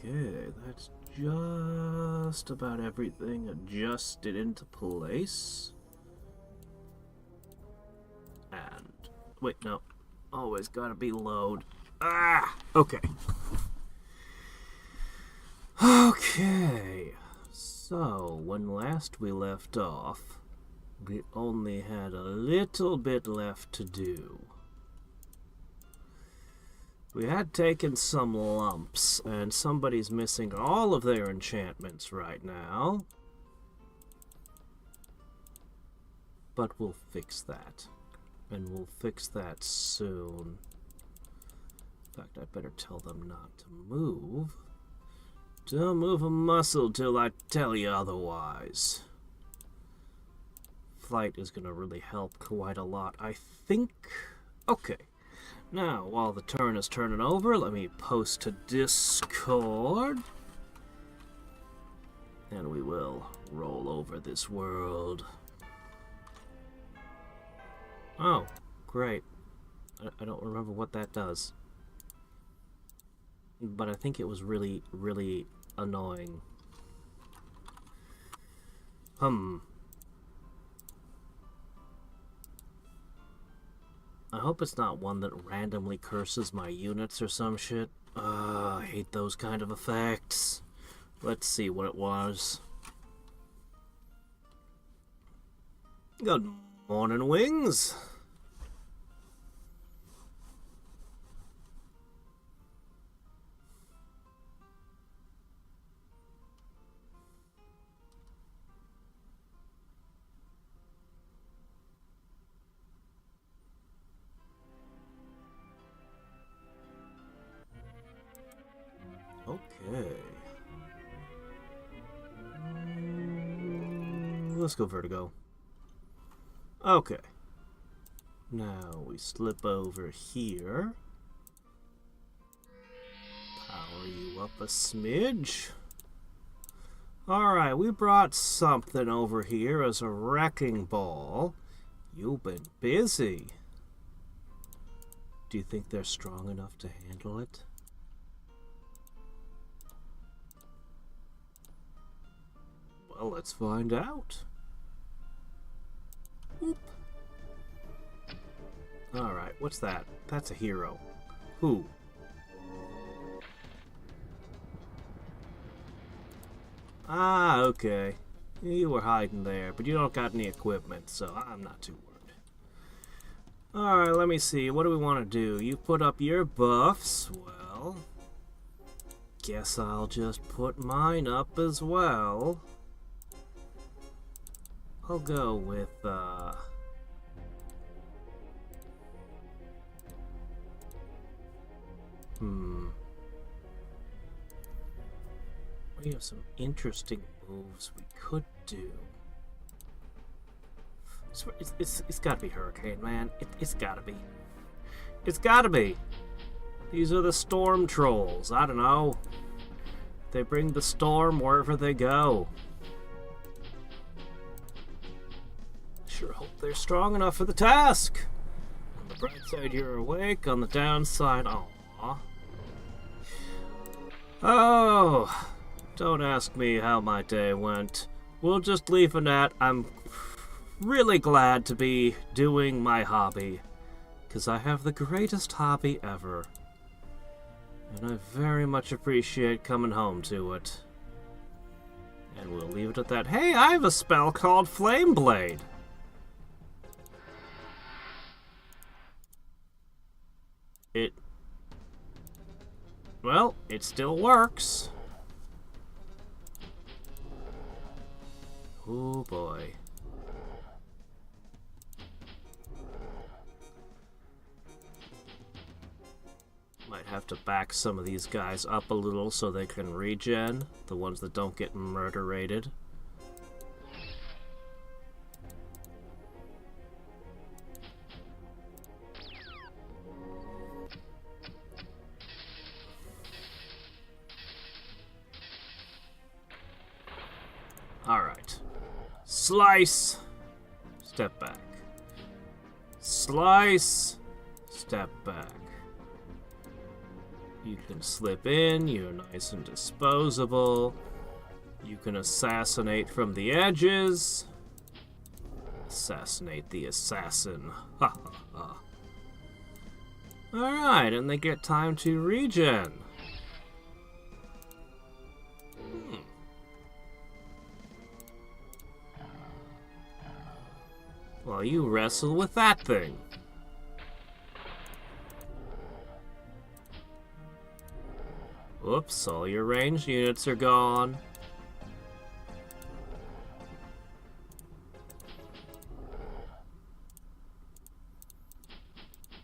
Okay, that's just about everything adjusted into place. And wait, no. Always gotta be load. Ah! Okay. Okay. So, when last we left off, we only had a little bit left to do. We had taken some lumps, and somebody's missing all of their enchantments right now. But we'll fix that. And we'll fix that soon. In fact, I better tell them not to move. Don't move a muscle till I tell you otherwise. Flight is going to really help quite a lot, I think. Okay. Now, while the turn is turning over, let me post to Discord. And we will roll over this world. Oh, great. I don't remember what that does. But I think it was really, really annoying. I hope it's not one that randomly curses my units or some shit. I hate those kind of effects. Let's see what it was. Good morning, Wings. Okay. Let's go Vertigo. Okay. Now we slip over here. Power you up a smidge. Alright, we brought something over here as a wrecking ball. You've been busy. Do you think they're strong enough to handle it? Well, let's find out. Whoop. Alright, what's that? That's a hero. Who? Ah, okay. You were hiding there, but you don't got any equipment, so I'm not too worried. Alright, let me see. What do we want to do? You put up your buffs. Well, guess I'll just put mine up as well. I'll go with, we have some interesting moves we could do. It's gotta be Hurricane, man. It's gotta be. It's gotta be. These are the storm trolls. I don't know. They bring the storm wherever they go. Sure hope they're strong enough for the task. On the bright side, you're awake. On the downside, aww. Oh, don't ask me how my day went. We'll just leave it at I'm really glad to be doing my hobby, because I have the greatest hobby ever. And I very much appreciate coming home to it. And we'll leave it at that. Hey, I have a spell called Flame Blade. Well, it still works. Oh boy. Might have to back some of these guys up a little so they can regen, the ones that don't get murder-rated. Alright. Slice! Step back. Slice! Step back. You can slip in, you're nice and disposable. You can assassinate from the edges. Assassinate the assassin. Ha ha ha. Alright, and they get time to regen. Well, you wrestle with that thing. Oops, all your ranged units are gone.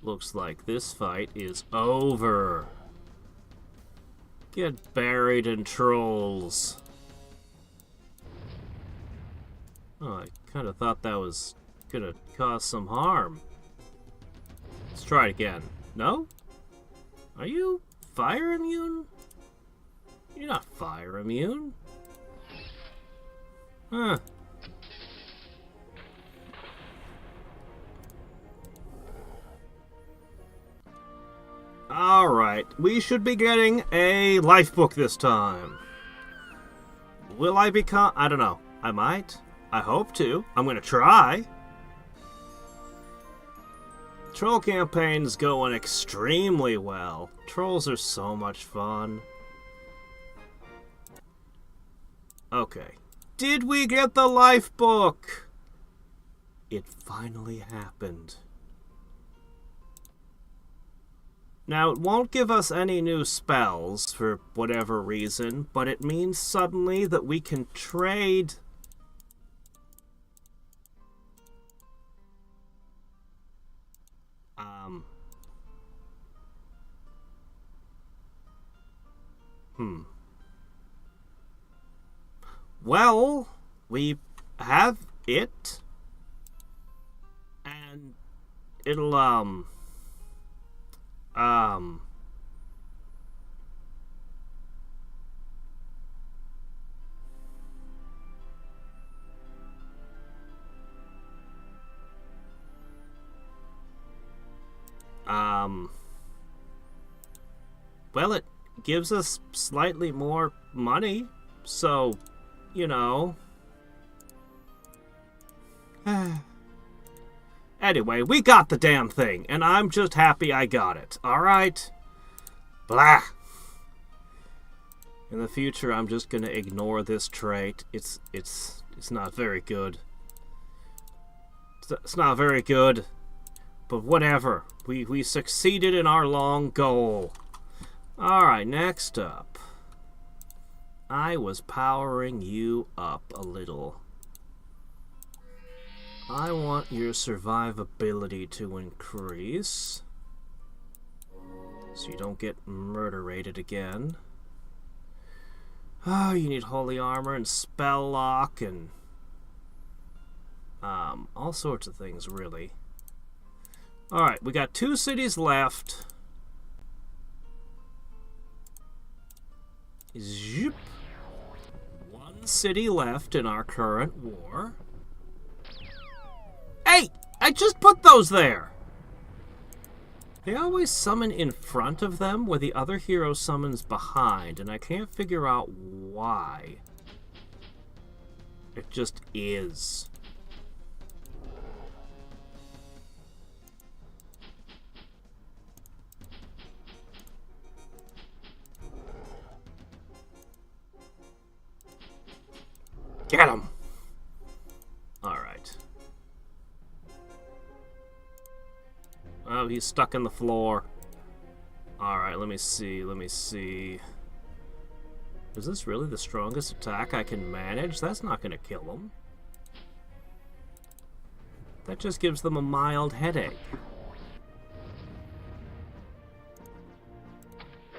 Looks like this fight is over. Get buried in trolls. Oh, I kind of thought that was gonna cause some harm. Let's try it again. No? Are you fire immune? You're not fire immune. Huh. Alright, we should be getting a life book this time. Will I become... I don't know. I might. I hope to. I'm gonna try. Troll campaign's going extremely well. Trolls are so much fun. Okay. Did we get the life book? It finally happened. Now, it won't give us any new spells for whatever reason, but it means suddenly that we can trade... Well, we have it, and it'll, well, it gives us slightly more money, so, you know. Anyway, we got the damn thing, and I'm just happy I got it, alright? Blah! In the future, I'm just gonna ignore this trait. It's not very good. It's not very good. But whatever. We succeeded in our long goal. Alright, next up. I was powering you up a little. I want your survivability to increase. So you don't get murder-rated again. Oh, you need holy armor and spell lock and... all sorts of things, really. Alright, we got 2 cities left. Zoop. 1 city left in our current war. Hey! I just put those there! They always summon in front of them where the other hero summons behind, and I can't figure out why. It just is. Get him! Alright. Oh, he's stuck in the floor. Alright, let me see. Is this really the strongest attack I can manage? That's not gonna kill him. That just gives them a mild headache.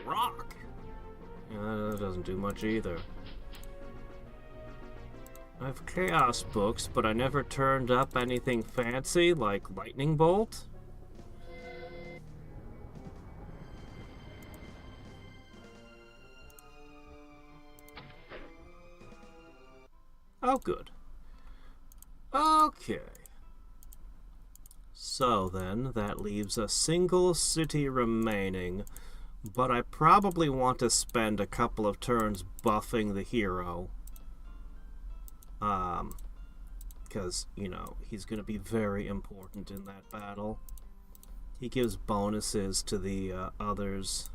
Rock! That doesn't do much either. I have chaos books, but I never turned up anything fancy like lightning bolt. Oh, good. Okay. So then, that leaves a single city remaining, But I probably want to spend a couple of turns buffing the hero. Because, you know, he's going to be very important in that battle. He gives bonuses to the others.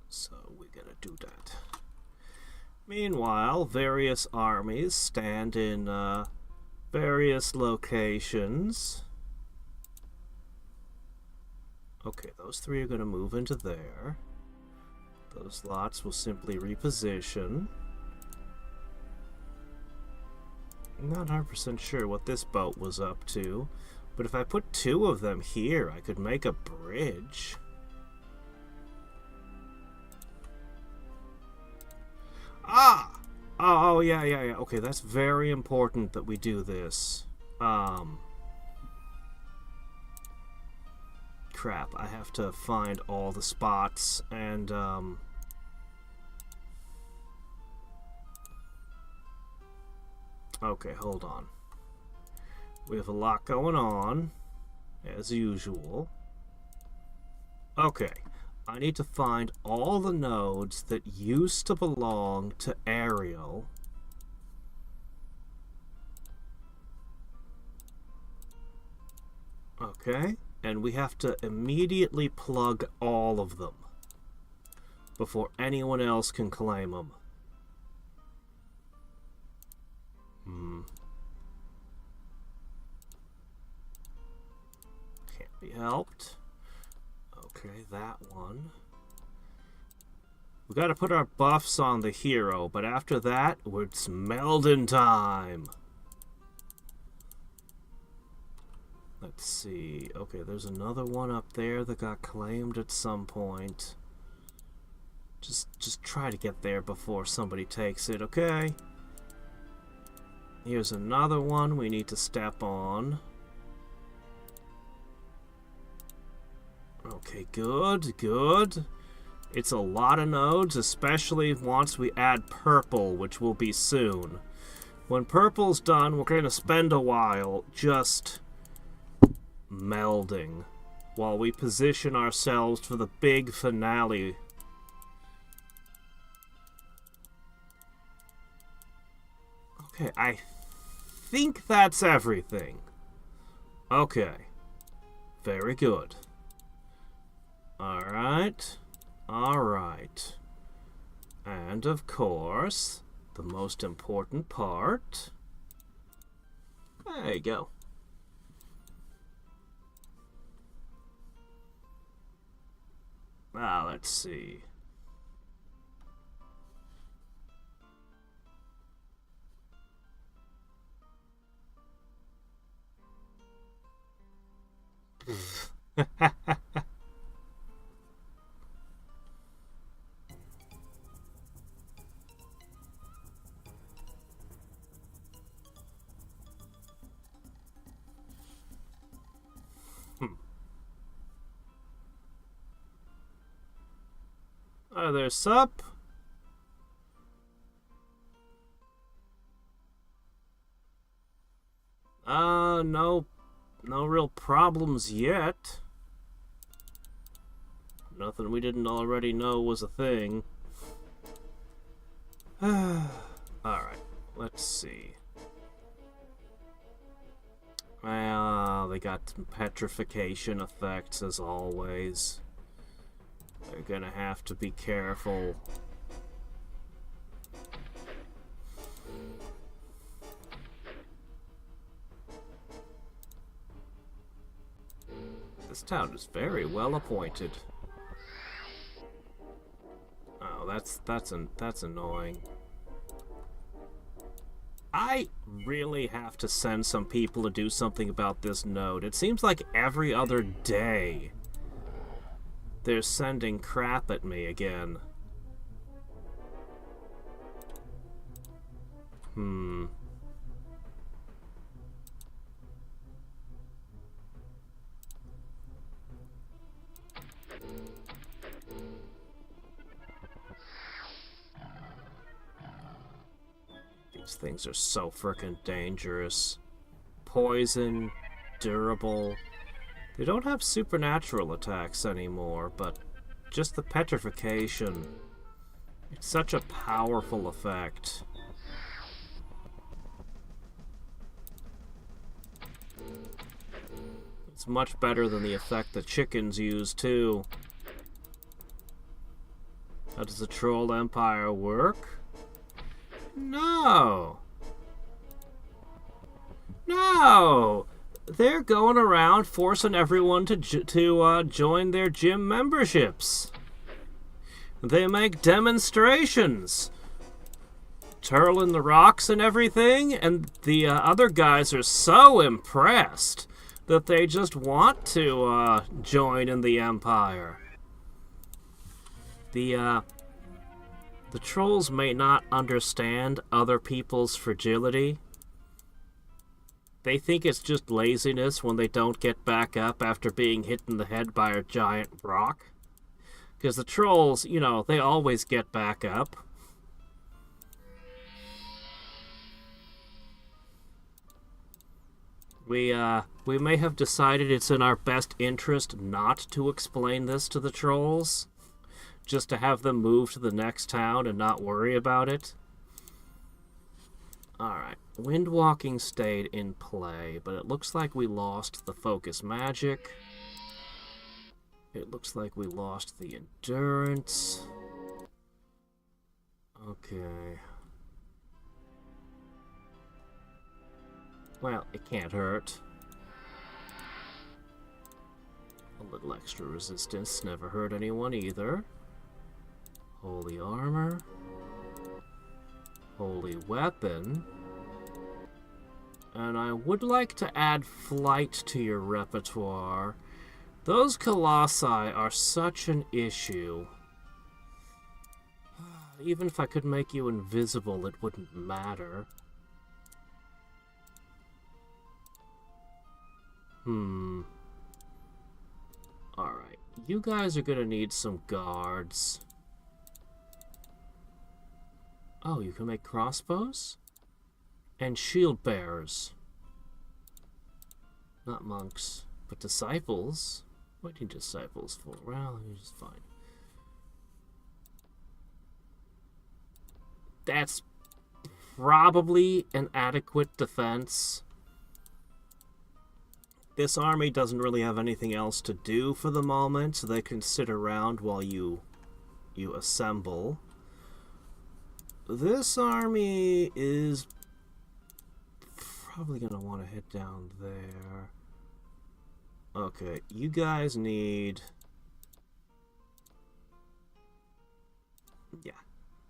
So we're going to do that. Meanwhile, various armies stand in various locations. Okay, those three are going to move into there. Those lots will simply reposition. I'm not 100% sure what this boat was up to, but if I put two of them here, I could make a bridge. Ah! Oh, yeah. Okay, that's very important that we do this. Crap, I have to find all the spots, and, okay, hold on. We have a lot going on, as usual. Okay, I need to find all the nodes that used to belong to Ariel. Okay, and we have to immediately plug all of them before anyone else can claim them. Can't be helped. Okay, that one. We gotta put our buffs on the hero, but after that, it's Meldon time. Let's see. Okay, there's another one up there that got claimed at some point. Just try to get there before somebody takes it, okay? Here's another one we need to step on. Okay, good. It's a lot of nodes, especially once we add purple, which will be soon. When purple's done, we're going to spend a while just melding while we position ourselves for the big finale. Okay, I think that's everything. Okay. Very good. Alright. And of course, the most important part. There you go. Now, let's see. Hi there, sup? No real problems yet. Nothing we didn't already know was a thing. Alright, let's see. Well, they got some petrification effects as always. They're gonna have to be careful. This town is very well appointed. Oh, that's annoying. I really have to send some people to do something about this node. It seems like every other day they're sending crap at me again. These things are so frickin' dangerous. poison, durable. They don't have supernatural attacks anymore, but just the petrification. It's such a powerful effect. It's much better than the effect the chickens use, too. How does the Troll Empire work? No! No! They're going around forcing everyone to join their gym memberships. They make demonstrations, twirling the rocks and everything, and the other guys are so impressed that they just want to join in the Empire. The trolls may not understand other people's fragility. They think it's just laziness when they don't get back up after being hit in the head by a giant rock. Because the trolls, you know, they always get back up. We may have decided it's in our best interest not to explain this to the trolls. Just to have them move to the next town and not worry about it. Alright, Windwalking stayed in play, but it looks like we lost the Focus Magic. It looks like we lost the Endurance. Okay. Well, it can't hurt. A little extra resistance never hurt anyone either. Holy Armor. Holy Weapon. And I would like to add Flight to your repertoire. Those Colossi are such an issue. Even if I could make you invisible, it wouldn't matter. Alright, you guys are gonna need some guards. Oh, you can make crossbows? And shield bearers. Not monks, but disciples. What do you need disciples for? Well, you're just fine. That's probably an adequate defense. This army doesn't really have anything else to do for the moment, so they can sit around while you assemble. This army is probably going to want to head down there. Okay, you guys need... Yeah.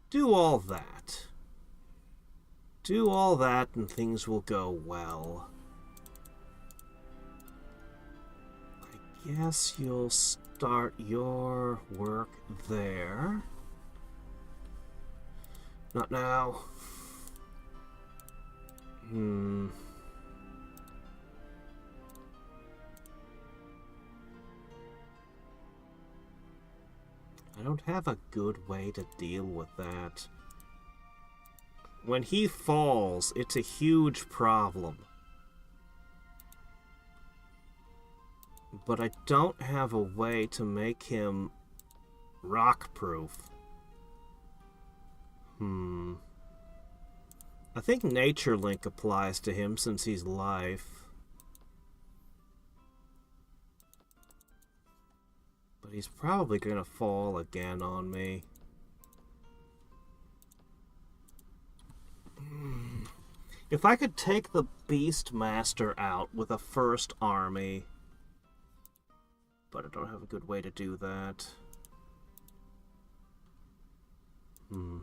Do all that. Do all that and things will go well. I guess you'll start your work there. Not now. I don't have a good way to deal with that. When he falls, it's a huge problem. But I don't have a way to make him rock-proof. I think Nature Link applies to him since he's life. But he's probably gonna fall again on me. If I could take the Beastmaster out with a first army... But I don't have a good way to do that. I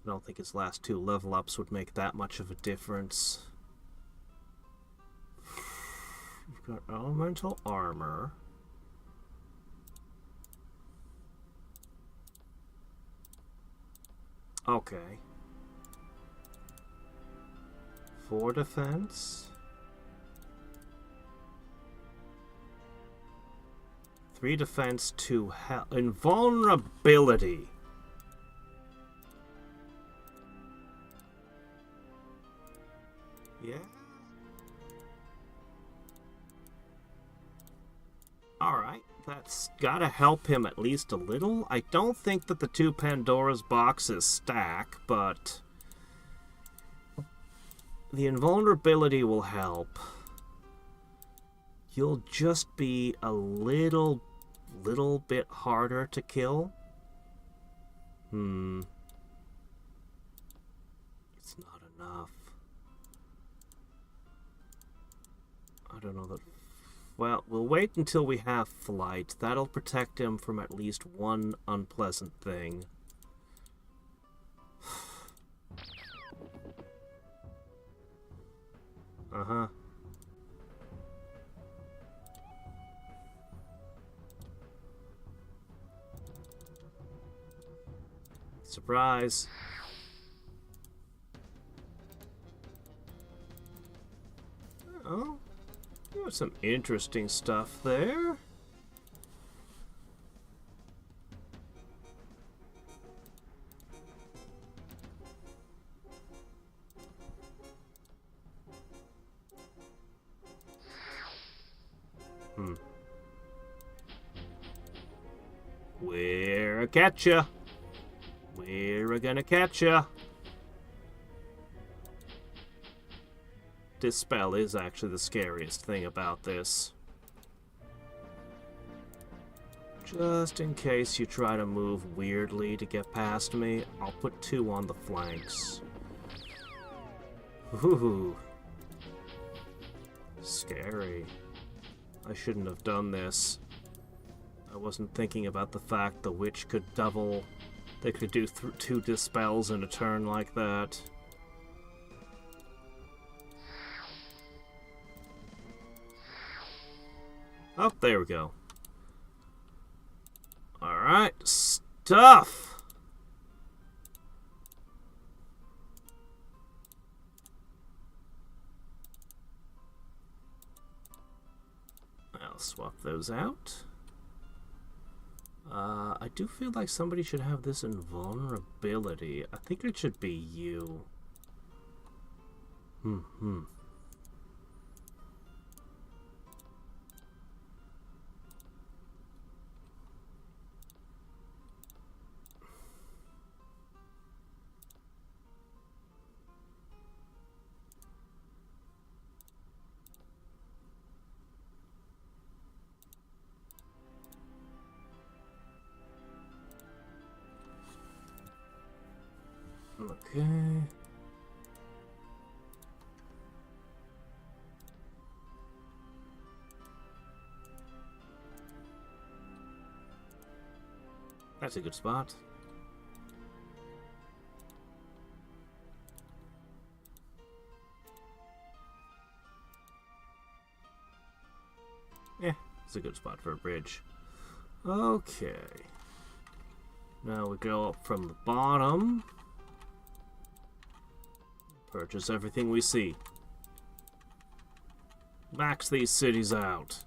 don't think his last 2 level ups would make that much of a difference. We've got elemental armor. Okay. 4 defense. 3 defense, 2 health. Invulnerability. Yeah. Alright, that's gotta help him at least a little. I don't think that the 2 Pandora's boxes stack, but the invulnerability will help. You'll just be a little bit harder to kill. It's not enough. I don't know that... Well, we'll wait until we have flight. That'll protect him from at least one unpleasant thing. Uh-huh. Surprise. Oh, there's some interesting stuff there. We're catch ya. We're gonna catch ya. Dispel is actually the scariest thing about this. Just in case you try to move weirdly to get past me, I'll put 2 on the flanks. Ooh. Scary. I shouldn't have done this. I wasn't thinking about the fact the witch could double... They could do 2 dispels in a turn like that. Oh, there we go. Alright, stuff! I'll swap those out. I do feel like somebody should have this invulnerability. I think it should be you. Okay. That's a good spot. Yeah, it's a good spot for a bridge. Okay. Now we go up from the bottom. Purchase everything we see. Max these cities out.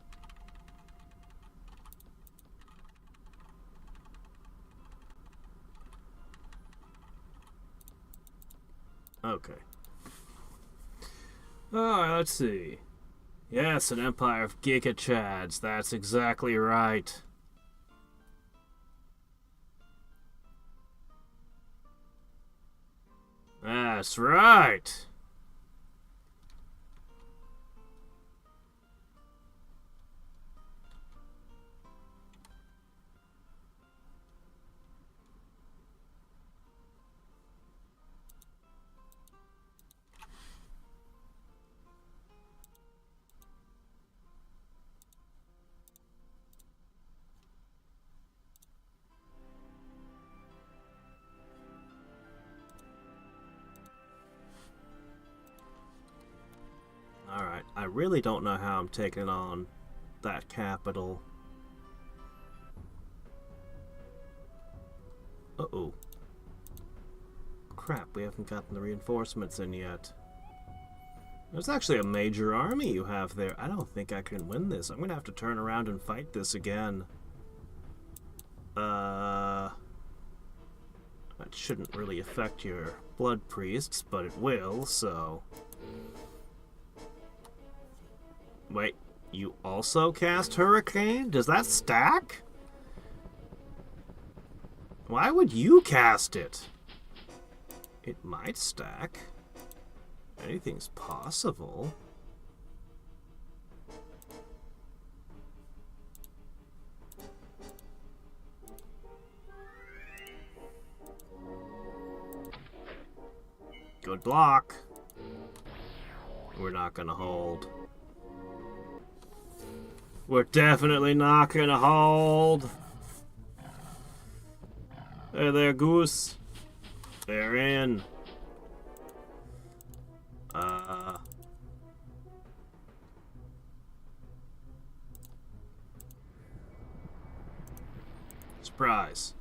Okay. Alright, let's see. Yes, an empire of Giga Chads. That's exactly right. That's right. Alright, I really don't know how I'm taking on that capital. Uh-oh. Crap, we haven't gotten the reinforcements in yet. There's actually a major army you have there. I don't think I can win this. I'm gonna have to turn around and fight this again. That shouldn't really affect your blood priests, but it will, so... Wait, you also cast Hurricane? Does that stack? Why would you cast it? It might stack. Anything's possible. Good block. We're not gonna hold. We're definitely not gonna hold. Hey there, Goose. They're in. Surprise.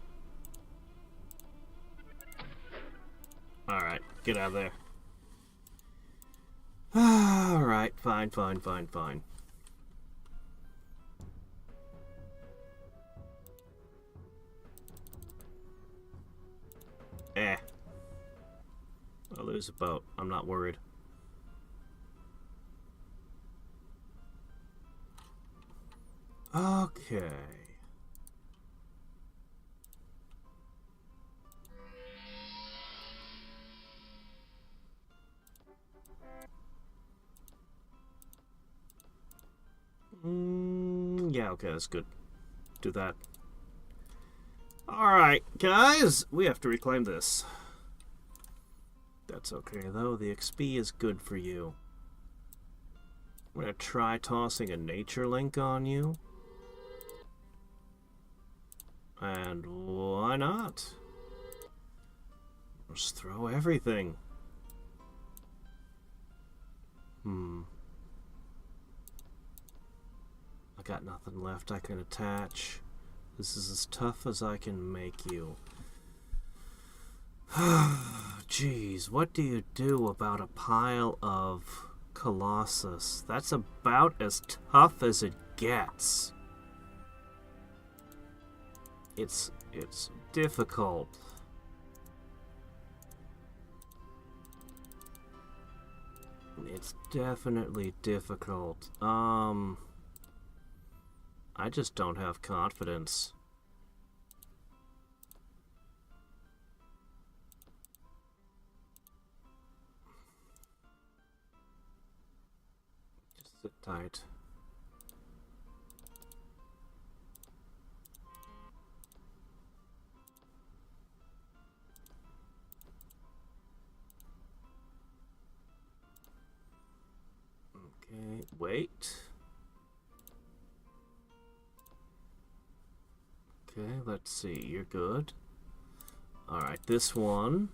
Alright, get out of there. Alright, fine. I'll lose a boat. I'm not worried. Okay. Yeah, okay, that's good. Do that. Alright, guys, we have to reclaim this. That's okay, though. The XP is good for you. I'm gonna try tossing a nature link on you. And why not? Just throw everything. I got nothing left I can attach. This is as tough as I can make you. Jeez, what do you do about a pile of Colossus? That's about as tough as it gets. It's difficult. It's definitely difficult. I just don't have confidence. Just sit tight. Okay, wait. Okay, let's see. You're good. Alright, this one.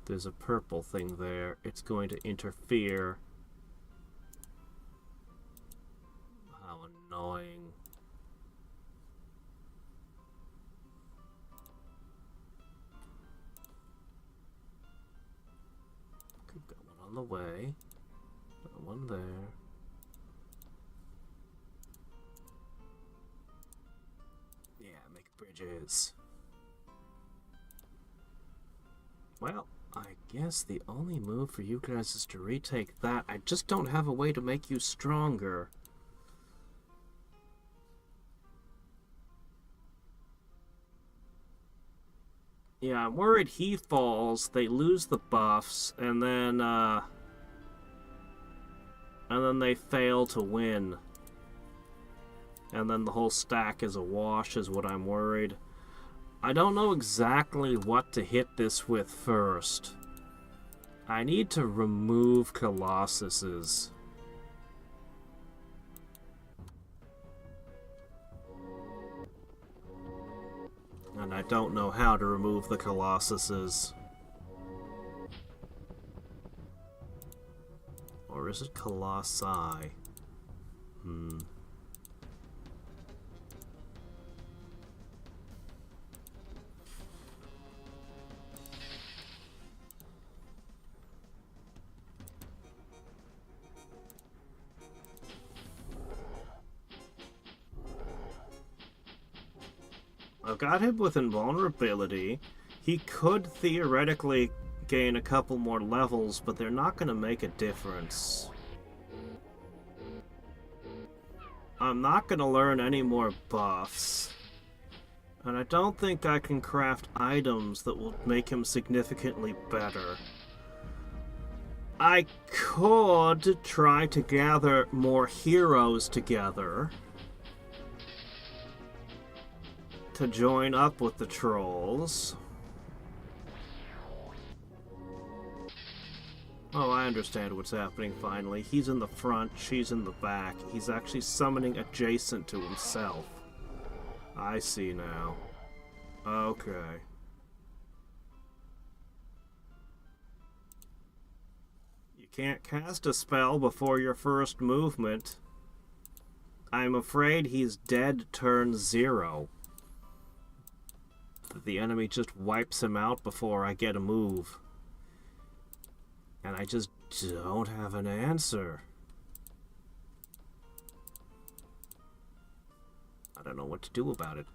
There's a purple thing there. It's going to interfere. How annoying. Could got one on the way. Got one there. Bridges. Well, I guess the only move for you guys is to retake that. I just don't have a way to make you stronger. Yeah, I'm worried he falls, they lose the buffs, and then they fail to win. And then the whole stack is a wash, is what I'm worried. I don't know exactly what to hit this with first. I need to remove Colossuses. And I don't know how to remove the Colossuses. Or is it Colossi? I've got him with invulnerability. He could theoretically gain a couple more levels, but they're not going to make a difference. I'm not going to learn any more buffs. And I don't think I can craft items that will make him significantly better. I could try to gather more heroes together to join up with the trolls. Oh, I understand what's happening finally. He's in the front, she's in the back. He's actually summoning adjacent to himself. I see now. Okay. You can't cast a spell before your first movement. I'm afraid he's dead turn 0. The enemy just wipes him out before I get a move. And I just don't have an answer. I don't know what to do about it.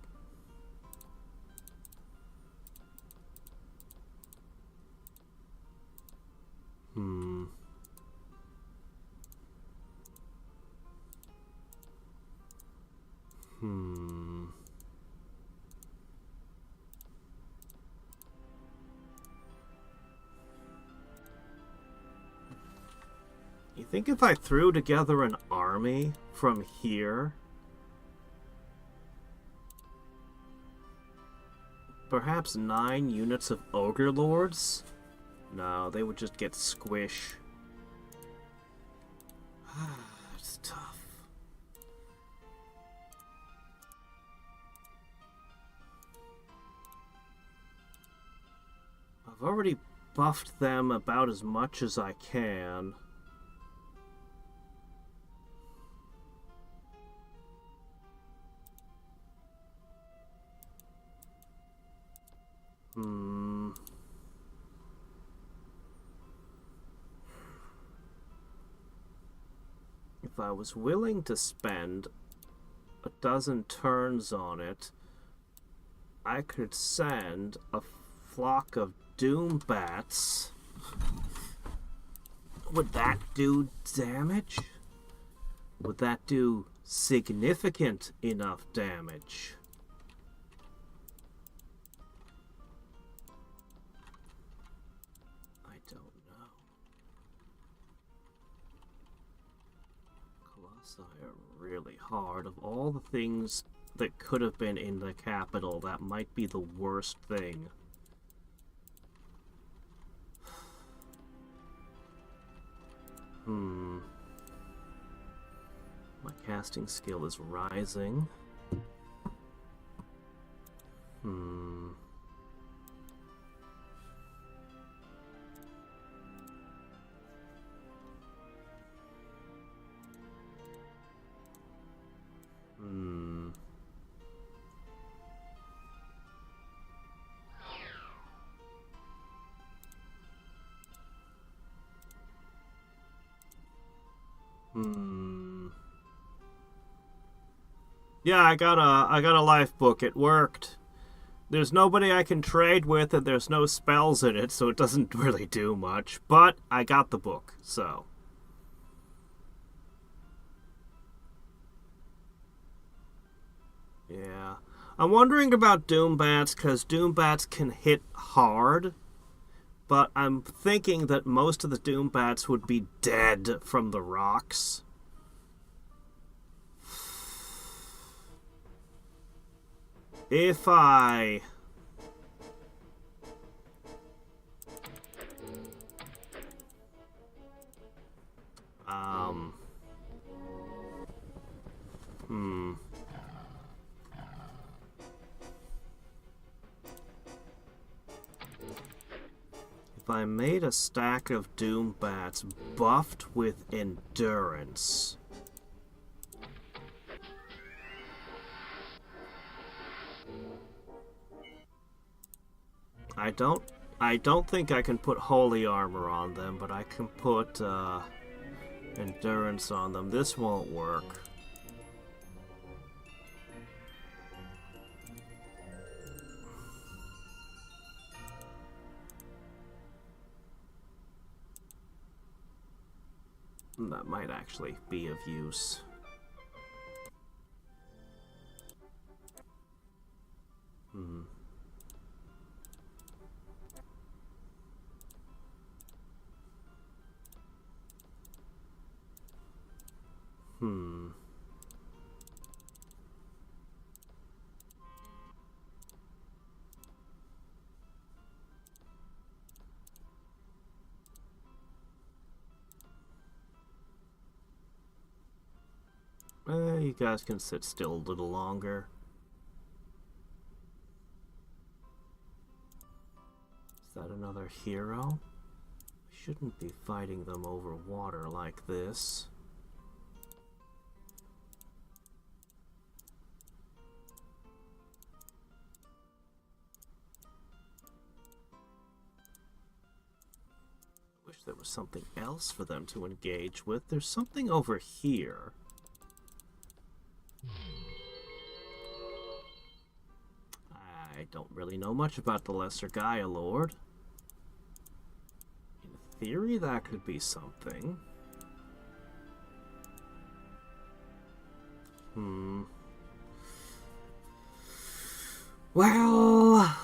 You think if I threw together an army from here, perhaps 9 units of Ogre Lords? No, they would just get squish. It's tough. I've already buffed them about as much as I can. If I was willing to spend a dozen turns on it, I could send a flock of doom bats. Would that do damage? Would that do significant enough damage? I don't know. Colossi are really hard. Of all the things that could have been in the capital, that might be the worst thing. My casting skill is rising. Yeah, I got a life book. It worked. There's nobody I can trade with, and there's no spells in it, so it doesn't really do much. But I got the book, so. Yeah. I'm wondering about Doombats, because Doombats can hit hard. But I'm thinking that most of the Doombats would be dead from the rocks. If I... If I made a stack of Doombats buffed with endurance... I don't think I can put holy armor on them, but I can put endurance on them. This won't work. That might actually be of use. Hmm. Hmm. You guys can sit still a little longer. Is that another hero? I shouldn't be fighting them over water like this. Wish there was something else for them to engage with. There's something over here. I don't really know much about the Lesser Gaia Lord. In theory, that could be something. Well... I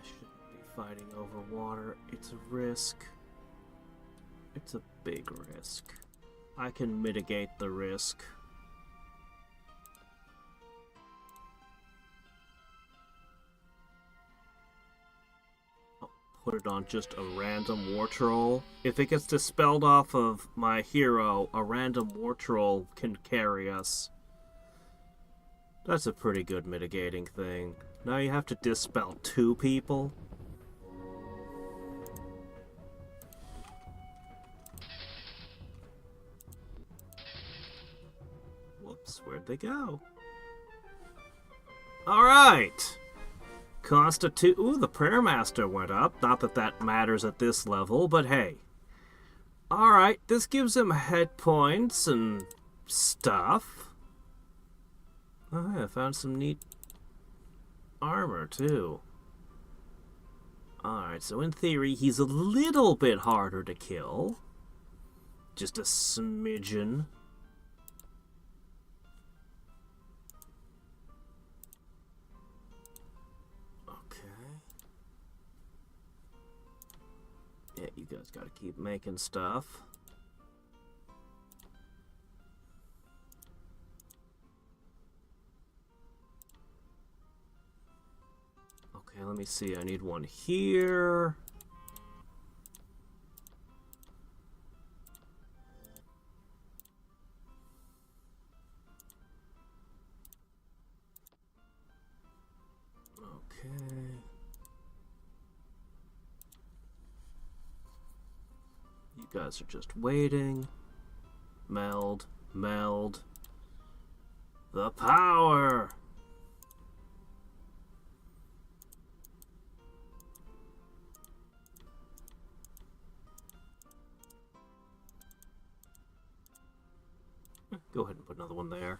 shouldn't be fighting over water. It's a risk. It's a big risk. I can mitigate the risk. I'll put it on just a random war troll. If it gets dispelled off of my hero, a random war troll can carry us. That's a pretty good mitigating thing. Now you have to dispel 2 people. Where'd they go? Alright! Ooh, the Prayer Master went up. Not that that matters at this level, but hey. Alright, this gives him hit points and stuff. Oh, yeah, I found some neat armor, too. Alright, so in theory, he's a little bit harder to kill. Just a smidgen. Yeah, you guys gotta keep making stuff. Okay, let me see. I need one here. Okay. You guys are just waiting. Meld. Meld. The power! Go ahead and put another one there.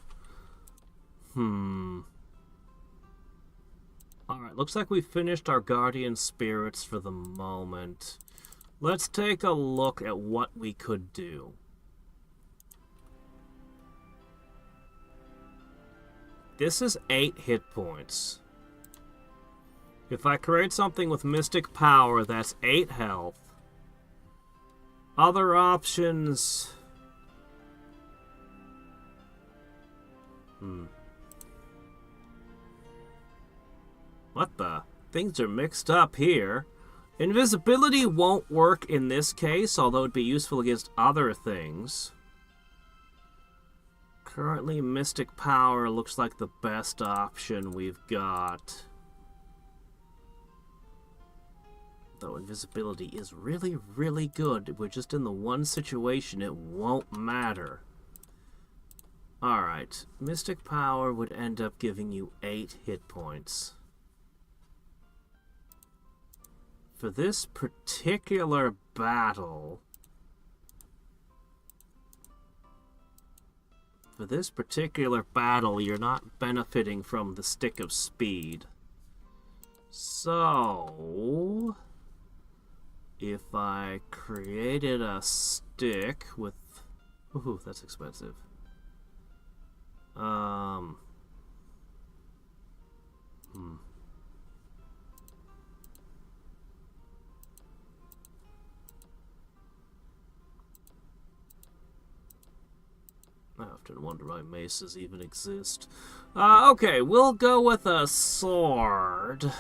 Alright, looks like we finished our guardian spirits for the moment. Let's take a look at what we could do. This is 8 hit points. If I create something with mystic power, that's 8 health. Other options... What the? Things are mixed up here. Invisibility won't work in this case, although it'd be useful against other things. Currently, Mystic Power looks like the best option we've got. Though invisibility is really, really good. We're just in the one situation it won't matter. Alright, Mystic Power would end up giving you 8 hit points. For this particular battle... you're not benefiting from the Stick of Speed. So, if I created a stick with... Ooh, that's expensive. I often wonder why maces even exist. Okay, we'll go with a sword.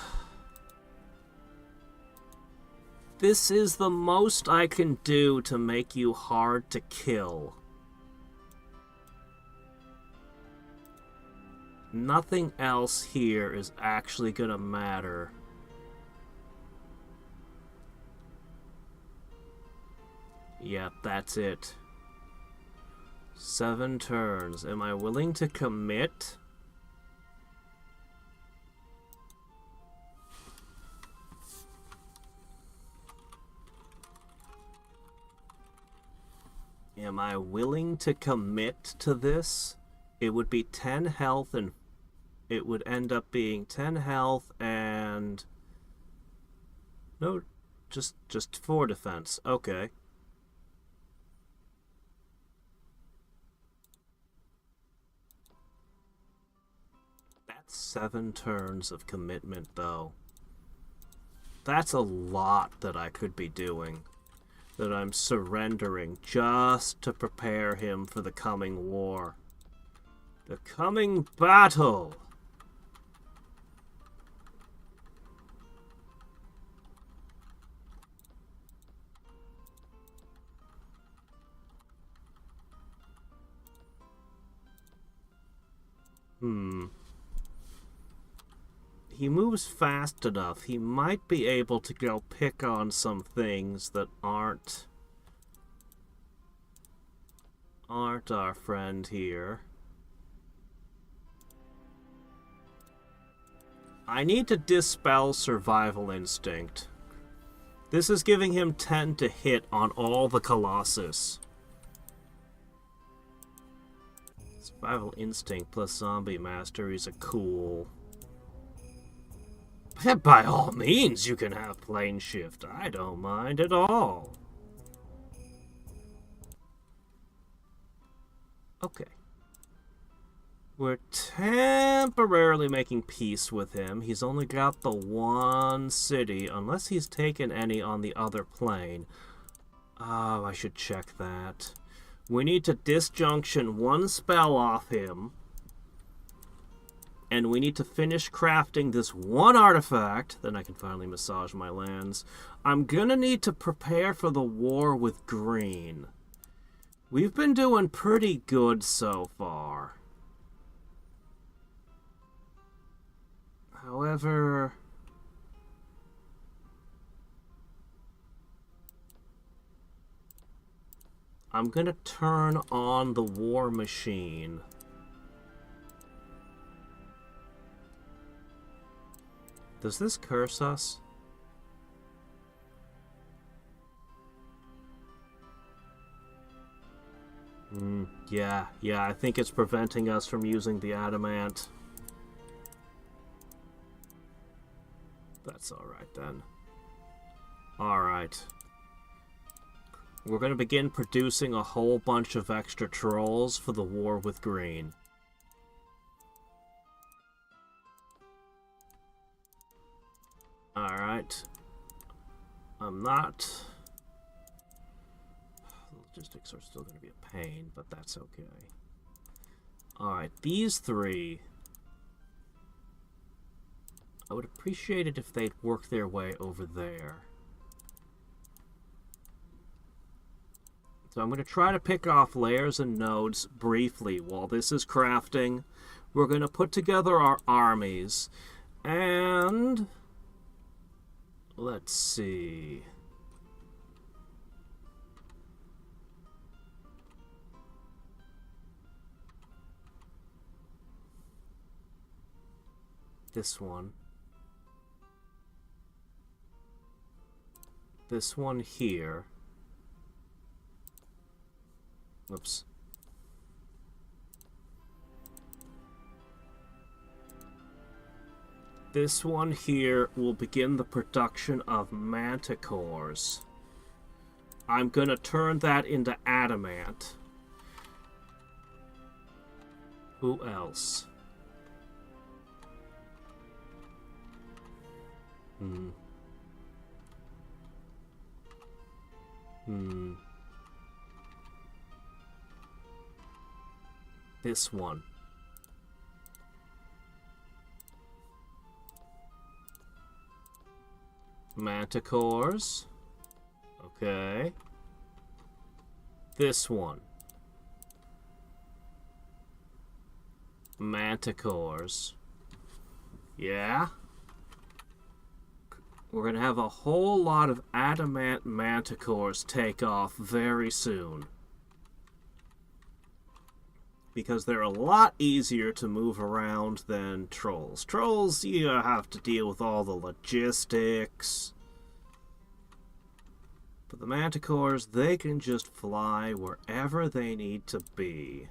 This is the most I can do to make you hard to kill. Nothing else here is actually gonna matter. Yep, that's it. 7 turns. Am I willing to commit? Am I willing to commit to this? It would be 10 health and it would end up being 10 health and... No, just 4 defense. Okay. That's 7 turns of commitment, though. That's a lot that I could be doing. That I'm surrendering just to prepare him for the coming war. The coming battle! He moves fast enough. He might be able to go pick on some things that aren't our friend here. I need to dispel survival instinct. This is giving him 10 to hit on all the Colossus. Survival instinct plus zombie mastery is a cool... By all means, you can have plane shift. I don't mind at all. Okay. We're temporarily making peace with him. He's only got the 1 city, unless he's taken any on the other plane. Oh, I should check that. We need to disjunction 1 spell off him. And we need to finish crafting this 1 artifact. Then I can finally massage my lands. I'm gonna need to prepare for the war with green. We've been doing pretty good so far. However... I'm gonna turn on the war machine. Does this curse us? Yeah, I think it's preventing us from using the adamant. That's alright then. Alright. We're gonna begin producing a whole bunch of extra trolls for the war with green. Alright. I'm not... Logistics are still going to be a pain, but that's okay. Alright, these 3... I would appreciate it if they'd work their way over there. So I'm going to try to pick off layers and nodes briefly while this is crafting. We're going to put together our armies. And... let's see... This one. This one here. Whoops. This one here will begin the production of manticores. I'm gonna turn that into adamant. Who else? This one. Manticores. Okay. This one. Manticores. Yeah. We're gonna have a whole lot of adamant manticores take off very soon. Because they're a lot easier to move around than trolls. Trolls, you have to deal with all the logistics. But the manticores, they can just fly wherever they need to be.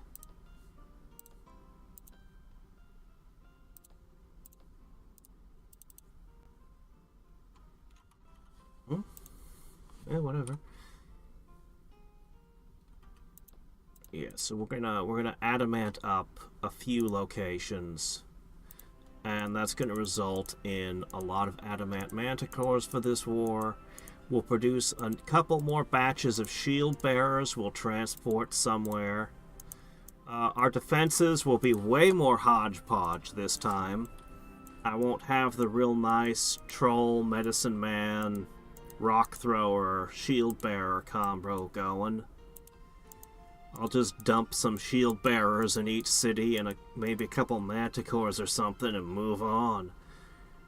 Yeah, whatever. Yeah, so we're gonna adamant up a few locations, and that's gonna result in a lot of adamant manticores for this war. We'll produce a couple more batches of shield bearers we'll transport somewhere. Our defenses will be way more hodgepodge this time. I won't have the real nice troll, medicine man, rock thrower, shield bearer combo going. I'll just dump some shield bearers in each city and maybe a couple manticores or something and move on.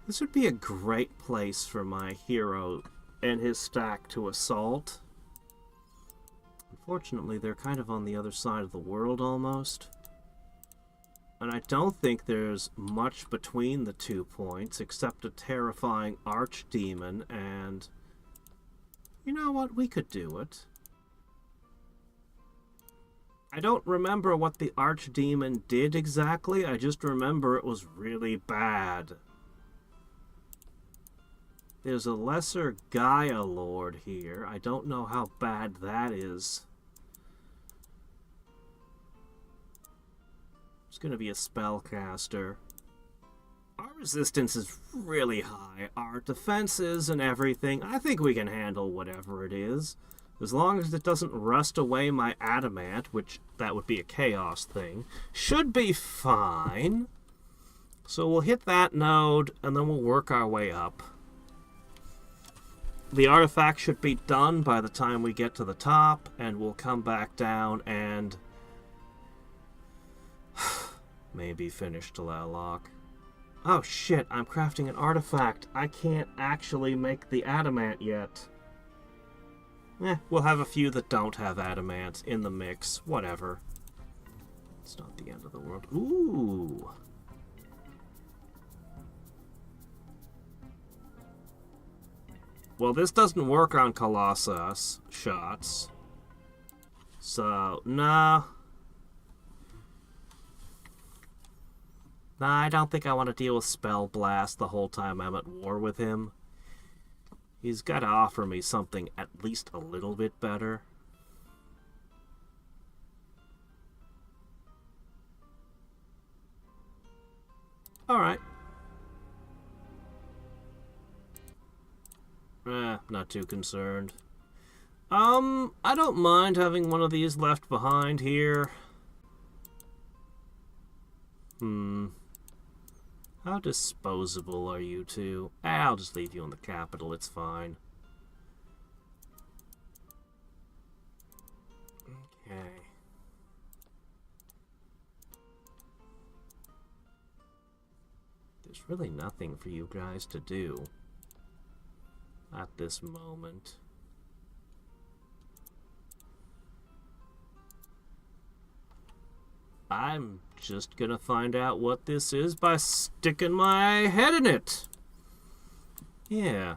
This would be a great place for my hero and his stack to assault. Unfortunately, they're kind of on the other side of the world almost. And I don't think there's much between the 2 points except a terrifying archdemon, and you know what? We could do it. I don't remember what the archdemon did exactly. I just remember it was really bad. There's a lesser Gaia Lord here. I don't know how bad that is. It's going to be a spellcaster. Our resistance is really high. Our defenses and everything, I think we can handle whatever it is. As long as it doesn't rust away my adamant, which that would be a chaos thing, should be fine. So we'll hit that node, and then we'll work our way up. The artifact should be done by the time we get to the top, and we'll come back down and maybe finish Tlaloc. Oh shit, I'm crafting an artifact. I can't actually make the adamant yet. We'll have a few that don't have adamant in the mix. Whatever. It's not the end of the world. Ooh. Well, this doesn't work on Colossus shots. So, nah. Nah, I don't think I want to deal with Spell Blast the whole time I'm at war with him. He's got to offer me something at least a little bit better. Alright. Not too concerned. I don't mind having one of these left behind here. How disposable are you two? I'll just leave you in the capital, it's fine. Okay. There's really nothing for you guys to do at this moment. I'm just gonna find out what this is by sticking my head in it. Yeah.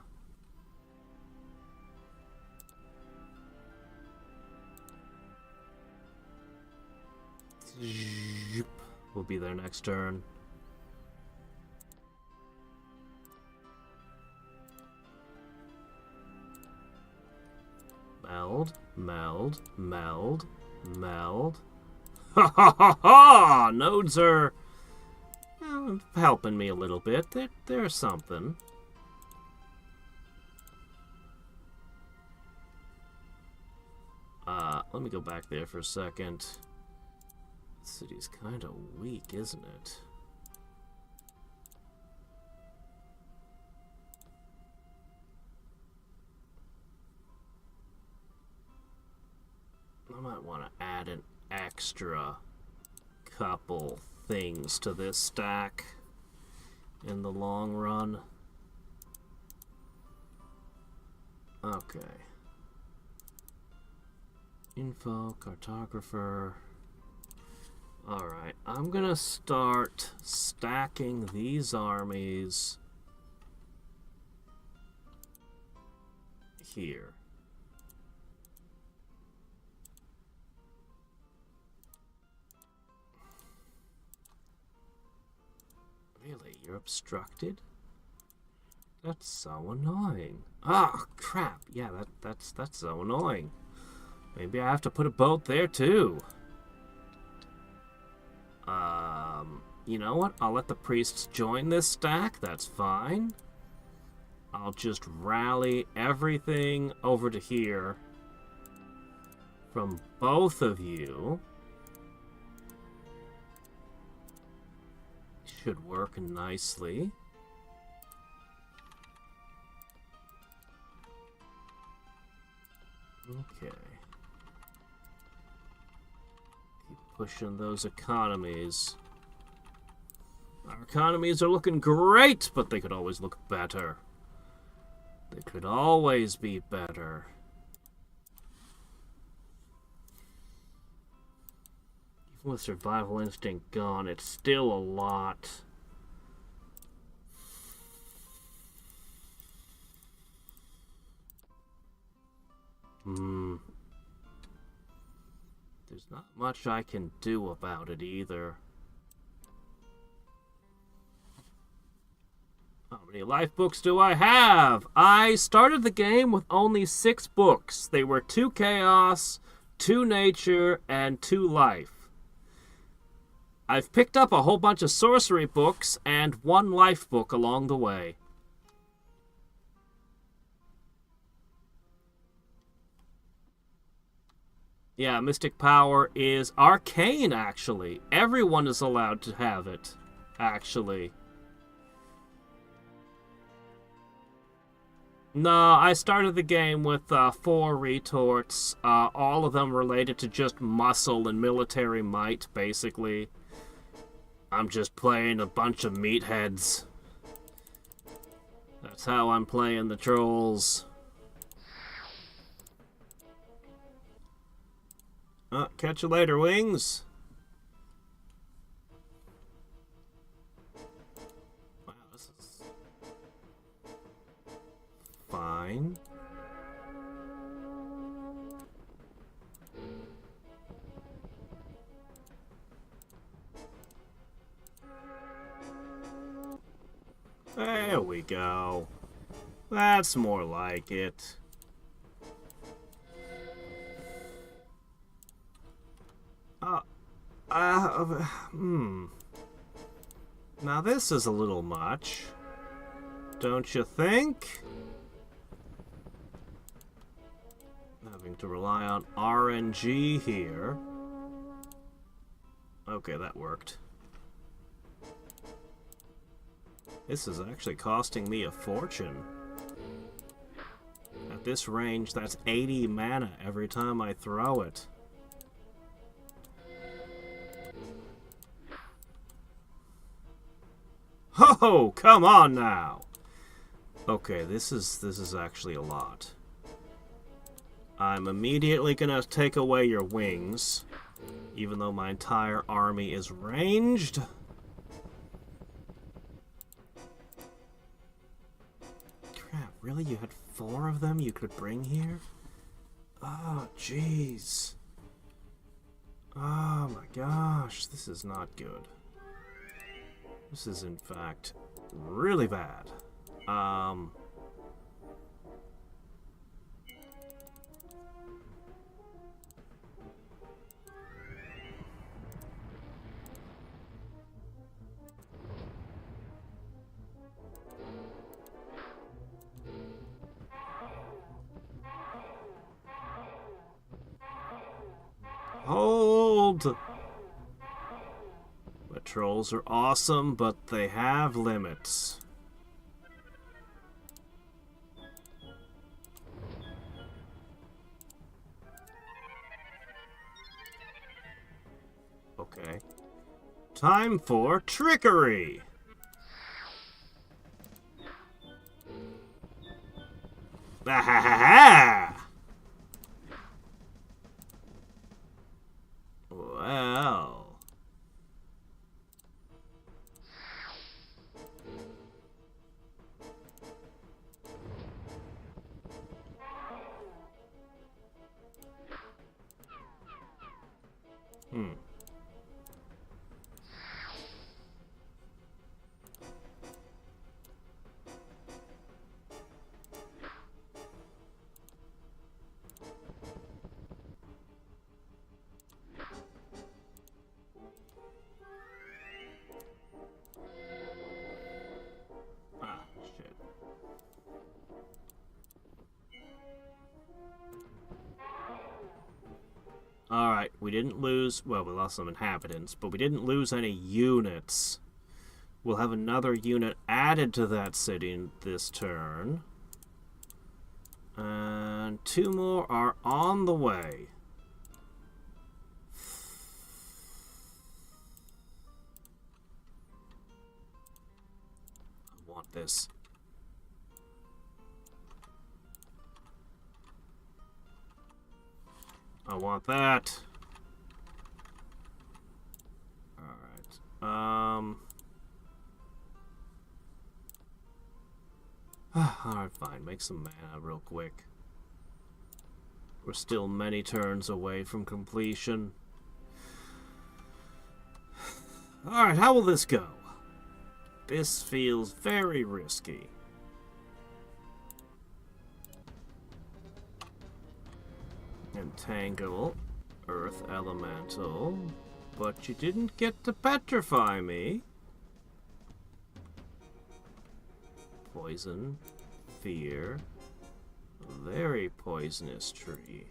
We'll be there next turn. Meld, meld, meld, meld. Ha ha ha ha! Nodes are helping me a little bit. There's something. Let me go back there for a second. The city's kind of weak, isn't it? I might want to add an extra couple things to this stack in the long run. Okay. Info, cartographer. Alright, I'm gonna start stacking these armies here. Really? You're obstructed? That's so annoying. Ah, crap. Yeah, that's so annoying. Maybe I have to put a boat there too. You know what? I'll let the priests join this stack. That's fine. I'll just rally everything over to here from both of you. Should work nicely. Okay. Keep pushing those economies. Our economies are looking great, but they could always look better. They could always be better. Even with survival instinct gone, it's still a lot. There's not much I can do about it either. How many life books do I have? I started the game with only 6 books. They were 2 chaos, 2 nature, and 2 life. I've picked up a whole bunch of sorcery books and 1 life book along the way. Yeah, Mystic Power is arcane, actually. Everyone is allowed to have it, actually. No, I started the game with 4 retorts, all of them related to just muscle and military might, basically. I'm just playing a bunch of meatheads. That's how I'm playing the trolls. Catch you later, Wings. Wow, this is fine. There we go. That's more like it. Now this is a little much, don't you think? Having to rely on RNG here. Okay, that worked. This is actually costing me a fortune. At this range, that's 80 mana every time I throw it. Oh, come on now. Okay, this is actually a lot. I'm immediately gonna take away your wings, even though my entire army is ranged. Crap, really? You had 4 of them you could bring here? Oh, jeez. Oh my gosh, this is not good. This is, in fact, really bad. world. Patrols are awesome, but they have limits. Okay. Time for trickery! Ah-ha-ha-ha! Well... Alright, we didn't lose... Well, we lost some inhabitants, but we didn't lose any units. We'll have another unit added to that city this turn. And 2 more are on the way. I want this. I want that. Alright. Alright, fine. Make some mana real quick. We're still many turns away from completion. Alright, how will this go? This feels very risky. Entangle, Earth Elemental, but you didn't get to petrify me. Poison, Fear, very poisonous tree.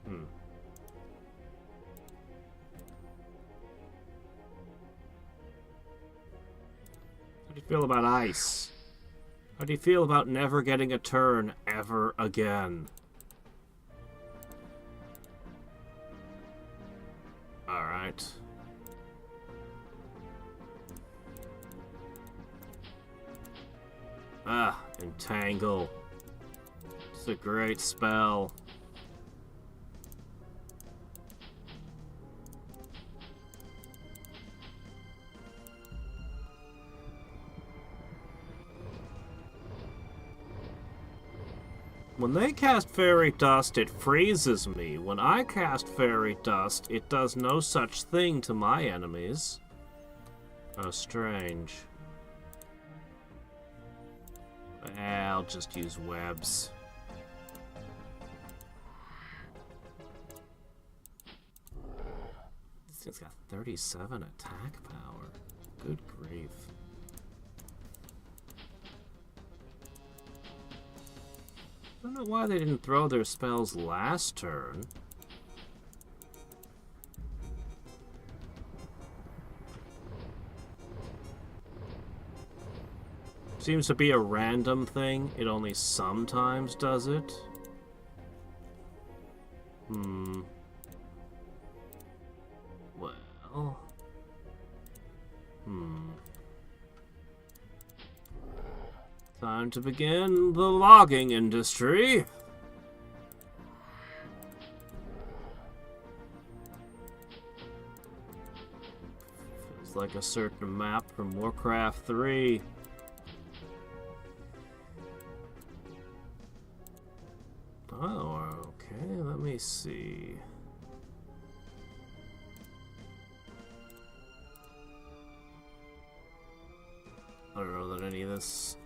How do you feel about ice? How do you feel about never getting a turn ever again? Alright. Ah, Entangle. It's a great spell. When they cast Fairy Dust, it freezes me. When I cast Fairy Dust, it does no such thing to my enemies. Oh, strange. I'll just use webs. This thing's got 37 attack power. Good grief. I don't know why they didn't throw their spells last turn. Seems to be a random thing. It only sometimes does it. Well... Time to begin the logging industry. Feels like a certain map from Warcraft 3. Oh, okay, let me see. I don't know that any of this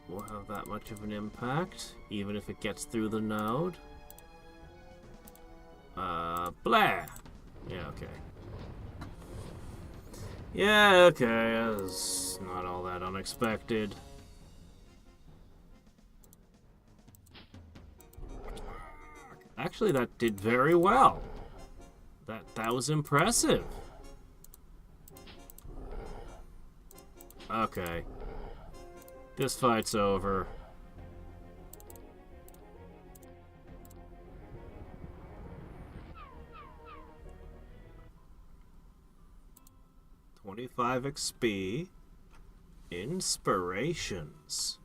will have that much of an impact, even if it gets through the node. Blah! Yeah, okay. Yeah, okay, that's not all that unexpected. Actually, that did very well. That was impressive. Okay. This fight's over. $25 XP. Inspirations.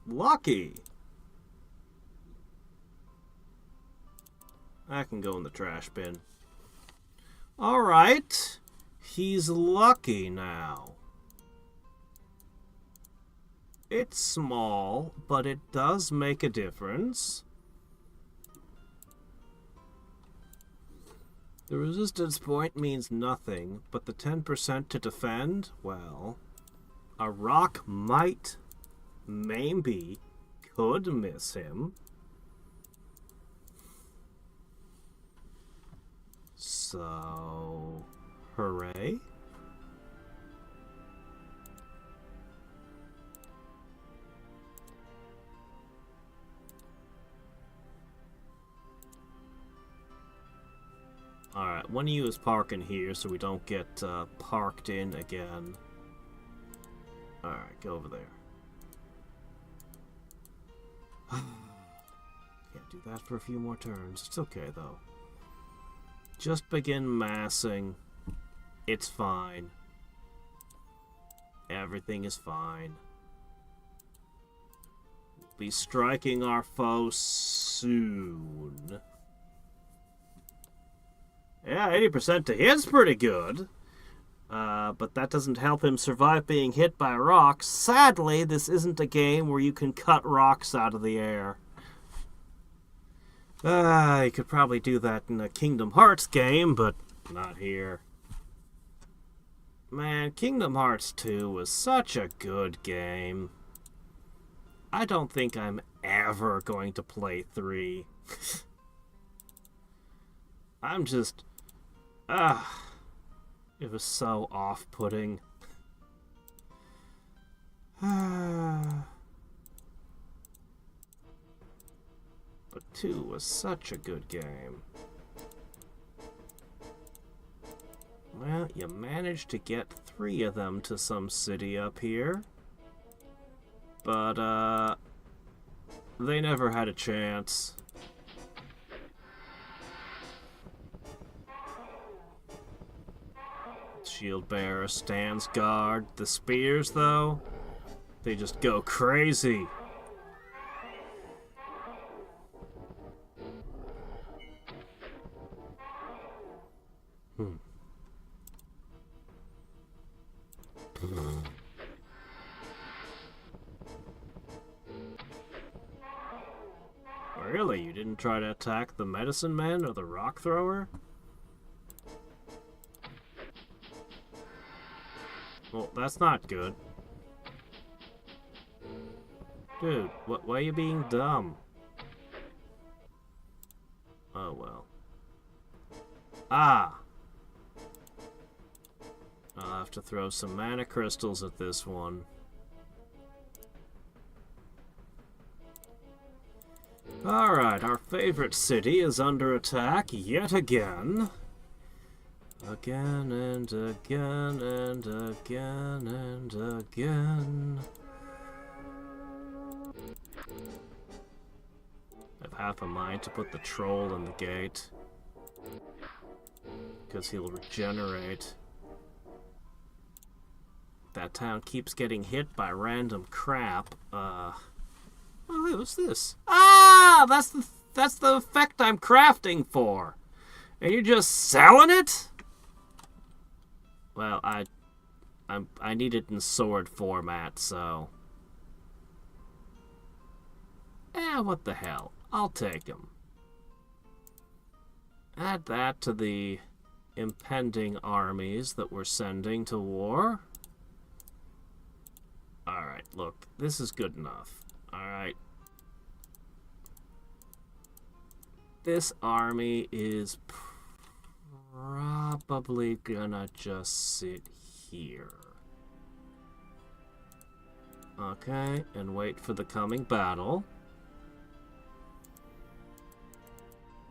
Lucky. I can go in the trash bin. Alright. He's lucky now. It's small, but it does make a difference. The resistance point means nothing, but the 10% to defend, well, a rock might, maybe, could miss him. So, hooray. Alright, one of you is parking here so we don't get parked in again. Alright, go over there. Can't do that for a few more turns. It's okay, though. Just begin massing. It's fine. Everything is fine. We'll be striking our foe soon. Yeah, 80% to hit's pretty good. But that doesn't help him survive being hit by rocks. Sadly, this isn't a game where you can cut rocks out of the air. You could probably do that in a Kingdom Hearts game, but not here. Man, Kingdom Hearts 2 was such a good game. I don't think I'm ever going to play 3. I'm just... it was so off-putting. But 2 was such a good game. Well, you managed to get 3 of them to some city up here. But, they never had a chance. Shield bearer stands guard. The spears, though, they just go crazy. Really? You didn't try to attack the medicine man or the rock thrower? Well, that's not good. Dude, why are you being dumb? Oh, well. Ah! I'll have to throw some mana crystals at this one. Alright, our favorite city is under attack yet again. Again and again and again and again. I have half a mind to put the troll in the gate. Because he'll regenerate. That town keeps getting hit by random crap. Oh, hey, what's this? Ah! That's the effect I'm crafting for. And you're just selling it? Well, I need it in sword format, so... what the hell. I'll take him. Add that to the impending armies that we're sending to war. Alright, look. This is good enough. Alright. This army is probably gonna just sit here. Okay, and wait for the coming battle.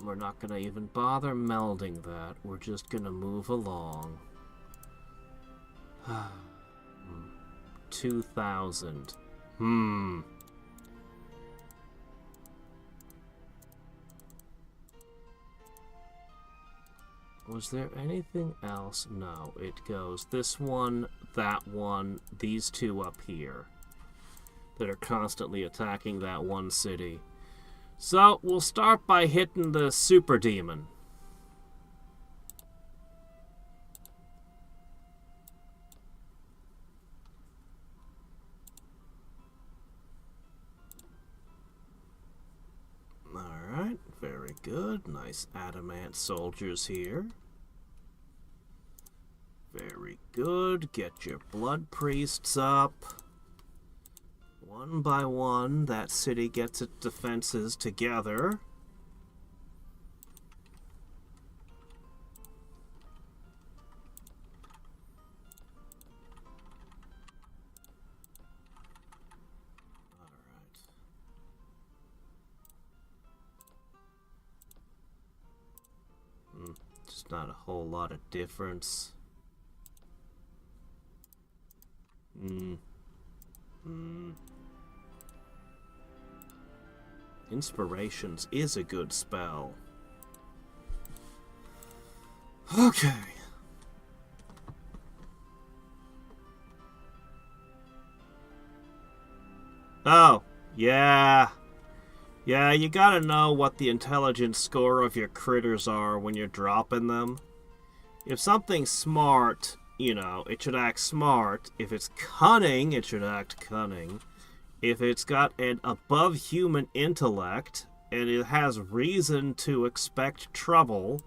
We're not gonna even bother melding that. We're just gonna move along. 2,000. Was there anything else? No, it goes this one, that one, these two up here that are constantly attacking that one city. So, we'll start by hitting the super demon. Alright, very good. Nice adamant soldiers here. Very good. Get your blood priests up. One by one, that city gets its defenses together. Alright. Just not a whole lot of difference. Inspirations is a good spell. Okay. Oh, yeah. Yeah, you gotta know what the intelligence score of your critters are when you're dropping them. If something's smart, you know, it should act smart. If it's cunning, it should act cunning. If it's got an above-human intellect, and it has reason to expect trouble,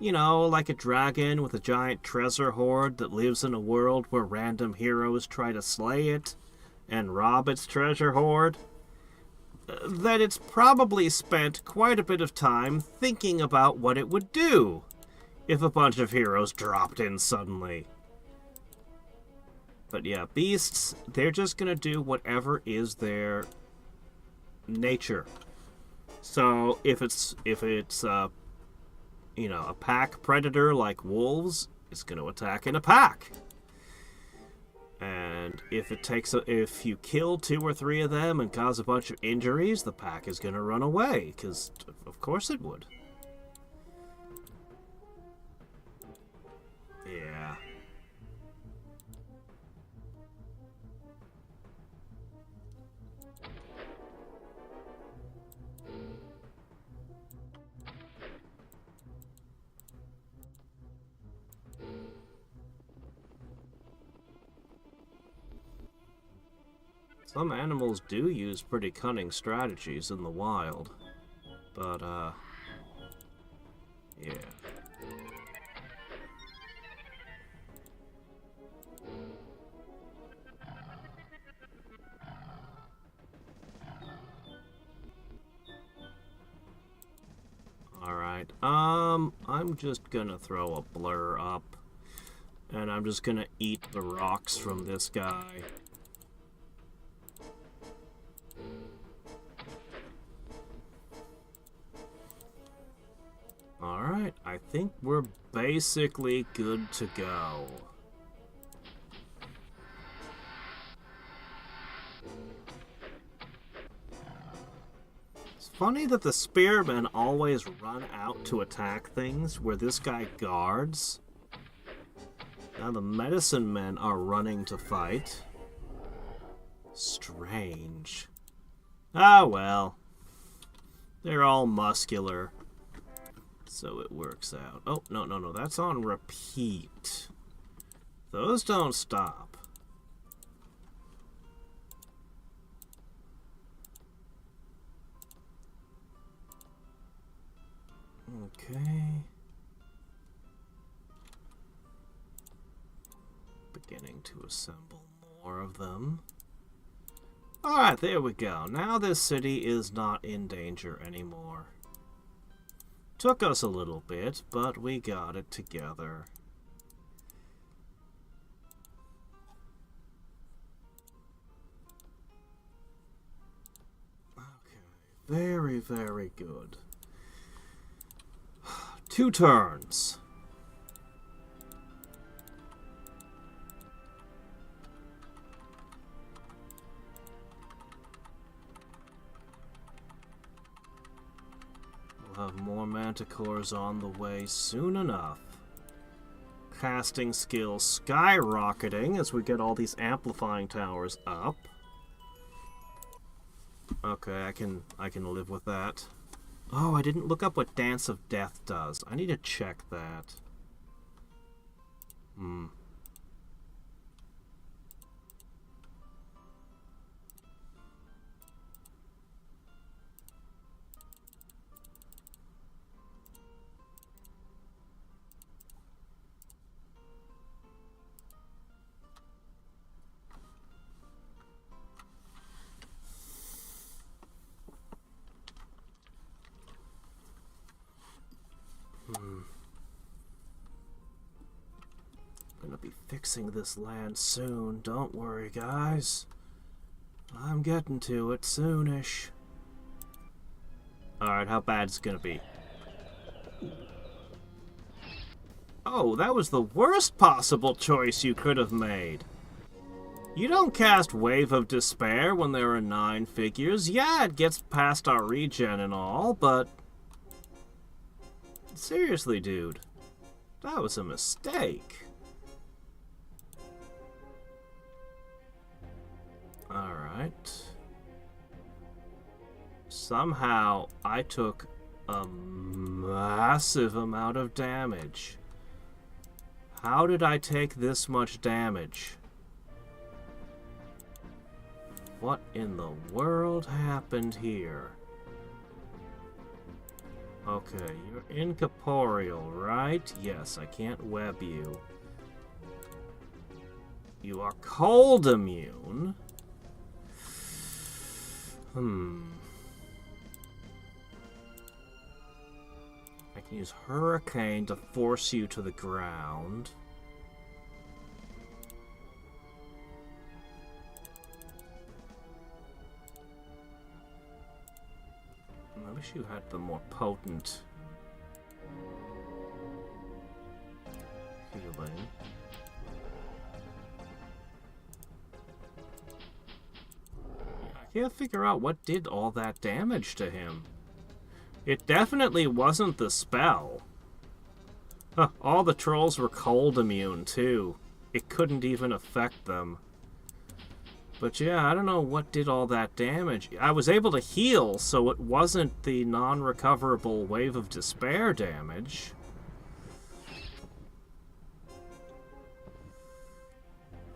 you know, like a dragon with a giant treasure hoard that lives in a world where random heroes try to slay it and rob its treasure hoard, then it's probably spent quite a bit of time thinking about what it would do if a bunch of heroes dropped in suddenly. But yeah, beasts, they're just gonna do whatever is their nature. So if it's you know, a pack predator like wolves, it's gonna attack in a pack. And if you kill 2 or 3 of them and cause a bunch of injuries, the pack is gonna run away, because of course it would. Yeah. Some animals do use pretty cunning strategies in the wild, but, yeah. Alright, I'm just gonna throw a blur up, and I'm just gonna eat the rocks from this guy. Alright, I think we're basically good to go. It's funny that the spearmen always run out to attack things where this guy guards. Now the medicine men are running to fight. Strange. Ah, well. They're all muscular. So it works out. Oh, no, that's on repeat. Those don't stop. Okay. Beginning to assemble more of them. Alright, there we go. Now this city is not in danger anymore. Took us a little bit, but we got it together. Okay, very, very good. 2 turns. We'll have more manticores on the way soon enough. Casting skills skyrocketing as we get all these amplifying towers up. Okay, I can live with that. Oh, I didn't look up what Dance of Death does. I need to check that. Gonna be fixing this land soon. Don't worry, guys. I'm getting to it soonish. Alright, how bad is it gonna be? Oh, that was the worst possible choice you could have made. You don't cast Wave of Despair when there are 9 figures. Yeah, it gets past our regen and all, but... seriously, dude. That was a mistake. Alright. Somehow, I took a massive amount of damage. How did I take this much damage? What in the world happened here? Okay, you're incorporeal, right? Yes, I can't web you. You are cold immune. I can use Hurricane to force you to the ground. I wish you had the more potent healing. I can't figure out what did all that damage to him. It definitely wasn't the spell. Huh, all the trolls were cold immune, too. It couldn't even affect them. But yeah, I don't know what did all that damage. I was able to heal, so it wasn't the non-recoverable Wave of Despair damage.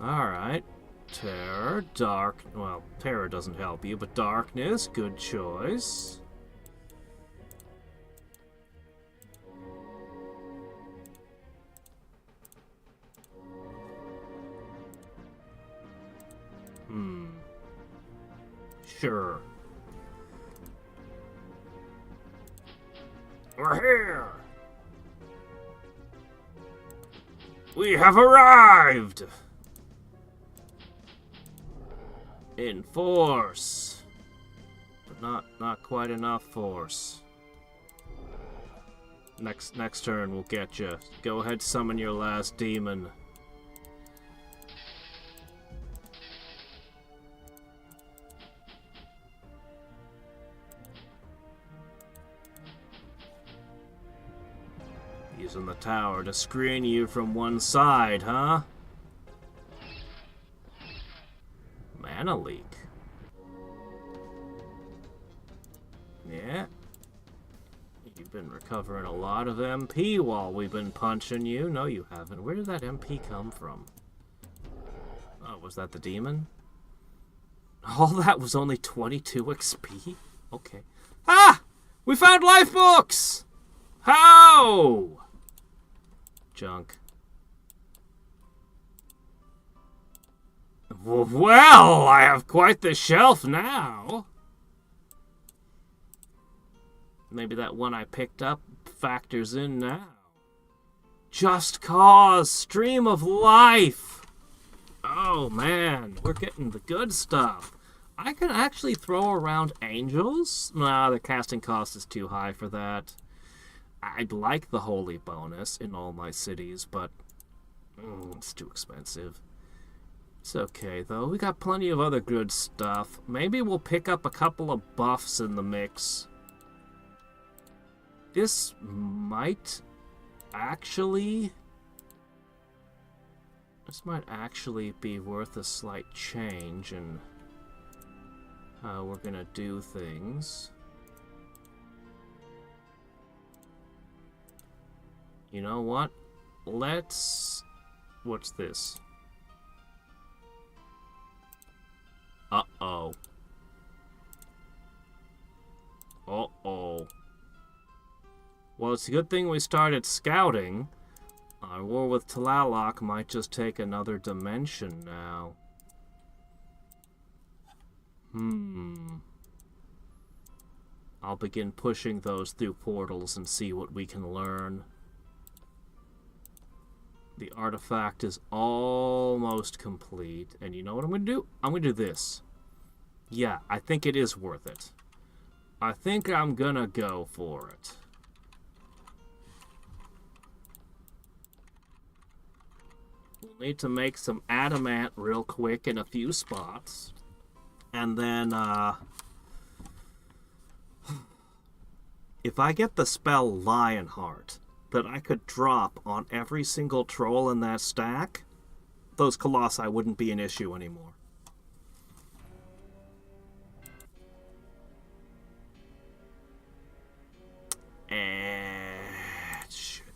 Alright. Terror, dark... well, terror doesn't help you, but darkness, good choice. Sure. We're here! We have arrived! In force. But not quite enough force. Next turn we'll get you. Go ahead, summon your last demon. Using the tower to screen you from one side, huh? Mana leak. Yeah. You've been recovering a lot of MP while we've been punching you. No, you haven't. Where did that MP come from? Oh, was that the demon? All that was only 22 XP? Okay. Ah! We found life books! How? Junk. Well, I have quite the shelf now. Maybe that one I picked up factors in now. Just Cause, Stream of Life. Oh man, we're getting the good stuff. I can actually throw around angels. Nah, the casting cost is too high for that. I'd like the holy bonus in all my cities, but it's too expensive. It's okay, though. We got plenty of other good stuff. Maybe we'll pick up a couple of buffs in the mix. This might actually... This might actually be worth a slight change in how we're gonna do things. You know what? Let's... What's this? Uh-oh. Uh-oh. Well, it's a good thing we started scouting. Our war with Tlaloc might just take another dimension now. I'll begin pushing those through portals and see what we can learn. The artifact is almost complete. And you know what I'm going to do? I'm going to do this. Yeah, I think it is worth it. I think I'm going to go for it. We'll need to make some adamant real quick in a few spots. And then, if I get the spell Lionheart that I could drop on every single troll in that stack, those colossi wouldn't be an issue anymore. And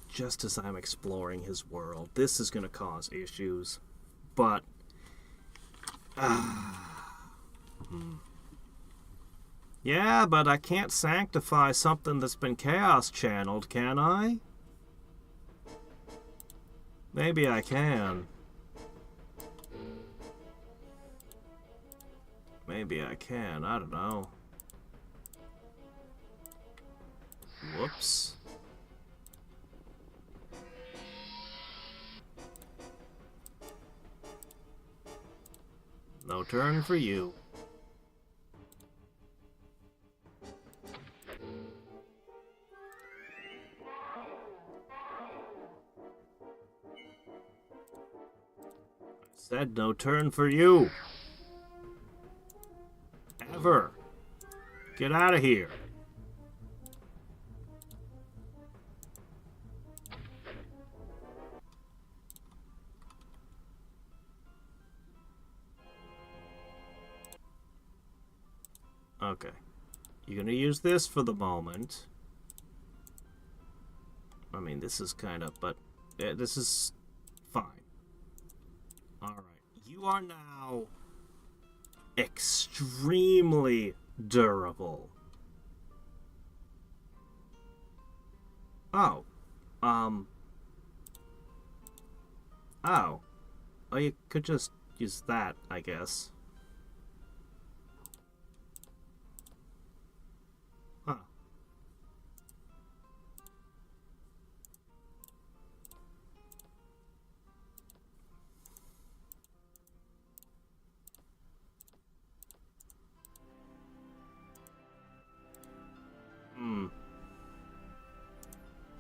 just as I'm exploring his world, this is going to cause issues. But, yeah, but I can't sanctify something that's been chaos channeled, can I? Maybe I can. Maybe I can. I don't know. Whoops. No turn for you. Said no turn for you. Ever. Get out of here. Okay. You're gonna use this for the moment. I mean, this is kind of, but this is fine. Alright. You are now extremely durable. Oh. Oh. Oh, you could just use that, I guess. Huh.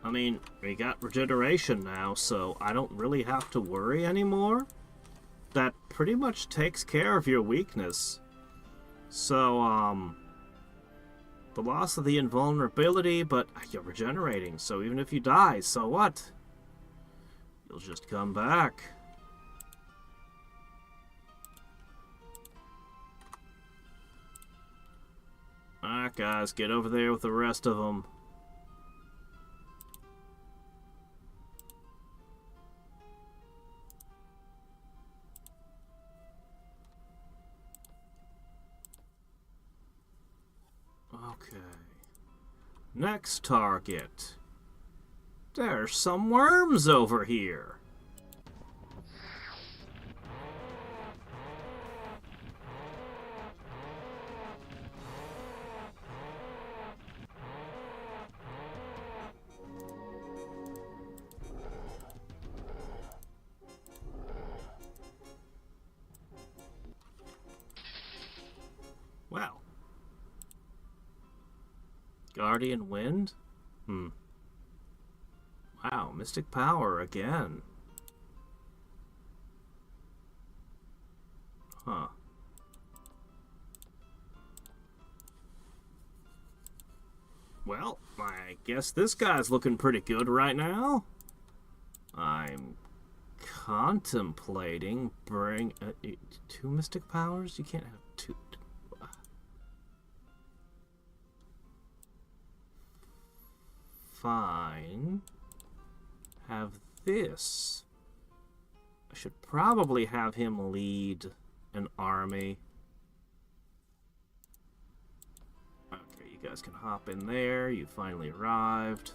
I mean, we got regeneration now, so I don't really have to worry anymore. That pretty much takes care of your weakness. So, the loss of the invulnerability, but you're regenerating, so even if you die, so what? You'll just come back. Alright, guys, get over there with the rest of them. Okay. Next target. There's some worms over here. Well. Guardian Wind? Wow, Mystic Power again. Huh. Well, I guess this guy's looking pretty good right now. I'm contemplating bring 2 Mystic Powers? You can't have 2. Fine. Have this. I should probably have him lead an army. Okay, you guys can hop in there. You finally arrived.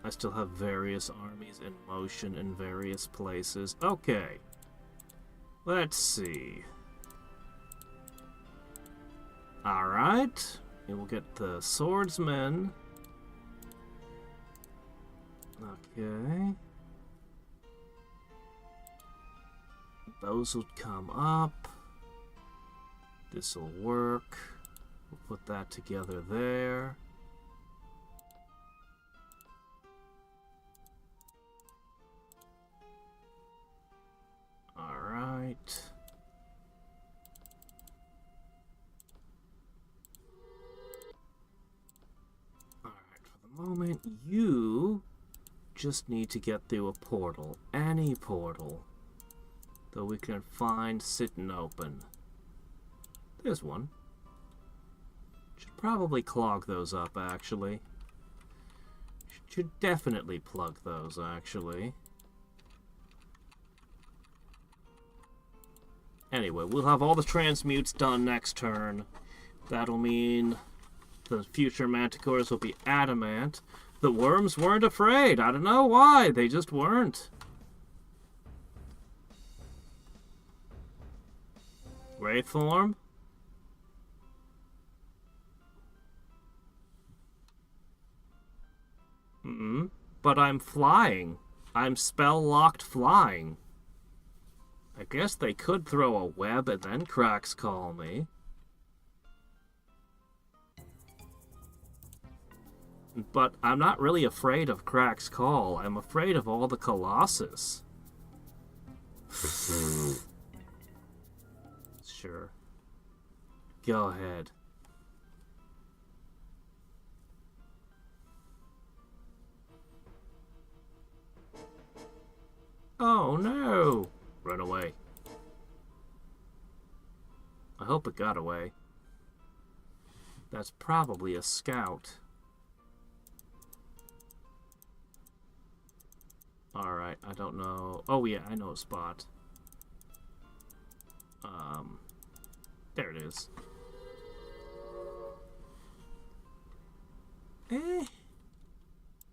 I still have various armies in motion in various places. Okay. Let's see. Alright. We will get the swordsmen. Okay. Those would come up. This'll work. We'll put that together there. Alright. Alright, for the moment, you just need to get through a portal. Any portal that we can find sitting open. There's one. Should probably clog those up, actually. Should definitely plug those, actually. Anyway, we'll have all the transmutes done next turn. That'll mean the future manticores will be adamant. The worms weren't afraid. I don't know why. They just weren't. Wraith form? But I'm flying. I'm spell-locked flying. I guess they could throw a web and then Cracks call me. But I'm not really afraid of Cracks call. I'm afraid of all the Colossus. Sure. Go ahead. Oh no! Run away. I hope it got away. That's probably a scout. Alright, I don't know. Oh yeah, I know a spot. There it is.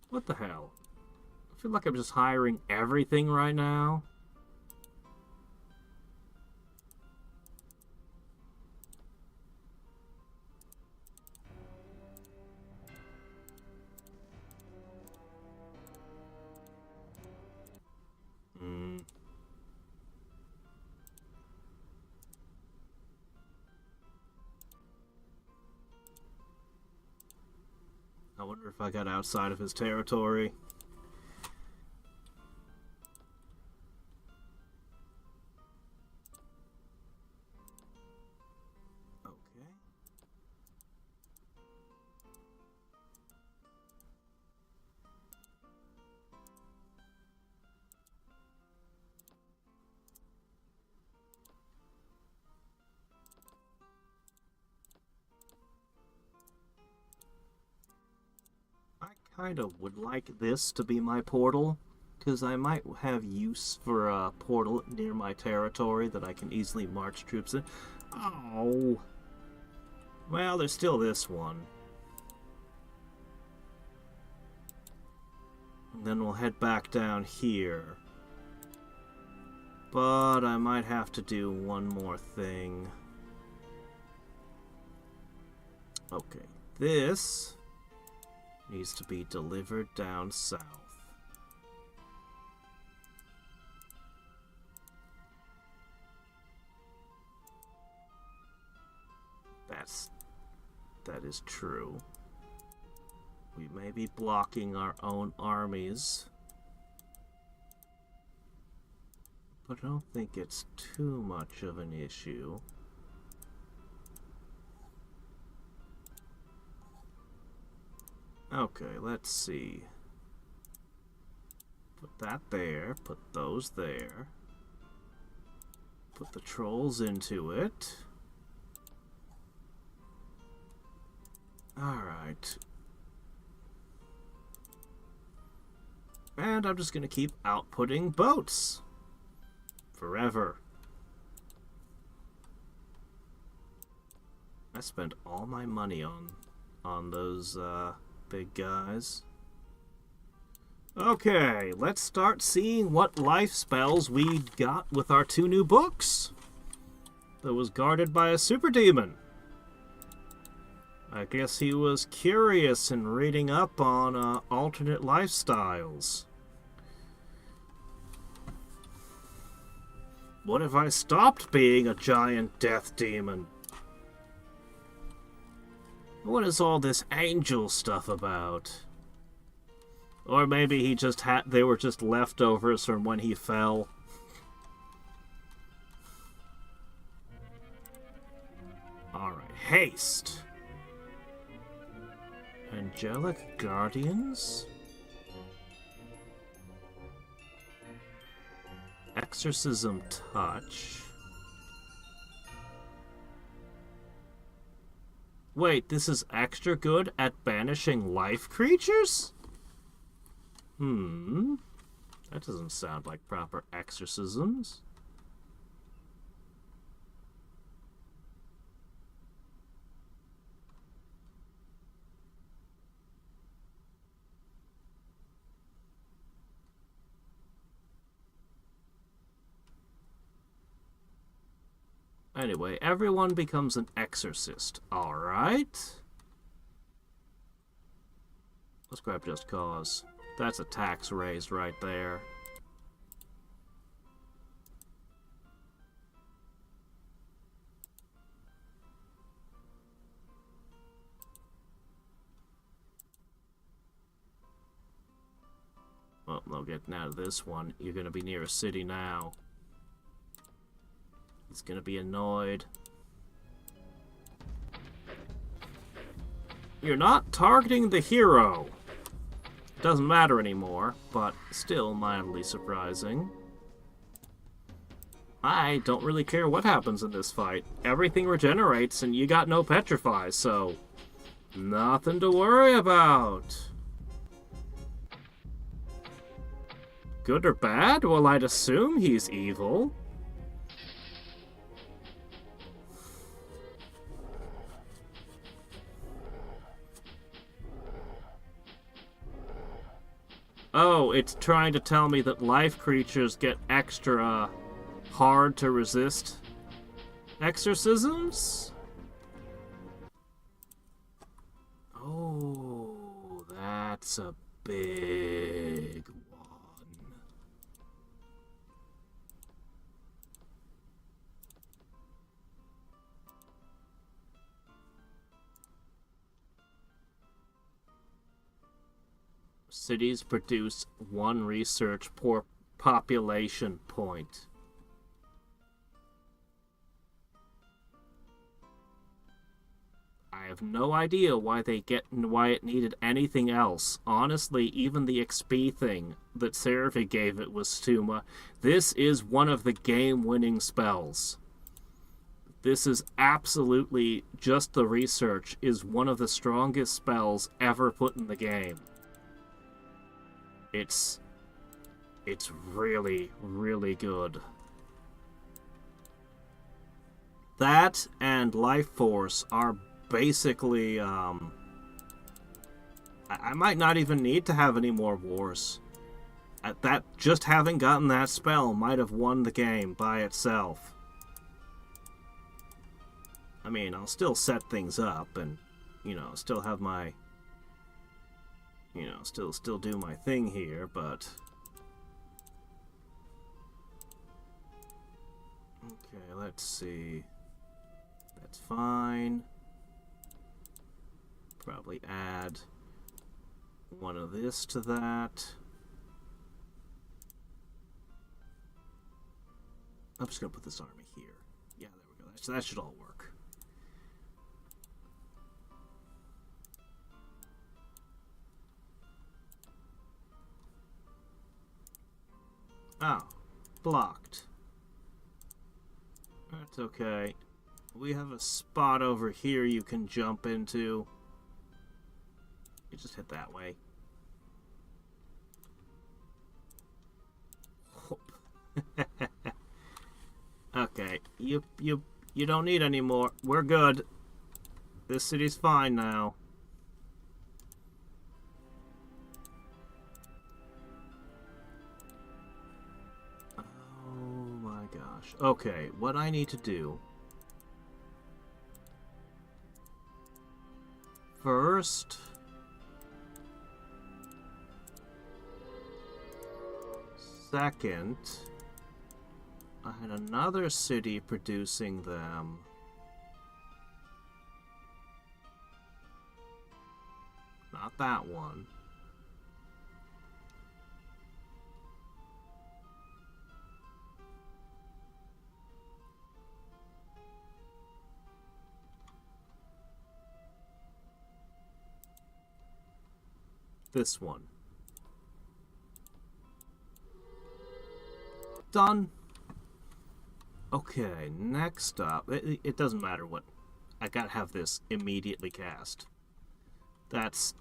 What the hell? I feel like I'm just hiring everything right now. I wonder if I got outside of his territory. Okay. Kind of would like this to be my portal, because I might have use for a portal near my territory that I can easily march troops in. Oh. Well, there's still this one. And then we'll head back down here. But I might have to do one more thing. Okay, this needs to be delivered down south. That is true. We maybe blocking our own armies. But I don't think it's too much of an issue. Okay, let's see. Put that there, put those there. Put the trolls into it. Alright. And I'm just gonna keep outputting boats. Forever. I spent all my money on those big guys. Okay, let's start seeing what life spells we got with our 2 new books. That was guarded by a super demon. I guess he was curious and reading up on alternate lifestyles. What if I stopped being a giant death demon? What is all this angel stuff about? Or maybe he just they were just leftovers from when he fell. Alright, haste. Angelic Guardians? Exorcism Touch. Wait, this is extra good at banishing life creatures? That doesn't sound like proper exorcisms. Anyway, everyone becomes an exorcist, alright? Let's grab Just Cause. That's a tax raised right there. Well, no getting out of this one. You're gonna be near a city now. He's gonna be annoyed. You're not targeting the hero. Doesn't matter anymore, but still mildly surprising. I don't really care what happens in this fight. Everything regenerates and you got no petrify, so nothing to worry about. Good or bad? Well, I'd assume he's evil. Oh, it's trying to tell me that life creatures get extra hard to resist exorcisms? Oh, that's a big one. Cities produce 1 research per population point. I have no idea why it needed anything else. Honestly, even the XP thing that Seraphie gave it was too much. This is one of the game-winning spells. This is absolutely just the research is one of the strongest spells ever put in the game. It's really, really good. That and Life Force are basically, I might not even need to have any more wars. Just having gotten that spell might have won the game by itself. I mean, I'll still set things up and, you know, still have my... You know, still do my thing here, but... Okay, let's see. That's fine. Probably add one of this to that. I'm just gonna put this army here. Yeah, there we go. So that should all work. Oh, blocked. That's okay. We have a spot over here you can jump into. You just hit that way. Okay, you don't need any more. We're good. This city's fine now. Oh my gosh. Okay, what I need to do first, second, I had another city producing them. Not that one. This one. Done. Okay, next up, it doesn't matter what. I gotta have this immediately cast. That's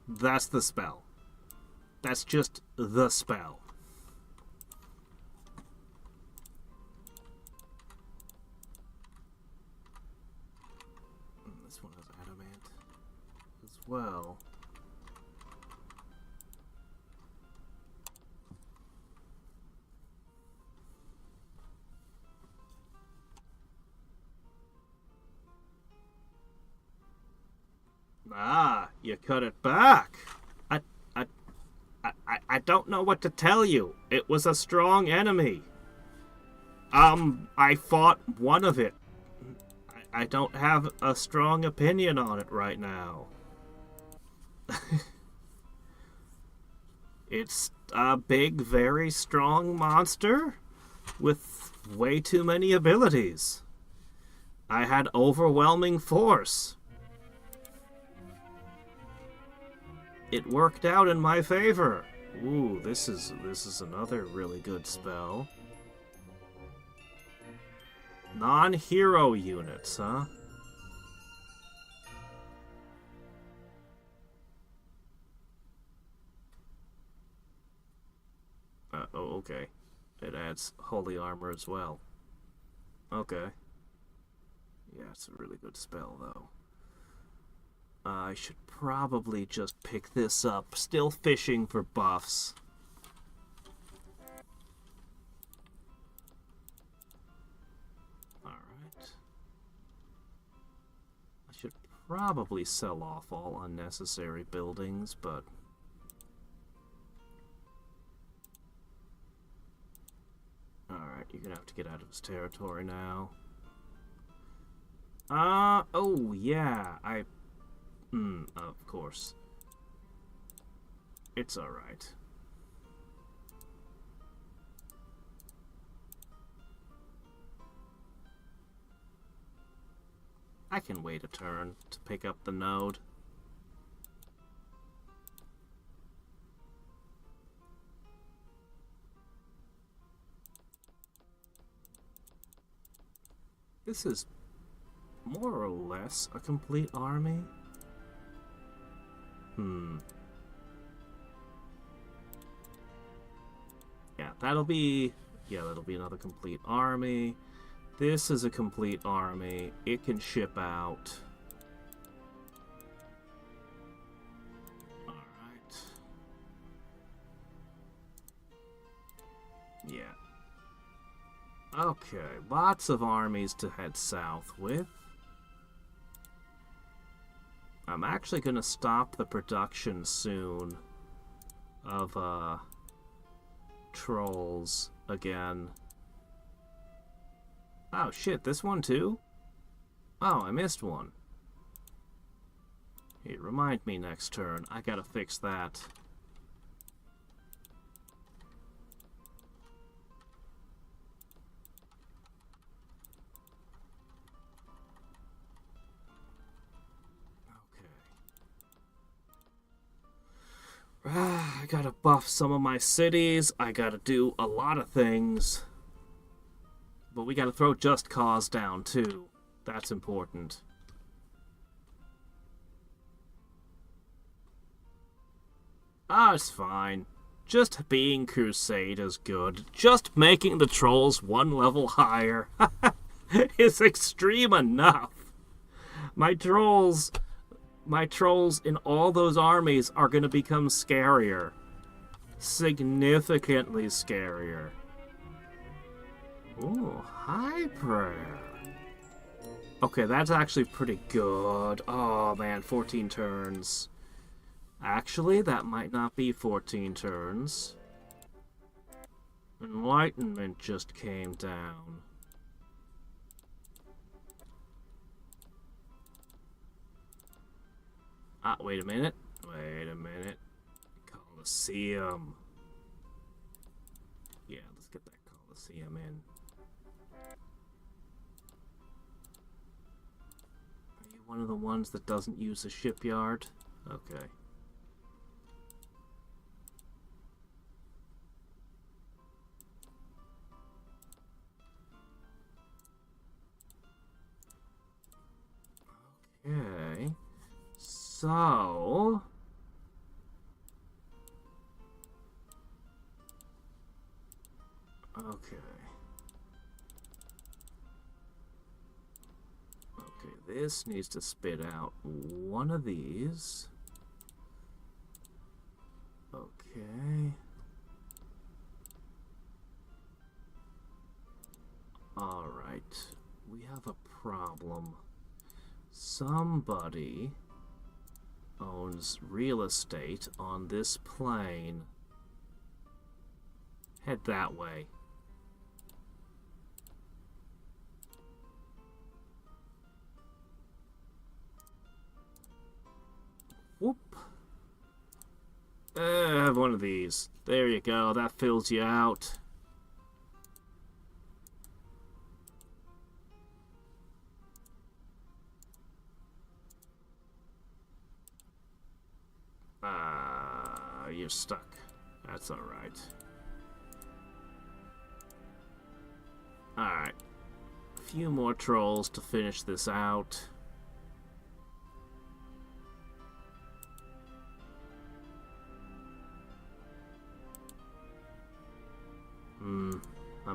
the spell. That's just the spell. This one has adamant as well. Ah, you cut it back. I don't know what to tell you. It was a strong enemy. I fought one of it. I don't have a strong opinion on it right now. It's a big, very strong monster with way too many abilities. I had overwhelming force. It worked out in my favor. Ooh, this is another really good spell. Non-hero units, huh? Oh, okay. It adds holy armor as well. Okay. Yeah, it's a really good spell, though. I should probably just pick this up. Still fishing for buffs. Alright. I should probably sell off all unnecessary buildings, but... Alright, you're gonna have to get out of his territory now. Oh, yeah, of course. It's alright. I can wait a turn to pick up the node. This is more or less a complete army. Yeah, that'll be another complete army. This is a complete army. It can ship out. Alright. Yeah. Okay, lots of armies to head south with. I'm actually gonna stop the production soon of trolls again. Oh shit, this one too? Oh, I missed one. Hey, remind me next turn. I gotta fix that. I gotta buff some of my cities. I gotta do a lot of things. But we gotta throw Just Cause down, too. That's important. Ah, it's fine. Just being Crusade is good. Just making the trolls one level higher is extreme enough. My trolls in all those armies are going to become scarier. Significantly scarier. Ooh, high prayer. Okay, that's actually pretty good. Oh man, 14 turns. Actually, that might not be 14 turns. Enlightenment just came down. Ah, wait a minute. Wait a minute. Coliseum. Yeah, let's get that Coliseum in. Are you one of the ones that doesn't use a shipyard? Okay. Okay. So... Okay. Okay, this needs to spit out one of these. Okay. Alright. We have a problem. Somebody owns real estate on this plane. Head that way. Whoop. Have one of these. There you go. That fills you out. You're stuck. That's alright. Alright. A few more trolls to finish this out. I'm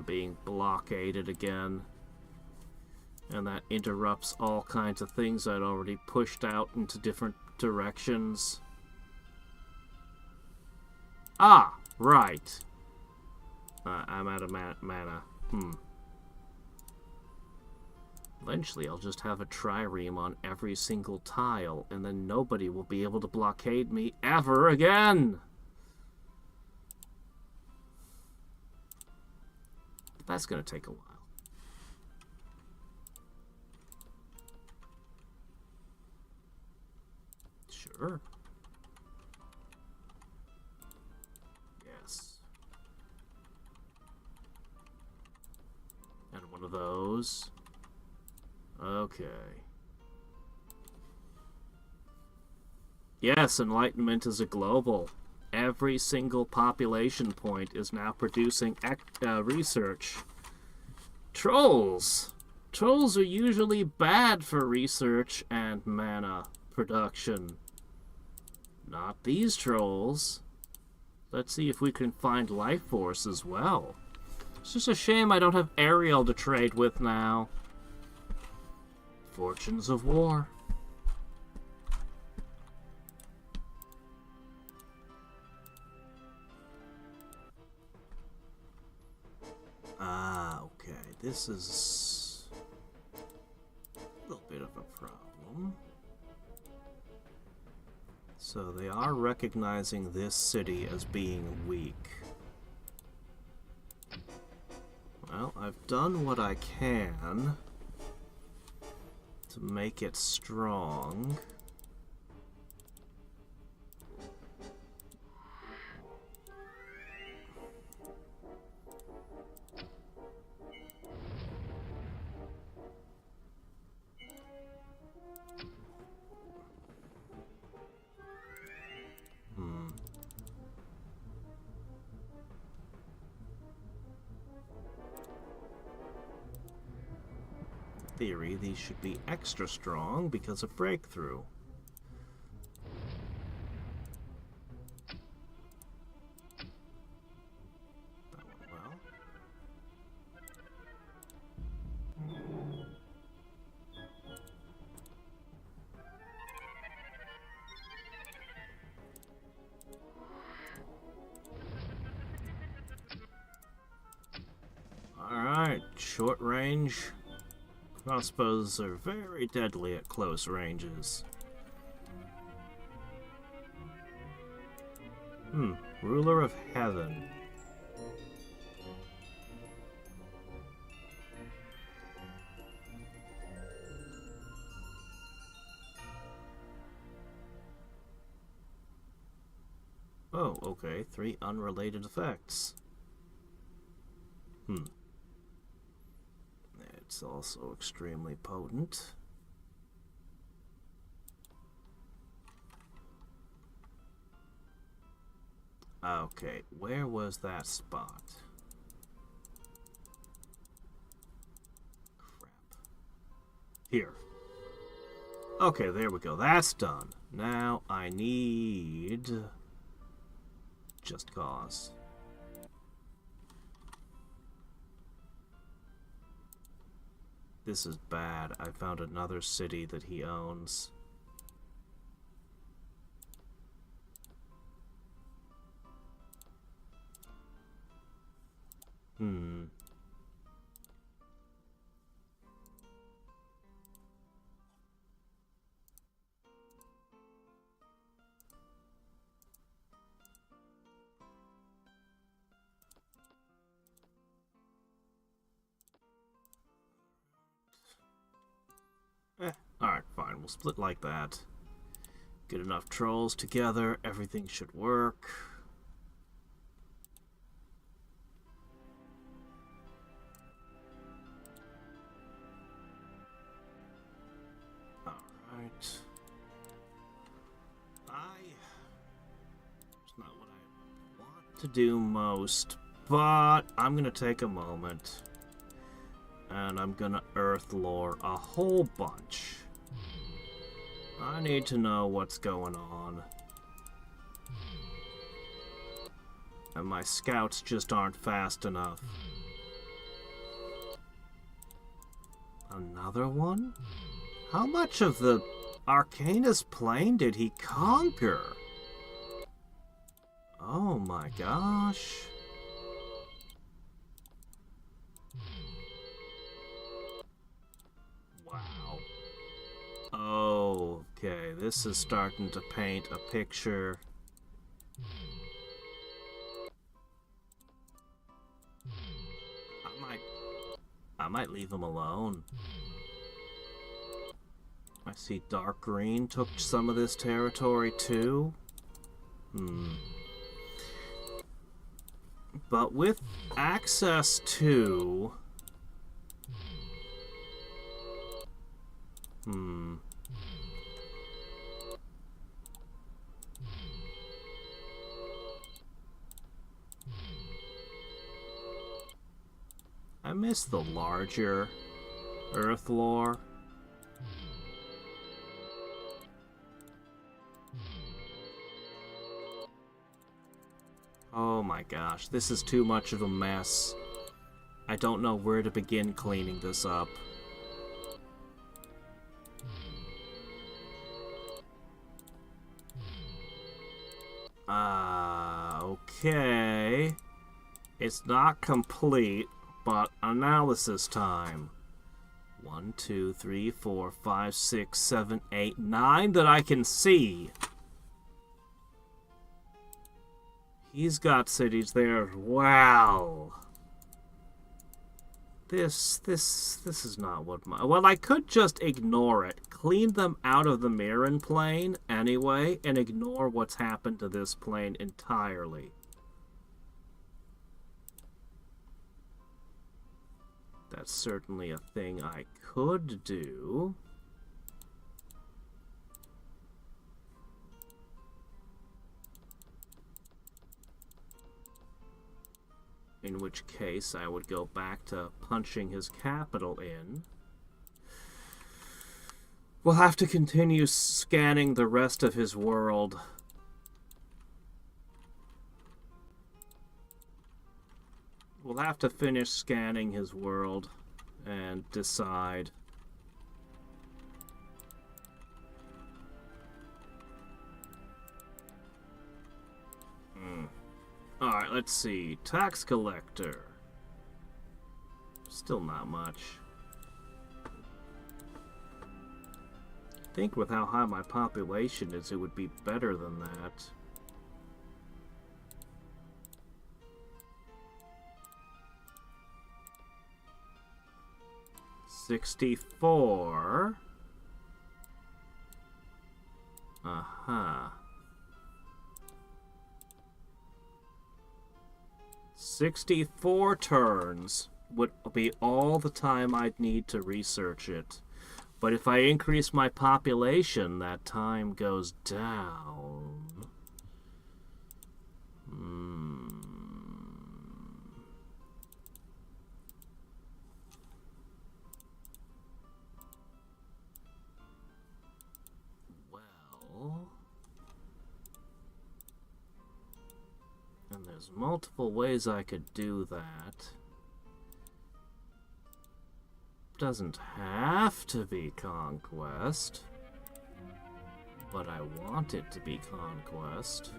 being blockaded again. And that interrupts all kinds of things I'd already pushed out into different directions. Ah, right. I'm out of mana. Eventually, I'll just have a trireme on every single tile, and then nobody will be able to blockade me ever again! But that's gonna take a while. Sure. Yes. And one of those. Okay. Yes, Enlightenment is a global. Every single population point is now producing research. Trolls! Trolls are usually bad for research and mana production. Not these trolls. Let's see if we can find life force as well. It's just a shame I don't have Ariel to trade with now. Fortunes of war. Ah, okay. This is a little bit of a problem. So they are recognizing this city as being weak. Well, I've done what I can to make it strong. theory, these should be extra strong because of breakthrough. That went well. Alright, short range. Crossbows are very deadly at close ranges. Ruler of Heaven. Oh, okay, 3 unrelated effects. It's also extremely potent. Okay, where was that spot? Crap. Here. Okay, there we go. That's done. Now I need Just Cause. This is bad. I found another city that he owns. Alright, fine. We'll split like that. Get enough trolls together. Everything should work. Alright. It's not what I want to do most, but I'm gonna take a moment. And I'm gonna Earth lore a whole bunch. I need to know what's going on. And my scouts just aren't fast enough. Another one? How much of the Arcanus Plain did he conquer? Oh my gosh. Okay, this is starting to paint a picture. I might leave him alone. I see Dark Green took some of this territory too. But with access to... I miss the larger Earth lore. Oh my gosh, this is too much of a mess. I don't know where to begin cleaning this up. Okay. It's not complete, but analysis time. 1, 2, 3, 4, 5, 6, 7, 8, 9 that I can see. He's got cities there as well. This is not what my... Well, I could just ignore it. Clean them out of the Mirren plane anyway, and ignore what's happened to this plane entirely. That's certainly a thing I could do. In which case, I would go back to punching his capital in. We'll have to continue scanning the rest of his world. We'll have to finish scanning his world and decide. Alright, let's see. Tax collector. Still not much. I think with how high my population is, it would be better than that. $64. Uh-huh. 64 turns would be all the time I'd need to research it. But if I increase my population, that time goes down. Well... And there's multiple ways I could do that. Doesn't have to be conquest, but I want it to be conquest.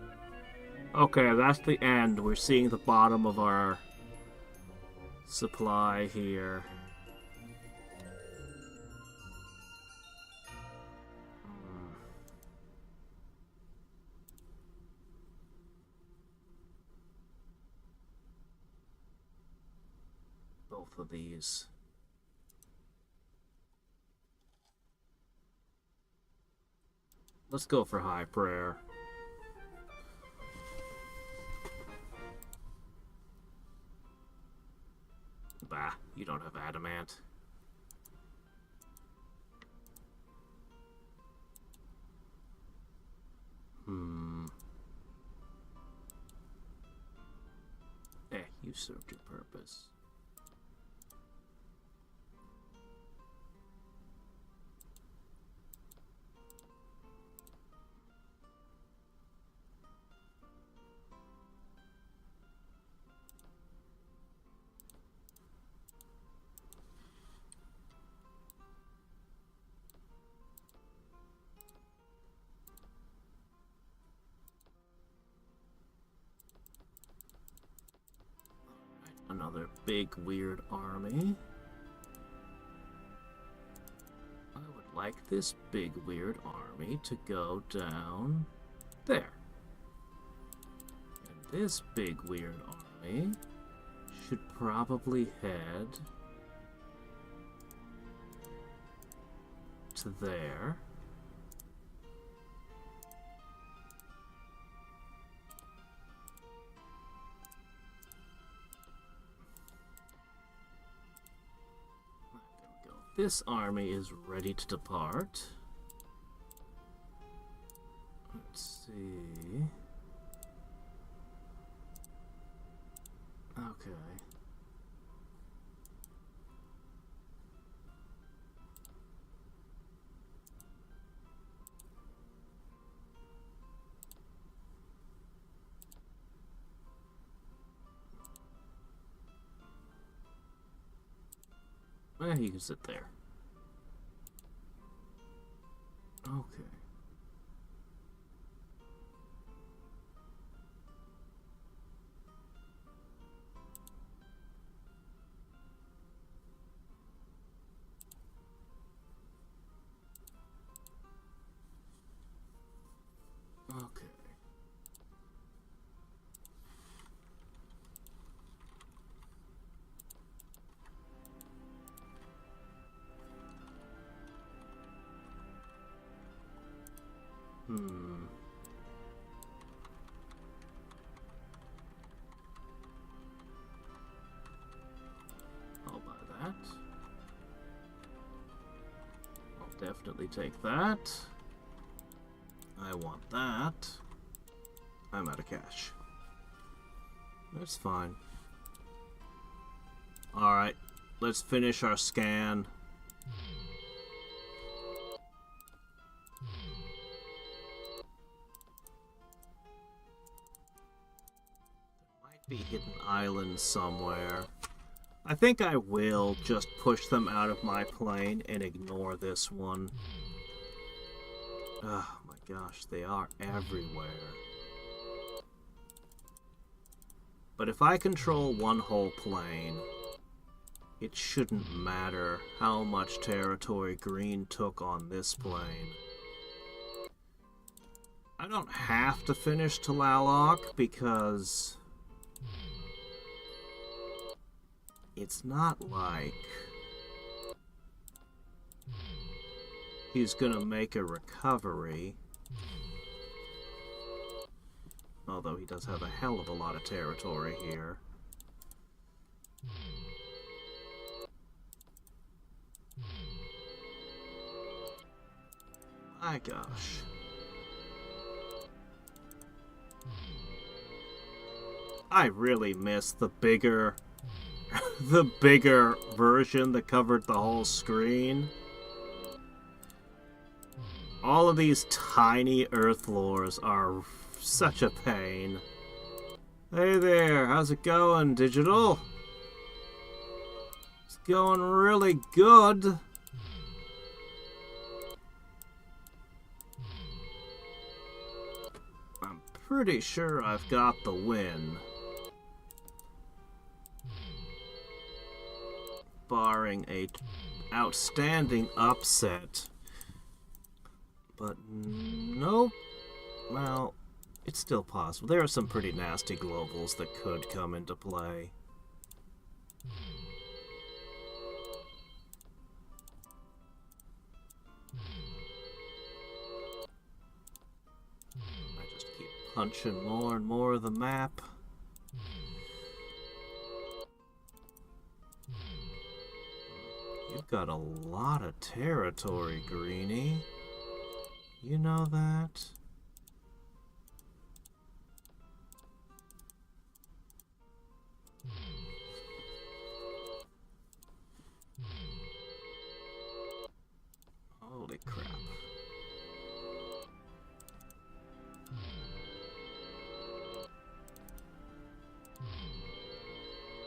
Okay, that's the end. We're seeing the bottom of our supply here. Both of these. Let's go for high prayer. Bah, you don't have adamant. You served your purpose. Another big weird army. I would like this big weird army to go down there. And this big weird army should probably head to there. This army is ready to depart. Let's see. Okay. Well, you can sit there. Okay. Okay. I'll buy that. I'll definitely take that. I want that. I'm out of cash. That's fine. Alright, let's finish our scan. Be hidden island somewhere. I think I will just push them out of my plane and ignore this one. Oh my gosh, they are everywhere. But if I control one whole plane, it shouldn't matter how much territory green took on this plane. I don't have to finish Tlaloc because it's not like he's gonna make a recovery. Although he does have a hell of a lot of territory here. My gosh. I really miss the bigger the bigger version that covered the whole screen. All of these tiny Earth lores are such a pain. Hey there, how's it going, Digital? It's going really good. I'm pretty sure I've got the win. Barring a outstanding upset. But nope. Well, it's still possible. There are some pretty nasty globals that could come into play. I just keep punching more and more of the map. You've got a lot of territory, Greenie. You know that? Holy crap.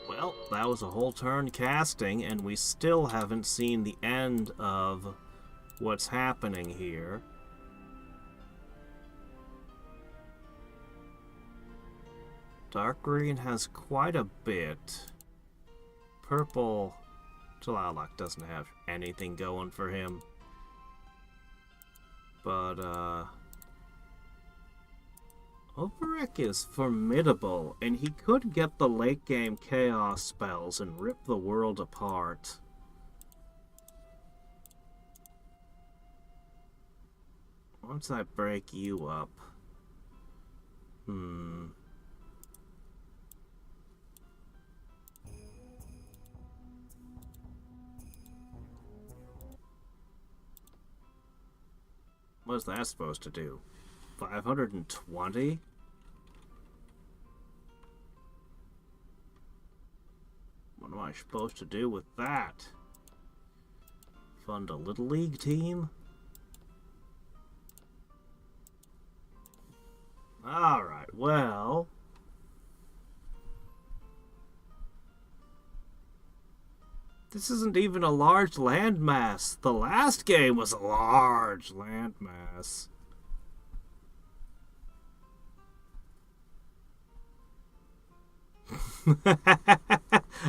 Well, that was a whole turn casting, and we still haven't seen the end of what's happening here. Dark green has quite a bit. Purple Tlaloc doesn't have anything going for him. But, Oberek is formidable, and he could get the late game chaos spells and rip the world apart. Once I break you up. What's that supposed to do? 520? What am I supposed to do with that? Fund a little league team? Alright, well... This isn't even a large landmass. The last game was a large landmass.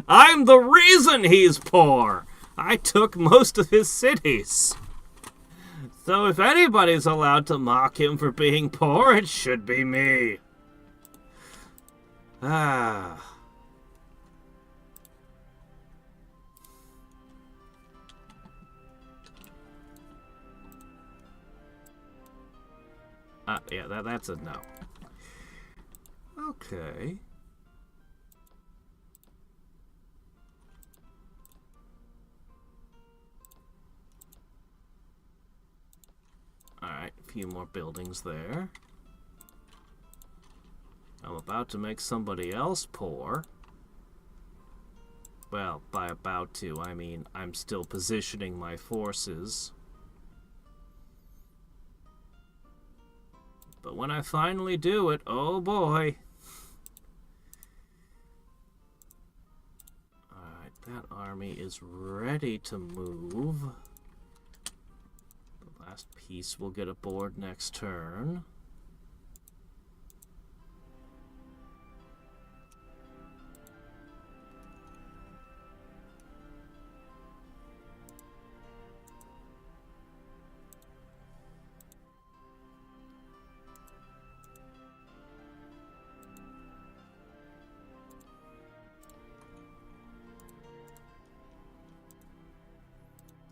I'm the reason he's poor. I took most of his cities. So if anybody's allowed to mock him for being poor, it should be me. Ah... yeah, that's a no. Okay. Alright, a few more buildings there. I'm about to make somebody else poor. Well, by about to, I mean I'm still positioning my forces. But when I finally do it, oh boy. That army is ready to move. The last piece will get aboard next turn.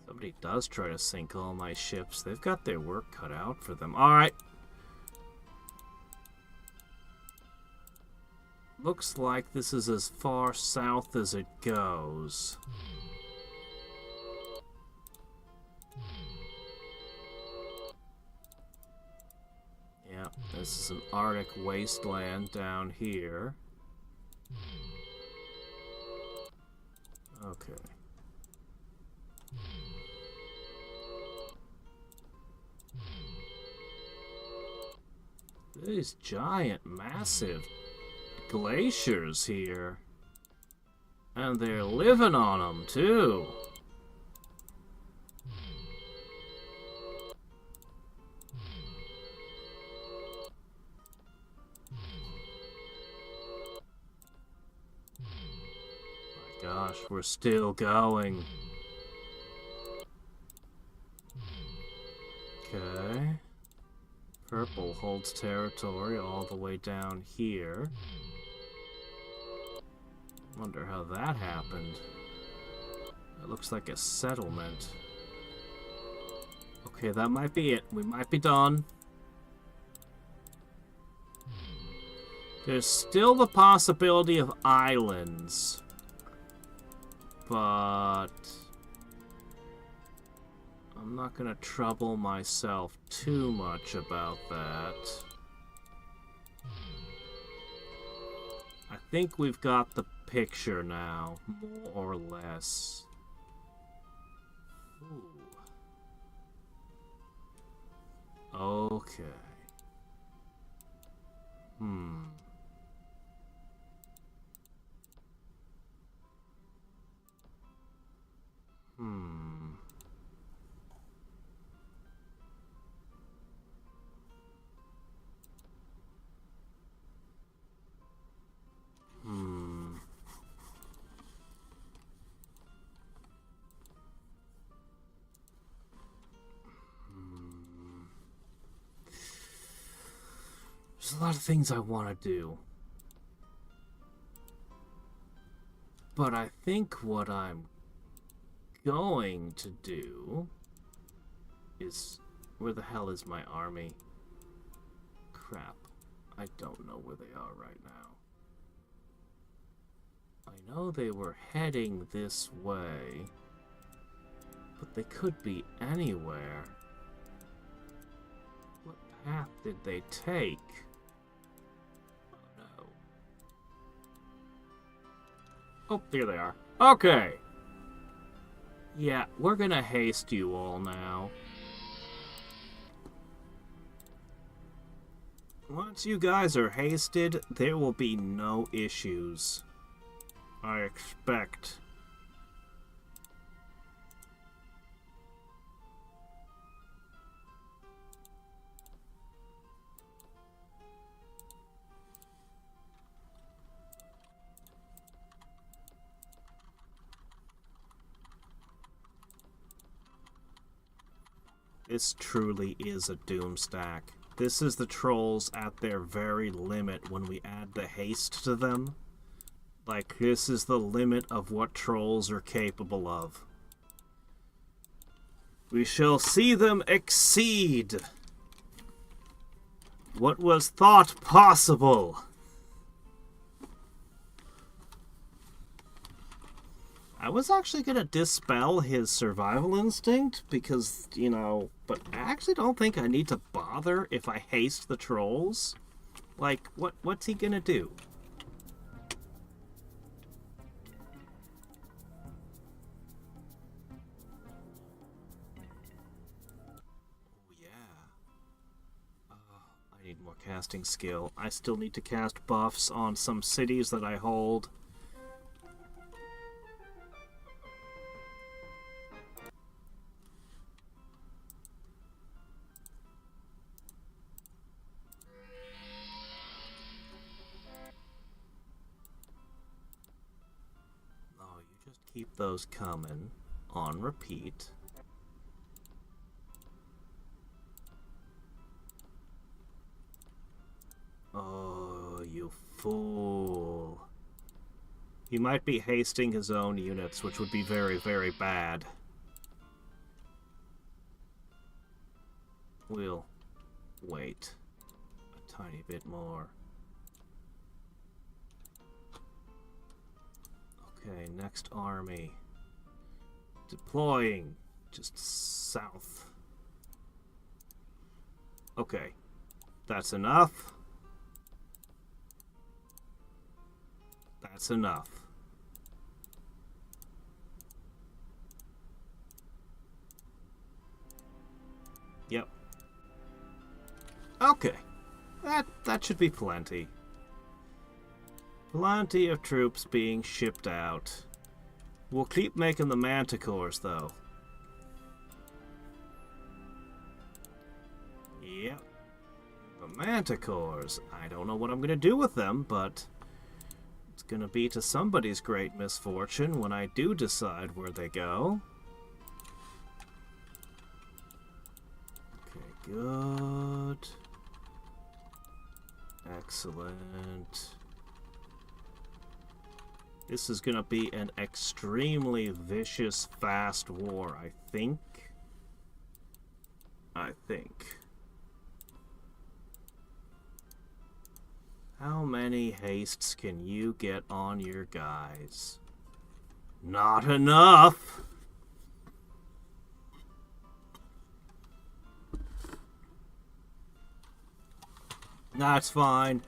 Somebody does try to sink all my ships. They've got their work cut out for them. Alright. Looks like this is as far south as it goes. Yeah, this is an Arctic wasteland down here. Okay. These giant, massive glaciers here. And they're living on them, too. My gosh, we're still going. Okay. Purple holds territory all the way down here. Wonder how that happened. It looks like a settlement. Okay, that might be it. We might be done. There's still the possibility of islands. But I'm not gonna trouble myself too much about that. I think we've got the picture now, more or less. Ooh. Okay. Hmm. There's a lot of things I want to do. But I think what I'm going to do is... Where the hell is my army? Crap. I don't know where they are right now. I know they were heading this way, but they could be anywhere. What path did they take? Oh no. Oh, there they are. Okay. Yeah, we're gonna haste you all now. Once you guys are hasted, there will be no issues. I expect. This truly is a doom stack. This is the trolls at their very limit when we add the haste to them. Like, this is the limit of what trolls are capable of. We shall see them exceed what was thought possible. I was actually going to dispel his survival instinct because, you know, but I actually don't think I need to bother if I haste the trolls. Like, what's he going to do? Oh, yeah. I need more casting skill. I still need to cast buffs on some cities that I hold. keep those coming on repeat. Oh, you fool. He might be hasting his own units, which would be very, very bad. We'll wait a tiny bit more. Okay, next army. Deploying just south. Okay, that's enough. That's enough. Yep. Okay. That should be plenty. Plenty of troops being shipped out. We'll keep making the manticores, though. Yep. The manticores. I don't know what I'm gonna do with them, but it's gonna be to somebody's great misfortune when I do decide where they go. Okay, good. Excellent. This is gonna be an extremely vicious, fast war, I think. How many hastes can you get on your guys? Not enough! That's fine.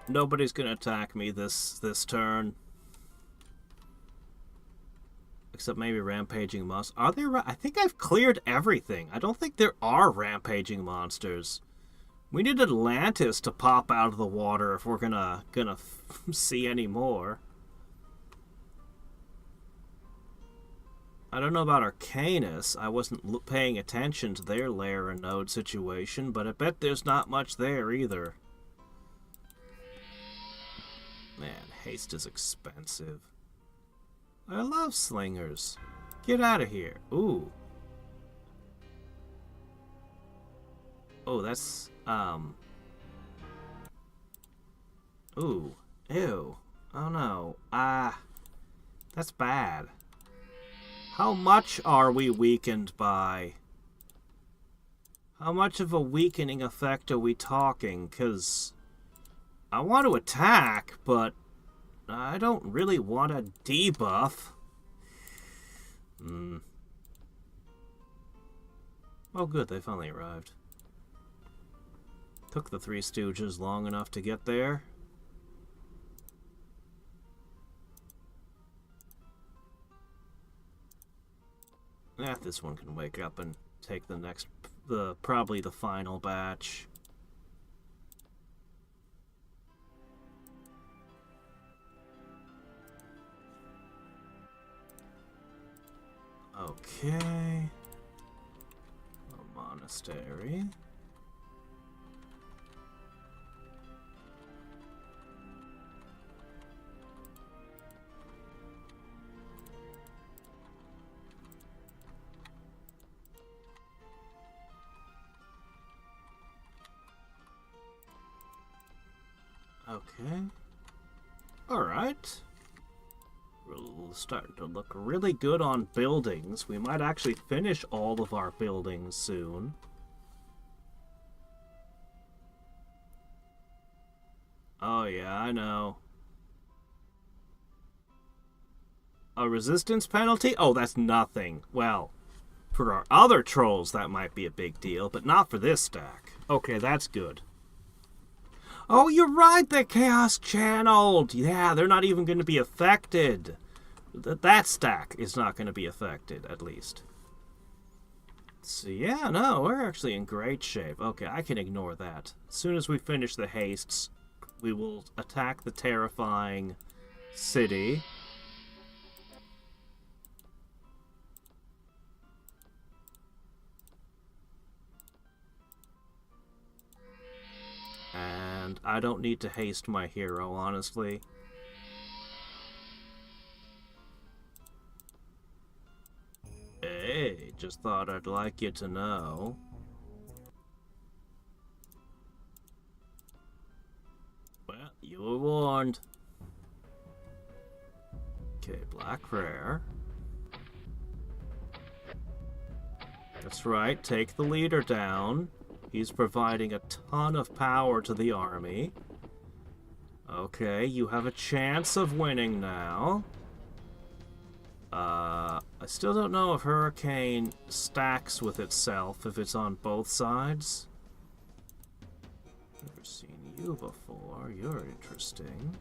Nobody's gonna attack me this turn. Except maybe rampaging monsters. Are there? I think I've cleared everything. I don't think there are rampaging monsters. We need Atlantis to pop out of the water if we're gonna see any more. I don't know about Arcanus. I wasn't paying attention to their lair and node situation, but I bet there's not much there either. Man, haste is expensive. I love slingers. Get out of here. Ooh. Oh, that's, Ooh. Ew. Oh no. That's bad. How much are we weakened by? How much of a weakening effect are we talking? 'Cause I want to attack, but I don't really want a debuff. Oh good, they finally arrived. Took the Three Stooges long enough to get there. This one can wake up and take the next, probably the final batch. Okay. A monastery. Okay. Alright. We're starting to look really good on buildings. We might actually finish all of our buildings soon. Oh yeah, I know. A resistance penalty? Oh, that's nothing. Well, for our other trolls that might be a big deal, but not for this stack. Okay, that's good. Oh, you're right, they're chaos channeled. Yeah, they're not even going to be affected. That stack is not going to be affected, at least. So yeah, no, we're actually in great shape. Okay, I can ignore that. As soon as we finish the hastes, we will attack the terrifying city. And I don't need to haste my hero, honestly. Hey, just thought I'd like you to know. Well, you were warned. Okay, black rare. That's right, take the leader down. He's providing a ton of power to the army. Okay, you have a chance of winning now. I still don't know if Hurricane stacks with itself if it's on both sides. Never seen you before. You're interesting.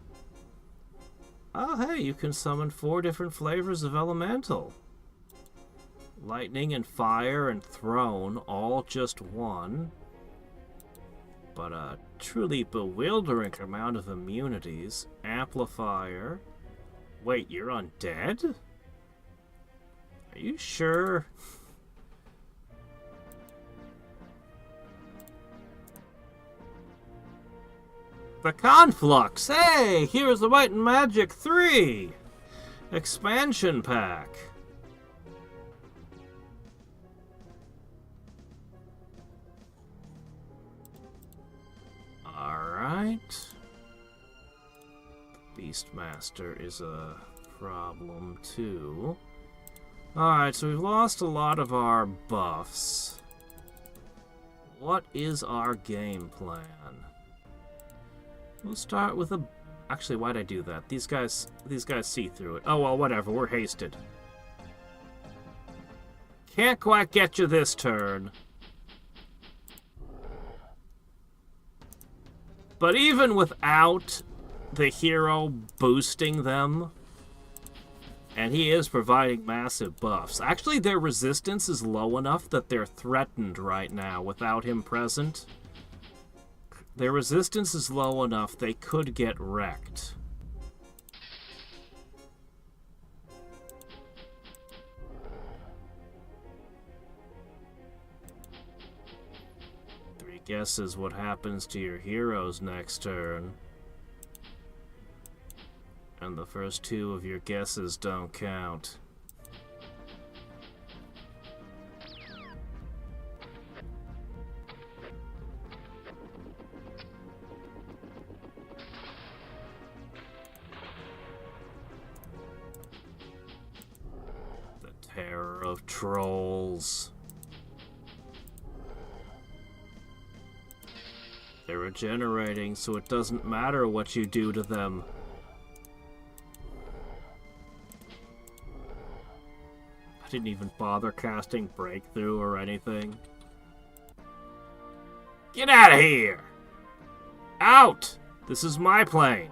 Oh, hey, you can summon 4 different flavors of elemental. Lightning and fire and throne, all just one. But a truly bewildering amount of immunities. Amplifier. Wait, you're undead? Are you sure? The Conflux! Hey, here's the White and Magic 3! Expansion pack. Alright. Beastmaster is a problem too. Alright, so we've lost a lot of our buffs. What is our game plan? We'll start with a... Actually, why'd I do that? These guys see through it. Oh, well, whatever. We're hasted. Can't quite get you this turn. But even without the hero boosting them, and he is providing massive buffs. Actually, their resistance is low enough that they're threatened right now without him present. Their resistance is low enough they could get wrecked. Three guesses what happens to your heroes next turn. And the first 2 of your guesses don't count. The terror of trolls. They're regenerating, so it doesn't matter what you do to them. I didn't even bother casting Breakthrough or anything. Get out of here! Out! This is my plane.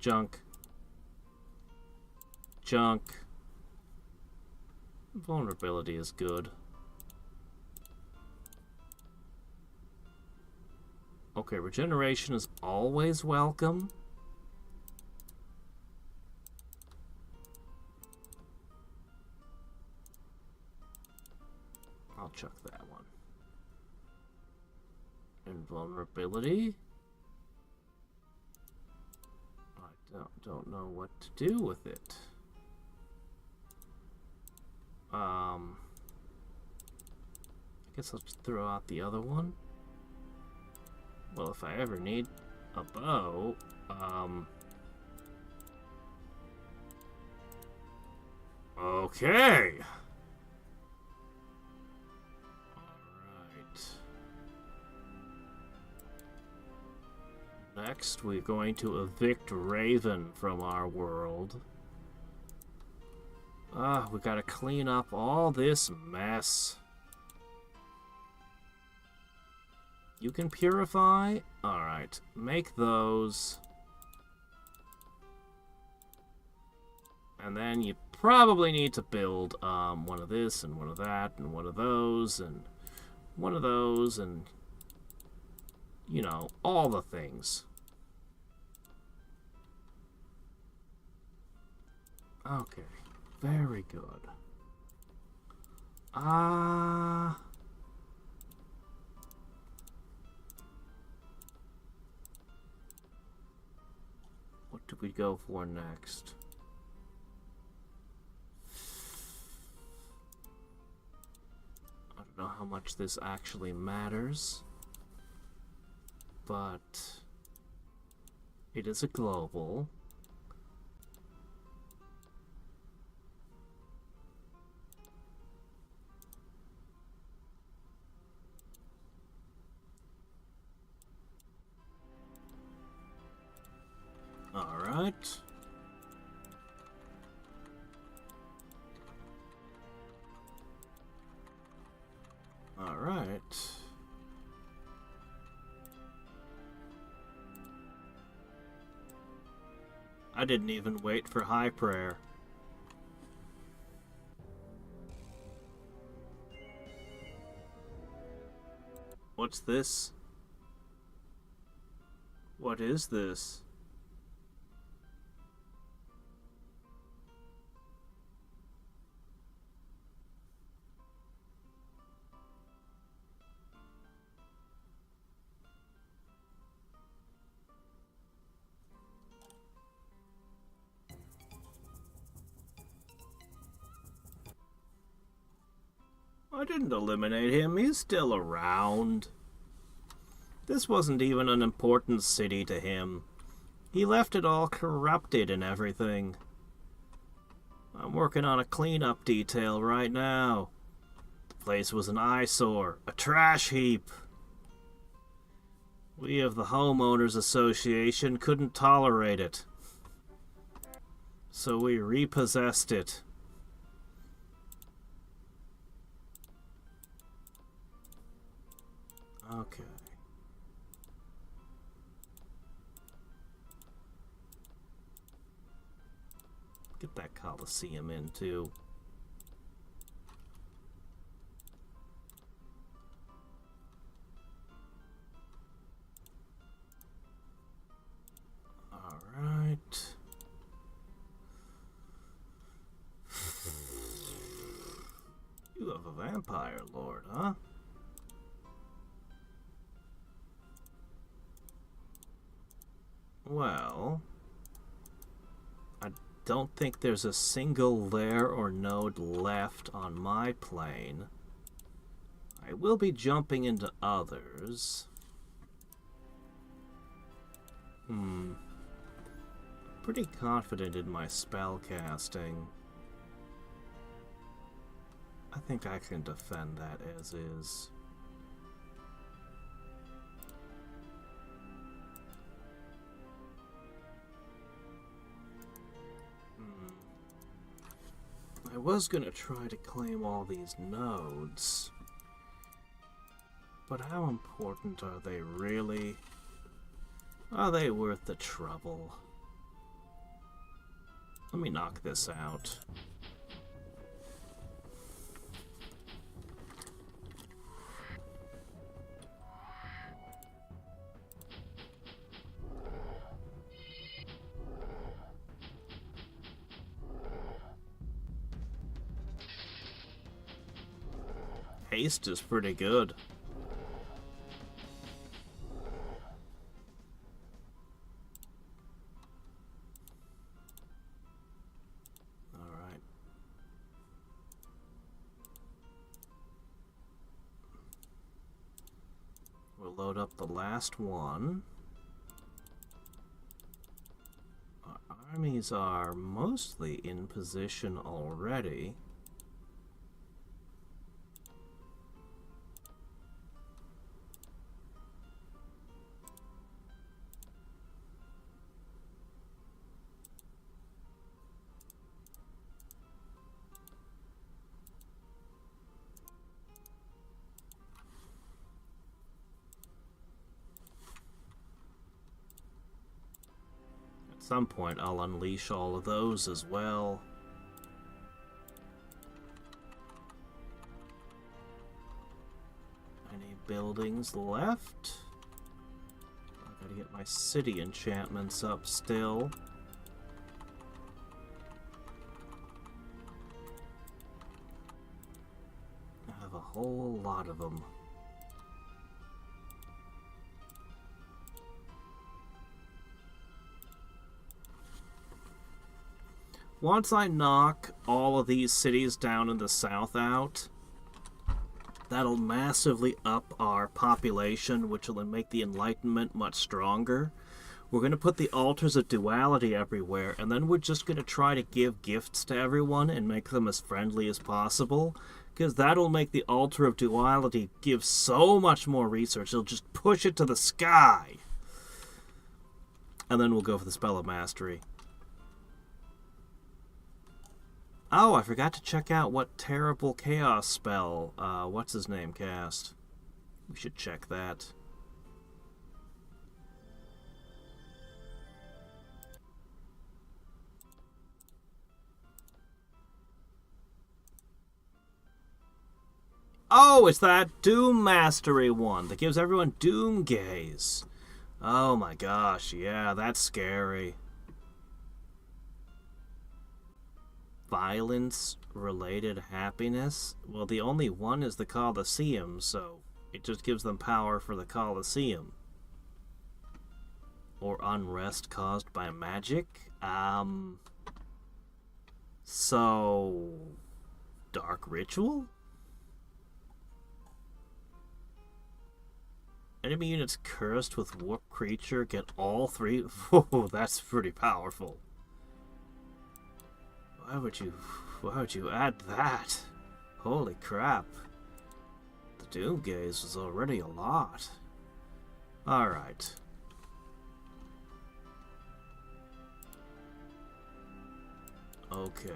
Junk. Junk. Vulnerability is good. Okay, regeneration is always welcome. I'll chuck that one. Invulnerability. I don't know what to do with it. I guess I'll just throw out the other one. Well, if I ever need a bow, okay. Alright. Next, we're going to evict Raven from our world. We gotta clean up all this mess. You can purify? Alright, make those. And then you probably need to build one of this and one of that and one of those and one of those and, you know, all the things. Okay, very good. we go for next? I don't know how much this actually matters, but it is a global. All right. All right. I didn't even wait for high prayer. What's this? What is this? I didn't eliminate him. He's still around. This wasn't even an important city to him. He left it all corrupted and everything. I'm working on a cleanup detail right now. The place was an eyesore, a trash heap. We of the Homeowners Association couldn't tolerate it. So we repossessed it. Okay. Get that Coliseum in, too. Alright. You have a vampire lord, huh? Well, I don't think there's a single lair or node left on my plane. I will be jumping into others. Pretty confident in my spell casting. I think I can defend that as is. I was gonna try to claim all these nodes, but how important are they really? Are they worth the trouble? Let me knock this out. Haste is pretty good. Alright. We'll load up the last one. Our armies are mostly in position already. At some point, I'll unleash all of those as well. Any buildings left? I gotta get my city enchantments up still. I have a whole lot of them. once I knock all of these cities down in the south out, that'll massively up our population, which will make the Enlightenment much stronger. We're going to put the altars of duality everywhere, and then we're just going to try to give gifts to everyone and make them as friendly as possible, because that'll make the altar of duality give so much more research. It'll just push it to the sky. And then we'll go for the Spell of Mastery. Oh, I forgot to check out what terrible chaos spell, what's his name, cast. We should check that. Oh, it's that Doom Mastery one that gives everyone Doom Gaze. Oh my gosh, yeah, that's scary. Violence-related happiness? Well, the only one is the Colosseum, so it just gives them power for the Colosseum. Or unrest caused by magic? So... Dark Ritual? Enemy units cursed with warp creature get all three. Whoa, that's pretty powerful. Why would you add that? Holy crap. The Doom Gaze was already a lot. Alright. Okay.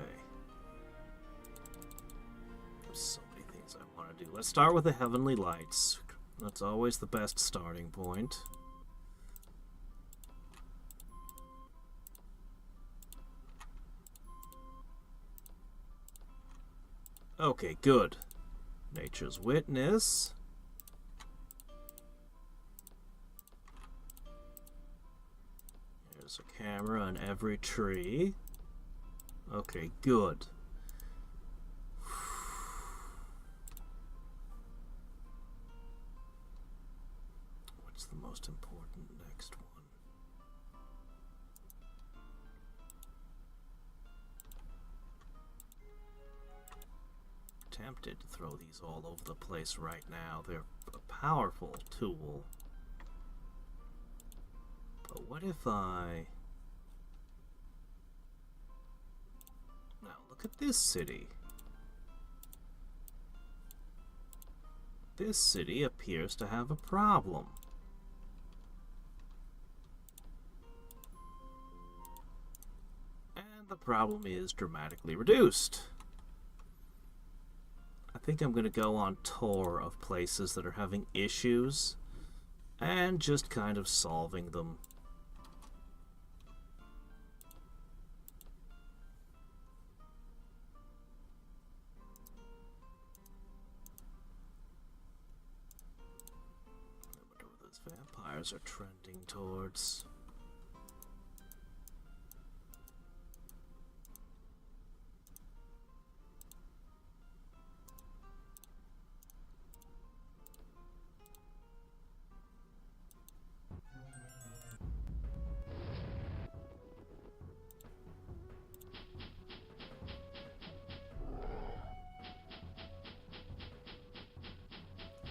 There's so many things I want to do. Let's start with the Heavenly Lights. That's always the best starting point. Okay, good. Nature's Witness. There's a camera on every tree. Okay, good. What's the most important next one? Tempted to throw these all over the place right now. They're a powerful tool. But what if I... Now, look at this city. This city appears to have a problem. And the problem is dramatically reduced. I think I'm going to go on tour of places that are having issues and just kind of solving them. I wonder where those vampires are trending towards.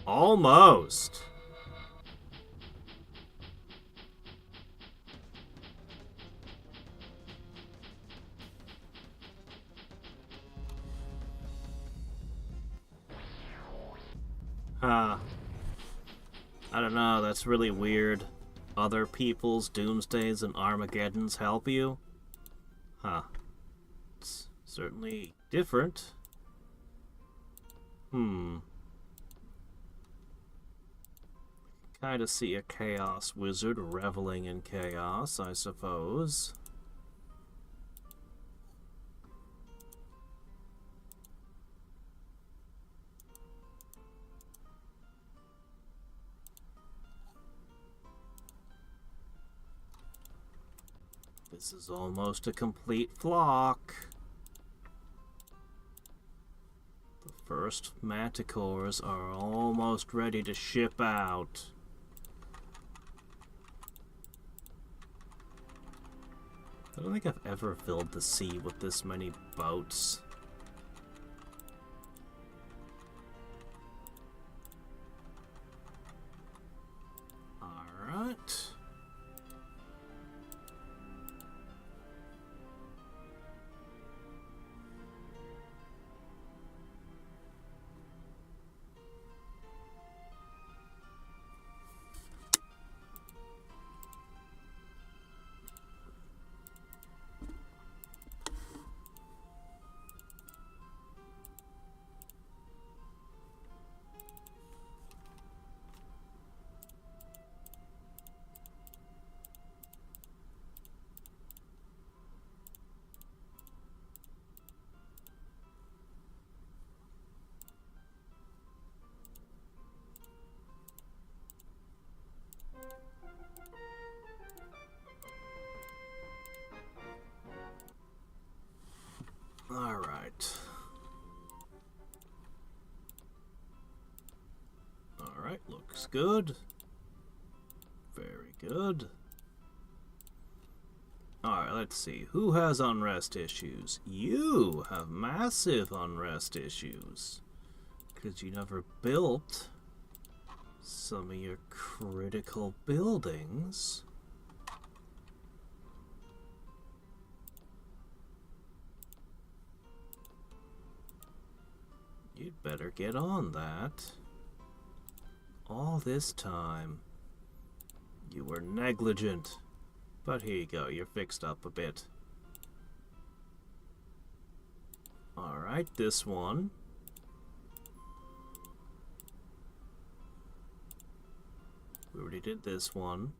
Almost. Huh. I don't know, that's really weird. Other people's doomsdays and Armageddons help you? Huh. It's certainly different. Kind of see a chaos wizard reveling in chaos, I suppose. This is almost a complete flock. The first manticores are almost ready to ship out. I don't think I've ever filled the sea with this many boats. Alright. Alright. Alright, looks good. Very good. Alright, let's see. Who has unrest issues? You have massive unrest issues. Because you never built some of your critical buildings. You'd better get on that. All this time, you were negligent. But here you go, you're fixed up a bit. Alright, this one. We already did this one.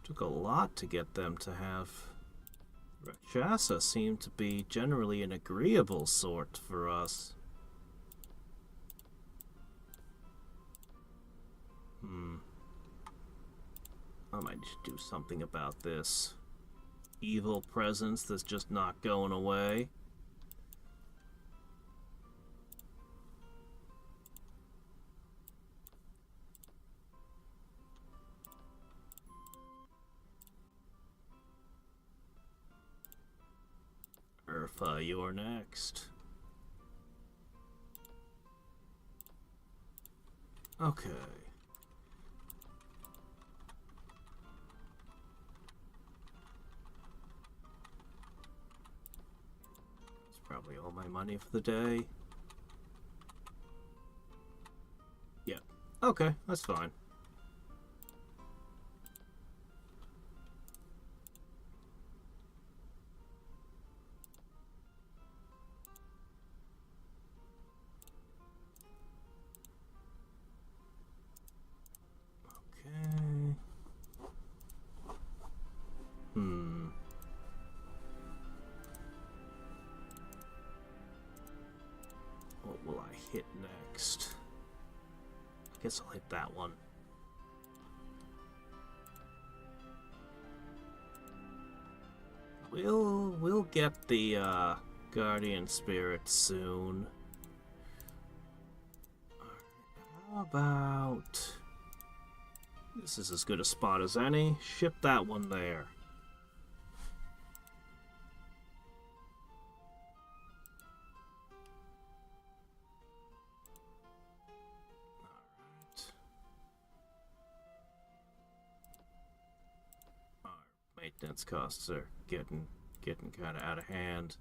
Took a lot to get them to have. Rakshasa seemed to be generally an agreeable sort for us. I might do something about this. Evil presence that's just not going away. Urfa, you're next. Okay. That's probably all my money for the day. Yeah. Okay, that's fine. What will I hit next? I guess I'll hit that one. We'll get the guardian spirit soon. How about this is as good a spot as any. Ship that one there. Maintenance costs are getting kind of out of hand.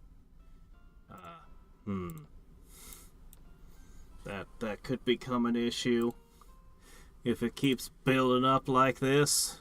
That could become an issue if it keeps building up like this.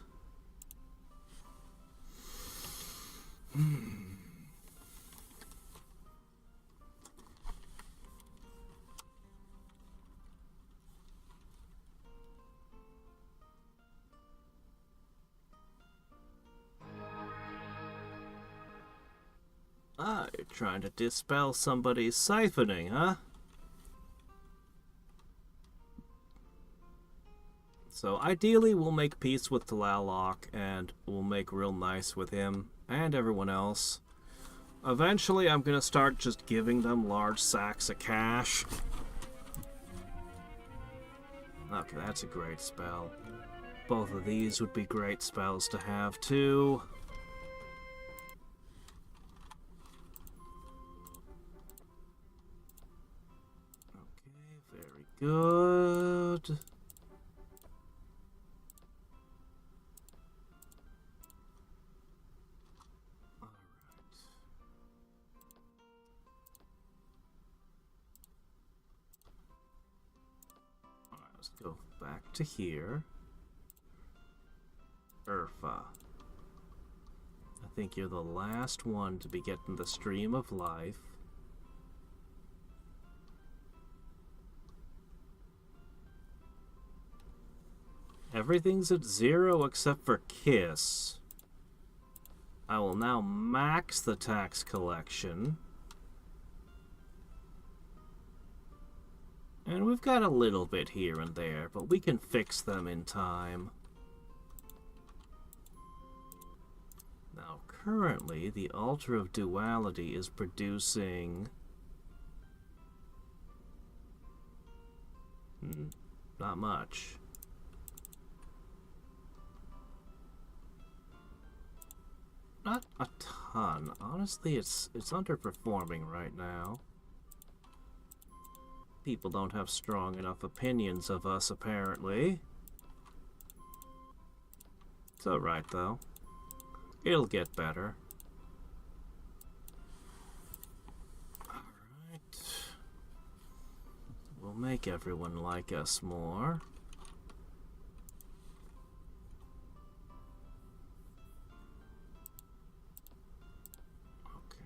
Ah, you're trying to dispel somebody's siphoning, huh? So ideally we'll make peace with Tlaloc and we'll make real nice with him and everyone else. Eventually I'm gonna start just giving them large sacks of cash. Okay, that's a great spell. Both of these would be great spells to have, too. Okay, very good. Alright, let's go back to here. Urfa. I think you're the last one to be getting the stream of life. Everything's at 0 except for Kiss. I will now max the tax collection. And we've got a little bit here and there, but we can fix them in time. Now, currently, the Altar of Duality is producing... not much. Not a ton. Honestly, it's underperforming right now. People don't have strong enough opinions of us, apparently. It's alright, though. It'll get better. Alright. We'll make everyone like us more. Okay.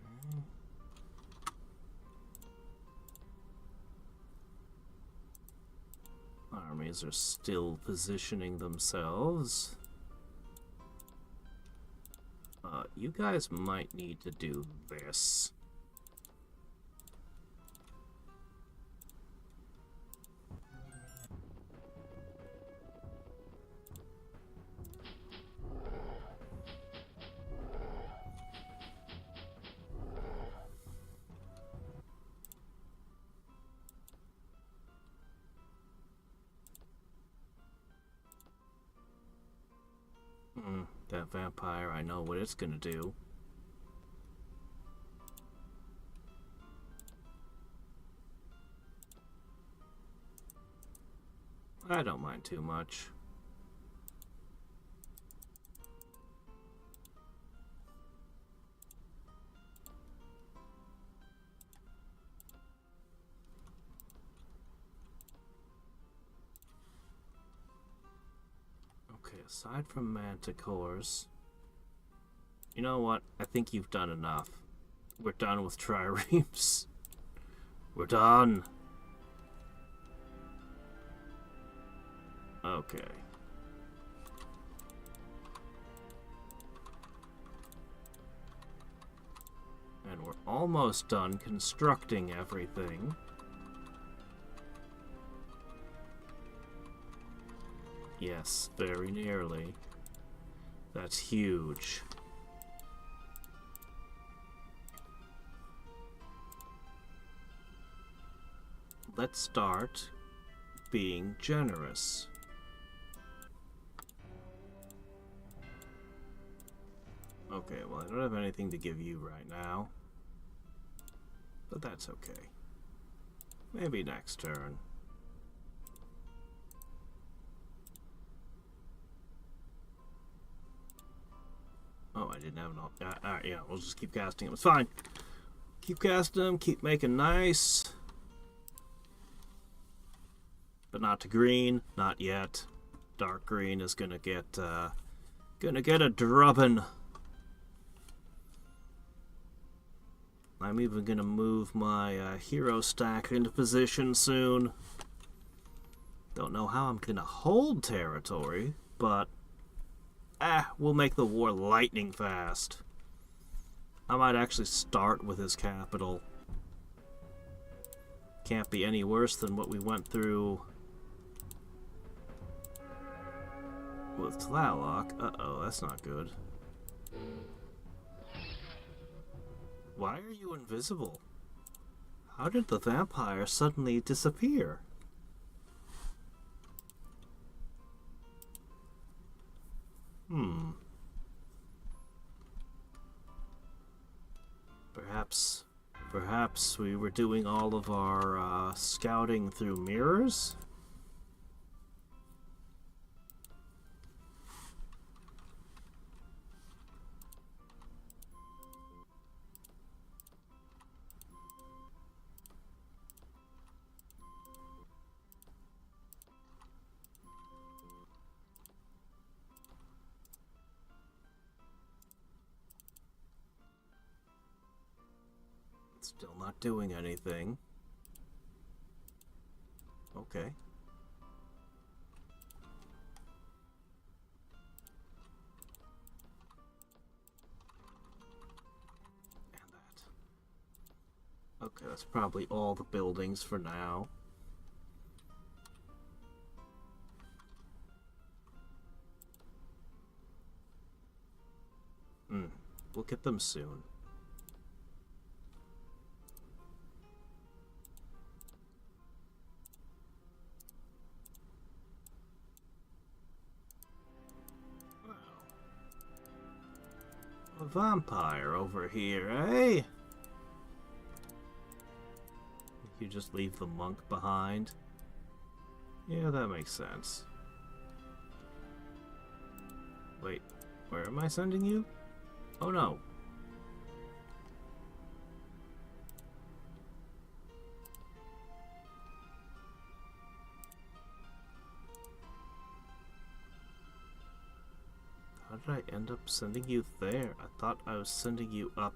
Armies are still positioning themselves. You guys might need to do this. That vampire, I know what it's gonna do. I don't mind too much. Okay, aside from manticores, you know what? I think you've done enough. We're done with triremes. We're done. Okay. And we're almost done constructing everything. Yes, very nearly. That's huge. Let's start being generous. Okay, well, I don't have anything to give you right now. But that's okay. Maybe next turn. Oh, I didn't have enough. Alright, yeah, we'll just keep casting them. It's fine. Keep casting them, keep making nice. But not to green, not yet. Dark green is gonna get a drubbing. I'm even gonna move my hero stack into position soon. Don't know how I'm gonna hold territory, but we'll make the war lightning fast. I might actually start with his capital. Can't be any worse than what we went through with Tlaloc. Uh-oh, that's not good. Why are you invisible? How did the vampire suddenly disappear? Hmm. Perhaps we were doing all of our scouting through mirrors? Still not doing anything. Okay. And that. Okay, that's probably all the buildings for now. We'll get them soon. A vampire over here, eh? You just leave the monk behind? Yeah, that makes sense. Wait, where am I sending you? Oh no. How did I end up sending you there? I thought I was sending you up.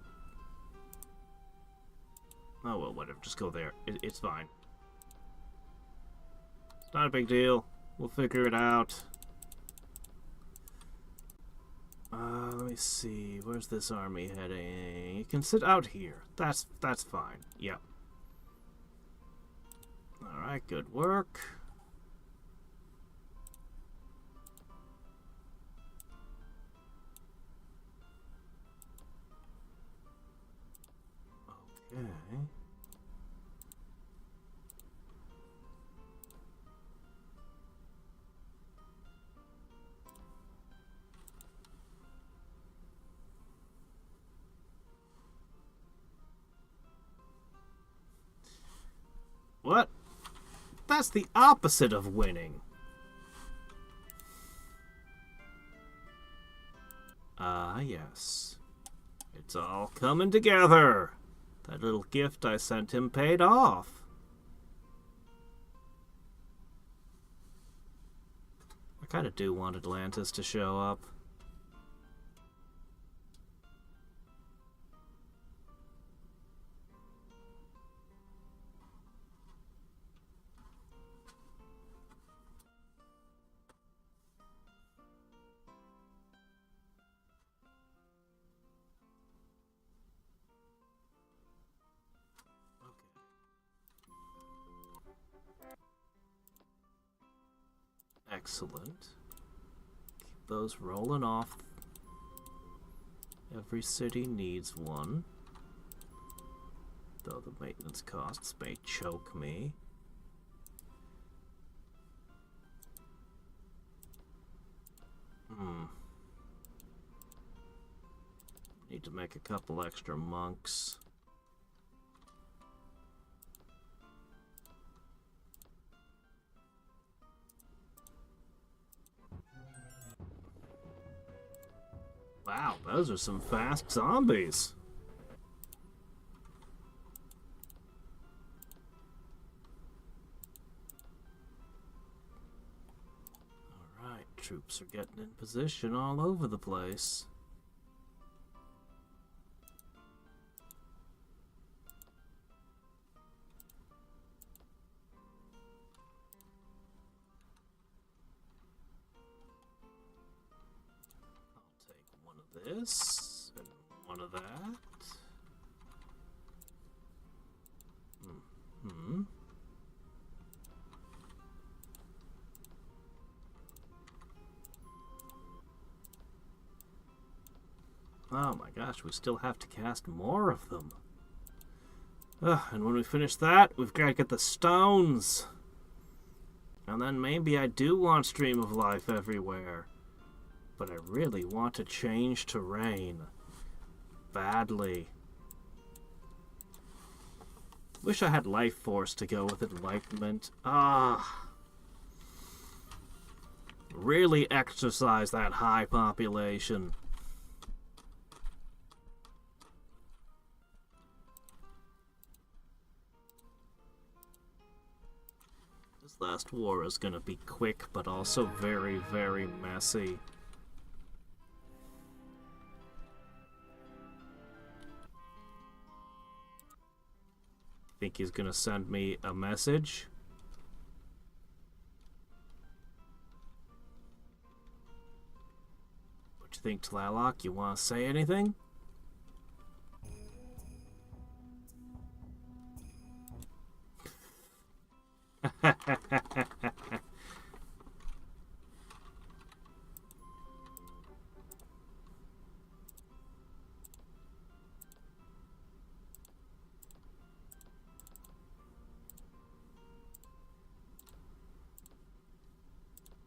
Oh well, whatever. Just go there. It's fine. It's not a big deal. We'll figure it out. Let me see. Where's this army heading? You can sit out here. That's fine. Yep. Alright, good work. Okay. What? That's the opposite of winning. Ah, yes. It's all coming together. That little gift I sent him paid off. I kind of do want Atlantis to show up. Excellent. Keep those rolling off. Every city needs one. Though the maintenance costs may choke me. Need to make a couple extra monks. Wow, those are some fast zombies. Alright, troops are getting in position all over the place. This and one of that. Oh my gosh, we still have to cast more of them. And when we finish that, we've got to get the stones. And then maybe I do want Stream of Life everywhere. But I really want to change terrain. Badly. Wish I had life force to go with enlightenment. Ah. Really exercise that high population. This last war is gonna be quick, but also very, very messy. Think he's gonna send me a message? What you think, Tlaloc? You wanna say anything?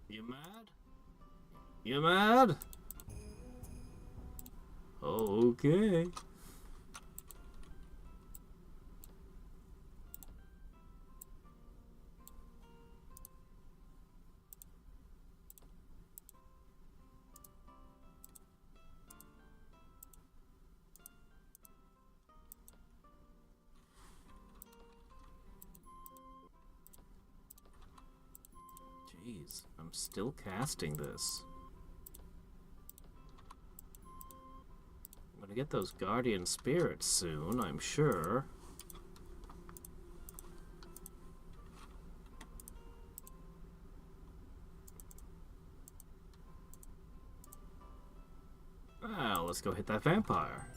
You mad? You mad? Okay. Jeez, I'm still casting this. I'm gonna get those guardian spirits soon, I'm sure. Well, let's go hit that vampire.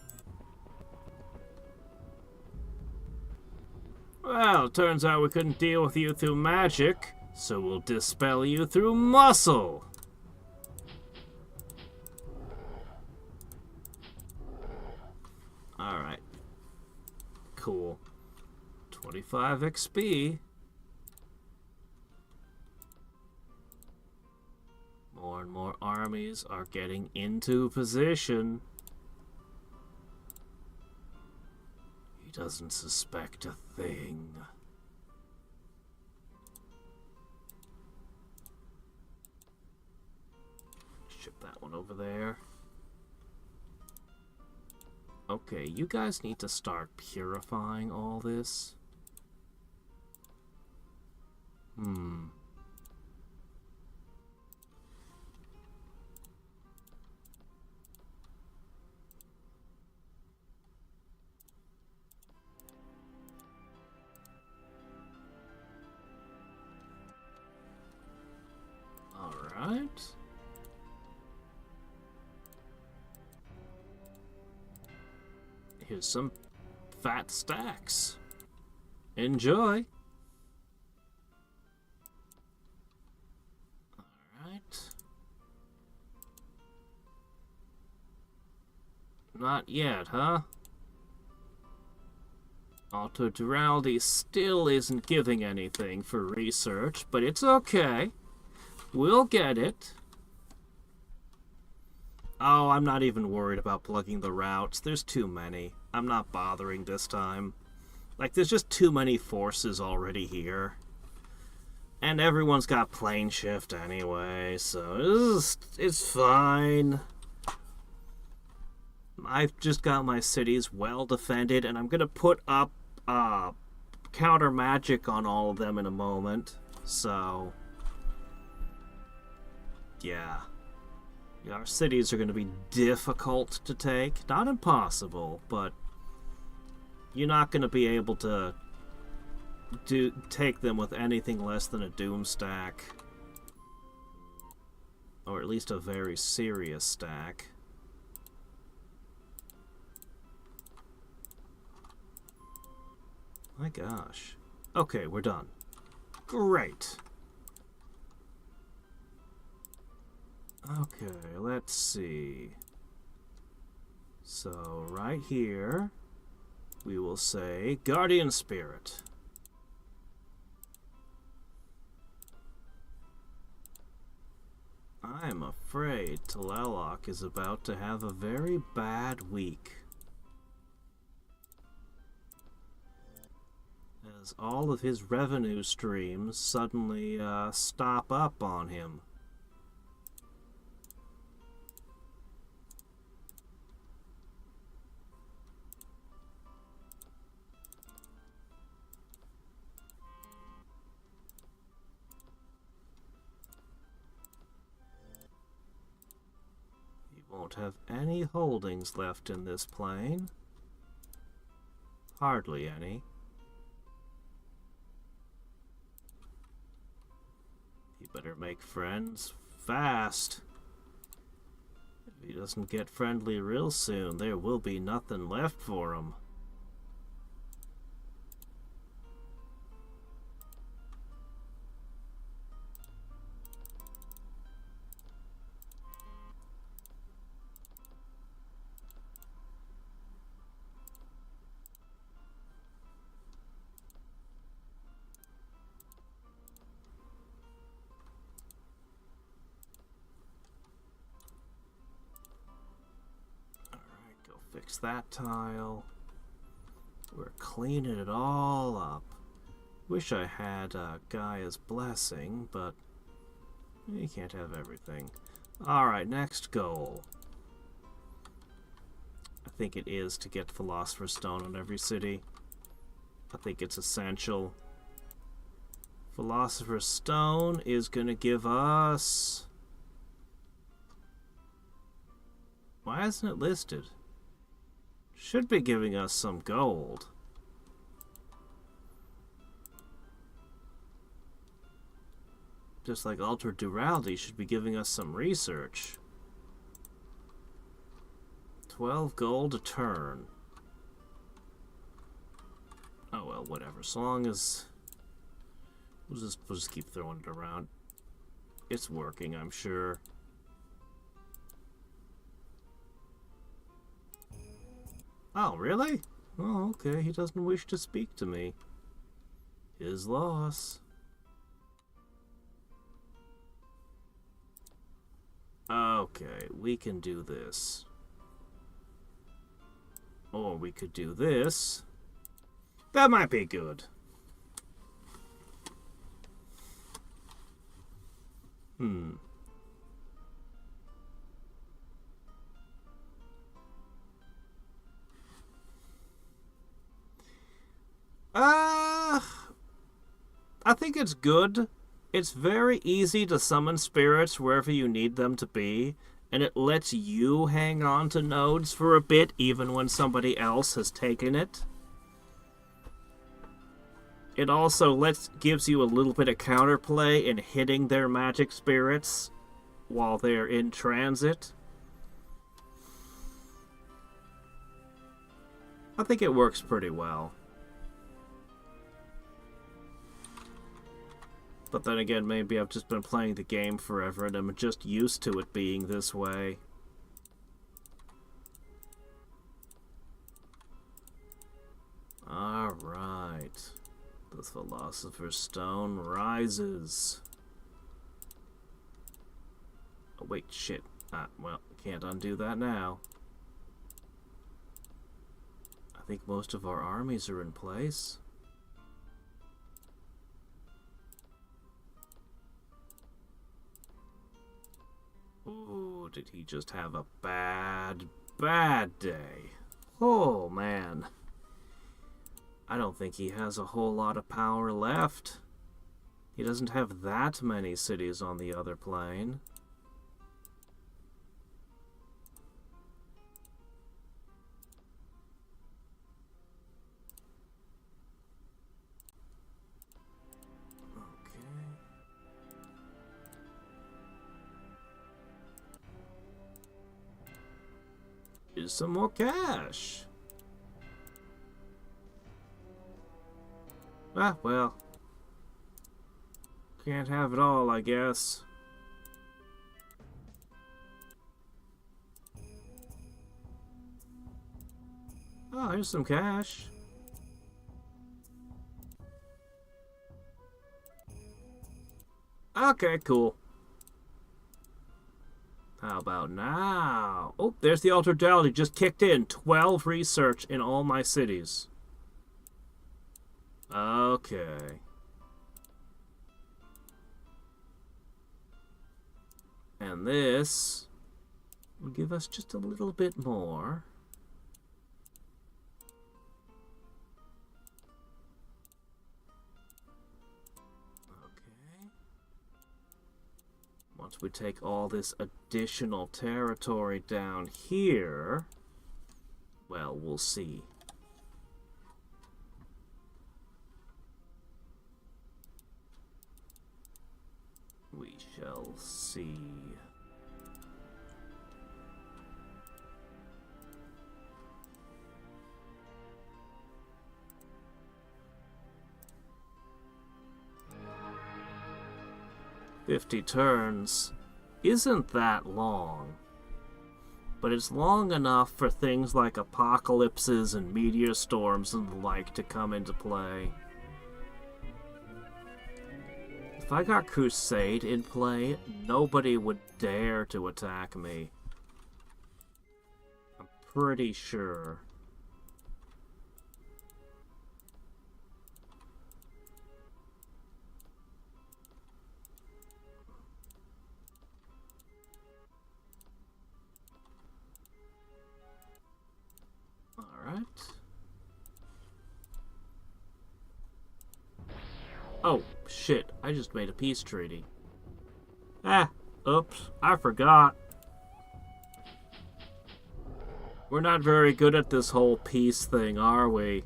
Well, turns out we couldn't deal with you through magic, so we'll dispel you through muscle. Alright. Cool. 25 XP. More and more armies are getting into position. He doesn't suspect a thing. Ship that one over there. Okay, you guys need to start purifying all this. Alright. Here's some fat stacks. Enjoy. Alright. Not yet, huh? Otto Duraldi still isn't giving anything for research, but it's okay. We'll get it. Oh, I'm not even worried about plugging the routes. There's too many. I'm not bothering this time. Like, there's just too many forces already here. And everyone's got plane shift anyway, so it's fine. I've just got my cities well defended, and I'm gonna put up counter magic on all of them in a moment. So, yeah. Our cities are going to be difficult to take. Not impossible, but you're not going to be able to take them with anything less than a doom stack. Or at least a very serious stack. My gosh. Okay, we're done. Great. Okay, let's see. So, right here, we will say Guardian Spirit. I'm afraid Tlaloc is about to have a very bad week. As all of his revenue streams suddenly stop up on him. He won't have any holdings left in this plane. Hardly any. He better make friends fast. If he doesn't get friendly real soon, there will be nothing left for him. Fix that tile. We're cleaning it all up. Wish I had Gaia's blessing, but you can't have everything. Alright, next goal. I think it is to get Philosopher's Stone in every city. I think it's essential. Philosopher's Stone is gonna give us... Why isn't it listed? Should be giving us some gold. Just like Ultra Durality should be giving us some research. 12 gold a turn. Oh well, whatever. So long as... We'll just keep throwing it around. It's working, I'm sure. Oh, really? Oh, okay. He doesn't wish to speak to me. His loss. Okay, we can do this. Or we could do this. That might be good. I think it's good. It's very easy to summon spirits wherever you need them to be, and it lets you hang on to nodes for a bit even when somebody else has taken it. It also gives you a little bit of counterplay in hitting their magic spirits while they're in transit. I think it works pretty well. But then again, maybe I've just been playing the game forever and I'm just used to it being this way. Alright. The Philosopher's Stone rises. Oh, wait, shit. Well, can't undo that now. I think most of our armies are in place. Ooh, did he just have a bad day? Oh, man. I don't think he has a whole lot of power left. He doesn't have that many cities on the other plane. Here's some more cash. Ah, well. Can't have it all, I guess. Oh, here's some cash. Okay, cool. How about now? Oh, there's the altered reality just kicked in. 12 research in all my cities. Okay. And this will give us just a little bit more. Okay. Once we take all this additional territory down here, well, we'll see. We shall see. "50 turns isn't that long, but it's long enough for things like apocalypses and meteor storms and the like to come into play. If I got Crusade in play, nobody would dare to attack me. I'm pretty sure. Alright. Oh, shit. I just made a peace treaty. Oops. I forgot. We're not very good at this whole peace thing, are we?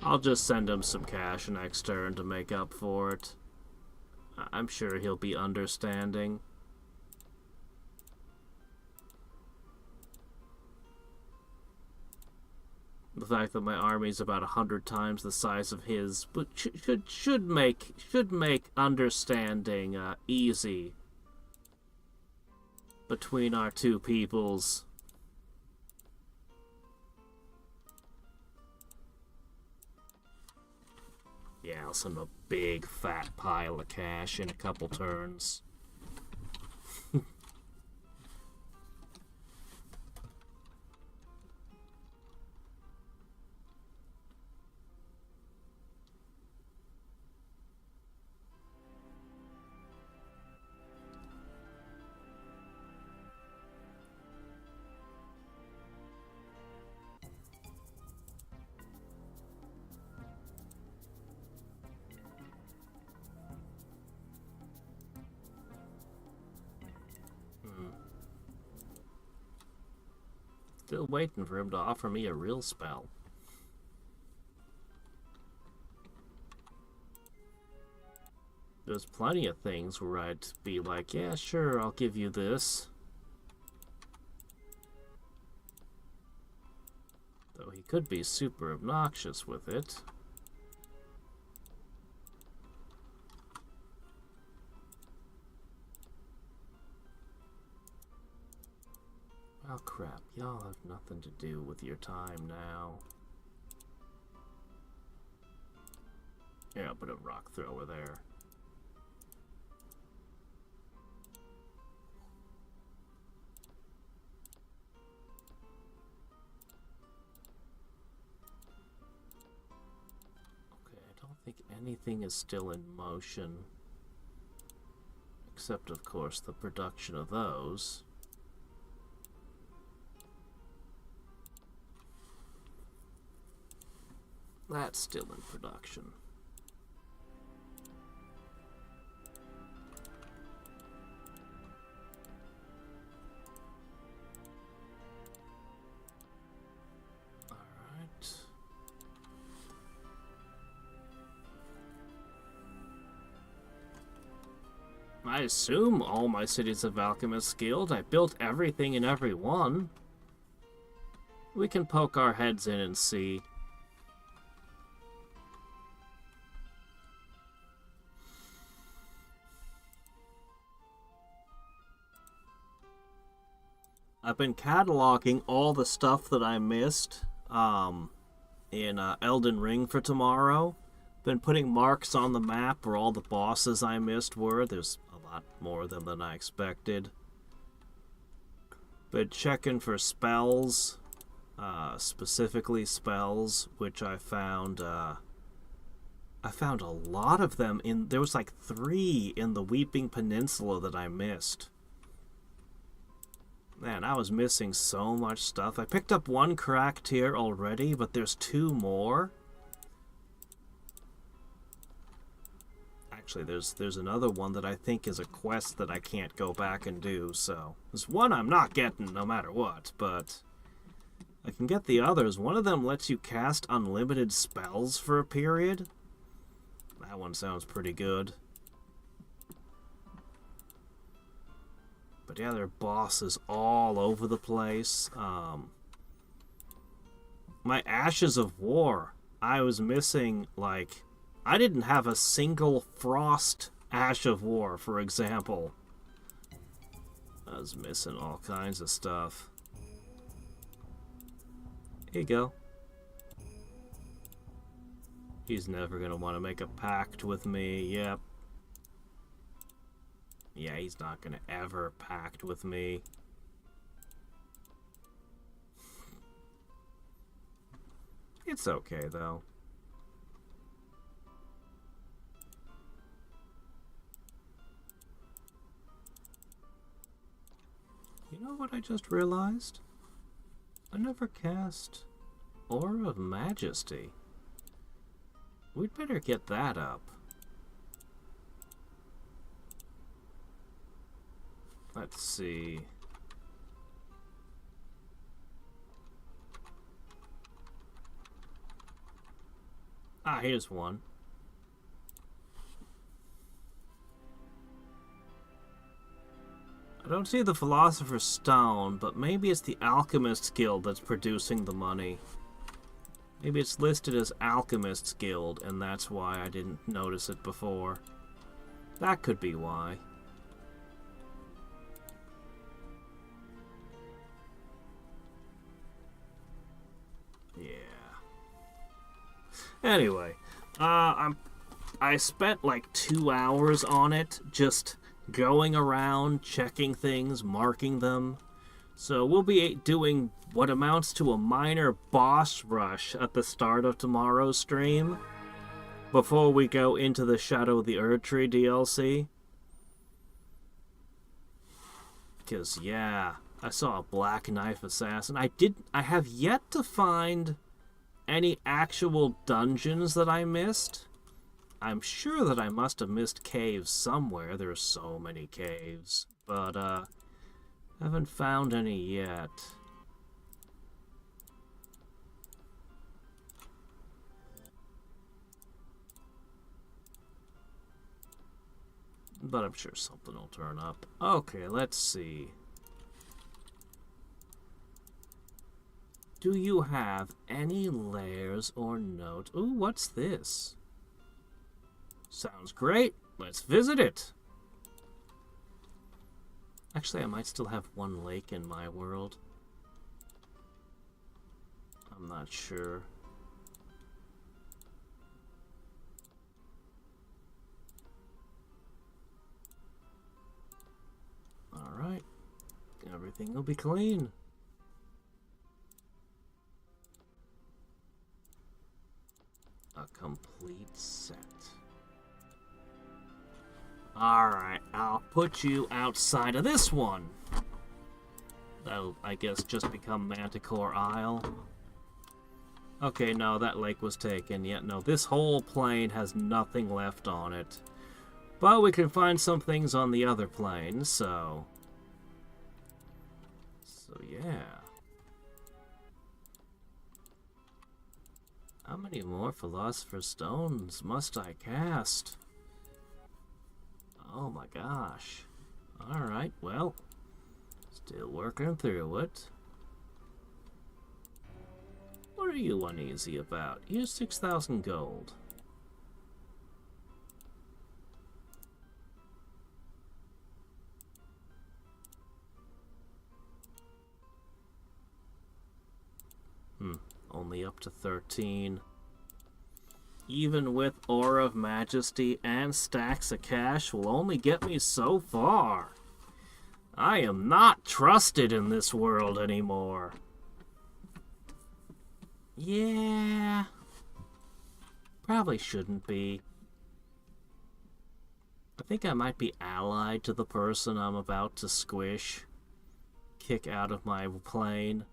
I'll just send him some cash next turn to make up for it. I'm sure he'll be understanding. The fact that my army's about 100 times the size of his, but should make understanding easy between our two peoples. Yeah, I'll send him a big fat pile of cash in a couple turns. Still waiting for him to offer me a real spell. There's plenty of things where I'd be like, yeah, sure, I'll give you this. Though he could be super obnoxious with it. Oh crap, y'all have nothing to do with your time now. Yeah, I'll put a rock thrower there. Okay, I don't think anything is still in motion. Except, of course, the production of those. That's still in production. Alright. I assume all my cities have Alchemist Guild. I built everything in every one. We can poke our heads in and see. I've been cataloging all the stuff that I missed in Elden Ring for tomorrow. Been putting marks on the map where all the bosses I missed were. There's a lot more of them than I expected. Been checking for spells, specifically spells, which I found a lot of them in. There was like 3 in the Weeping Peninsula that I missed. Man, I was missing so much stuff. I picked up 1 cracked here already, but there's 2 more. Actually, there's another one that I think is a quest that I can't go back and do, so... There's one I'm not getting no matter what, but... I can get the others. One of them lets you cast unlimited spells for a period. That one sounds pretty good. But yeah, there are bosses all over the place. My Ashes of War, I was missing, like... I didn't have a single Frost Ash of War, for example. I was missing all kinds of stuff. Here you go. He's never gonna want to make a pact with me. Yep. Yeah, he's not gonna ever pact with me. It's okay, though. You know what I just realized? I never cast Aura of Majesty. We'd better get that up. Let's see. Ah, here's one. I don't see the Philosopher's Stone, but maybe it's the Alchemist's Guild that's producing the money. Maybe it's listed as Alchemist's Guild, and that's why I didn't notice it before. That could be why. Yeah. Anyway, I spent like 2 hours on it, just going around, checking things, marking them. So we'll be doing what amounts to a minor boss rush at the start of tomorrow's stream, before we go into the Shadow of the Erdtree DLC. Because, yeah, I saw a Black Knife Assassin. I have yet to find any actual dungeons that I missed. I'm sure that I must have missed caves somewhere. There are so many caves. But, haven't found any yet. But I'm sure something will turn up. Okay, let's see. Do you have any layers or notes? Ooh, what's this? Sounds great. Let's visit it. Actually, I might still have one lake in my world. I'm not sure. Alright. Everything will be clean. A complete set. Alright, I'll put you outside of this one. That'll, I guess, just become Manticore Isle. Okay, no, that lake was taken. Yet, no, this whole plane has nothing left on it. But we can find some things on the other plane, so... So, yeah. How many more Philosopher's Stones must I cast? Oh my gosh. Alright, well, still working through it. What are you uneasy about? Here's 6,000 gold. Only up to 13. even with Aura of Majesty and stacks of cash, will only get me so far. I am not trusted in this world anymore. Yeah. Probably shouldn't be. I think I might be allied to the person I'm about to squish. Kick out of my plane.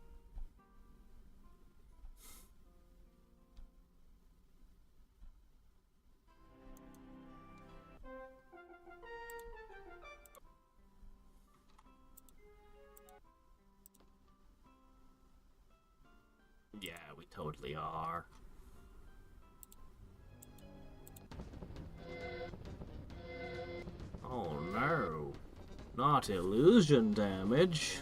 Yeah, we totally are. Oh no. Not illusion damage.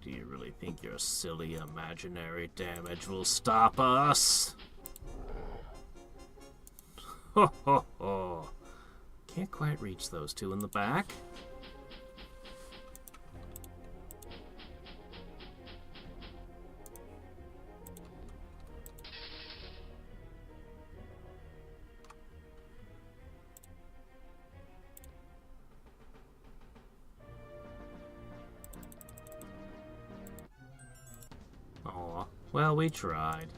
Do you really think your silly imaginary damage will stop us? Ho ho ho. Can't quite reach those two in the back. Aw, well, we tried.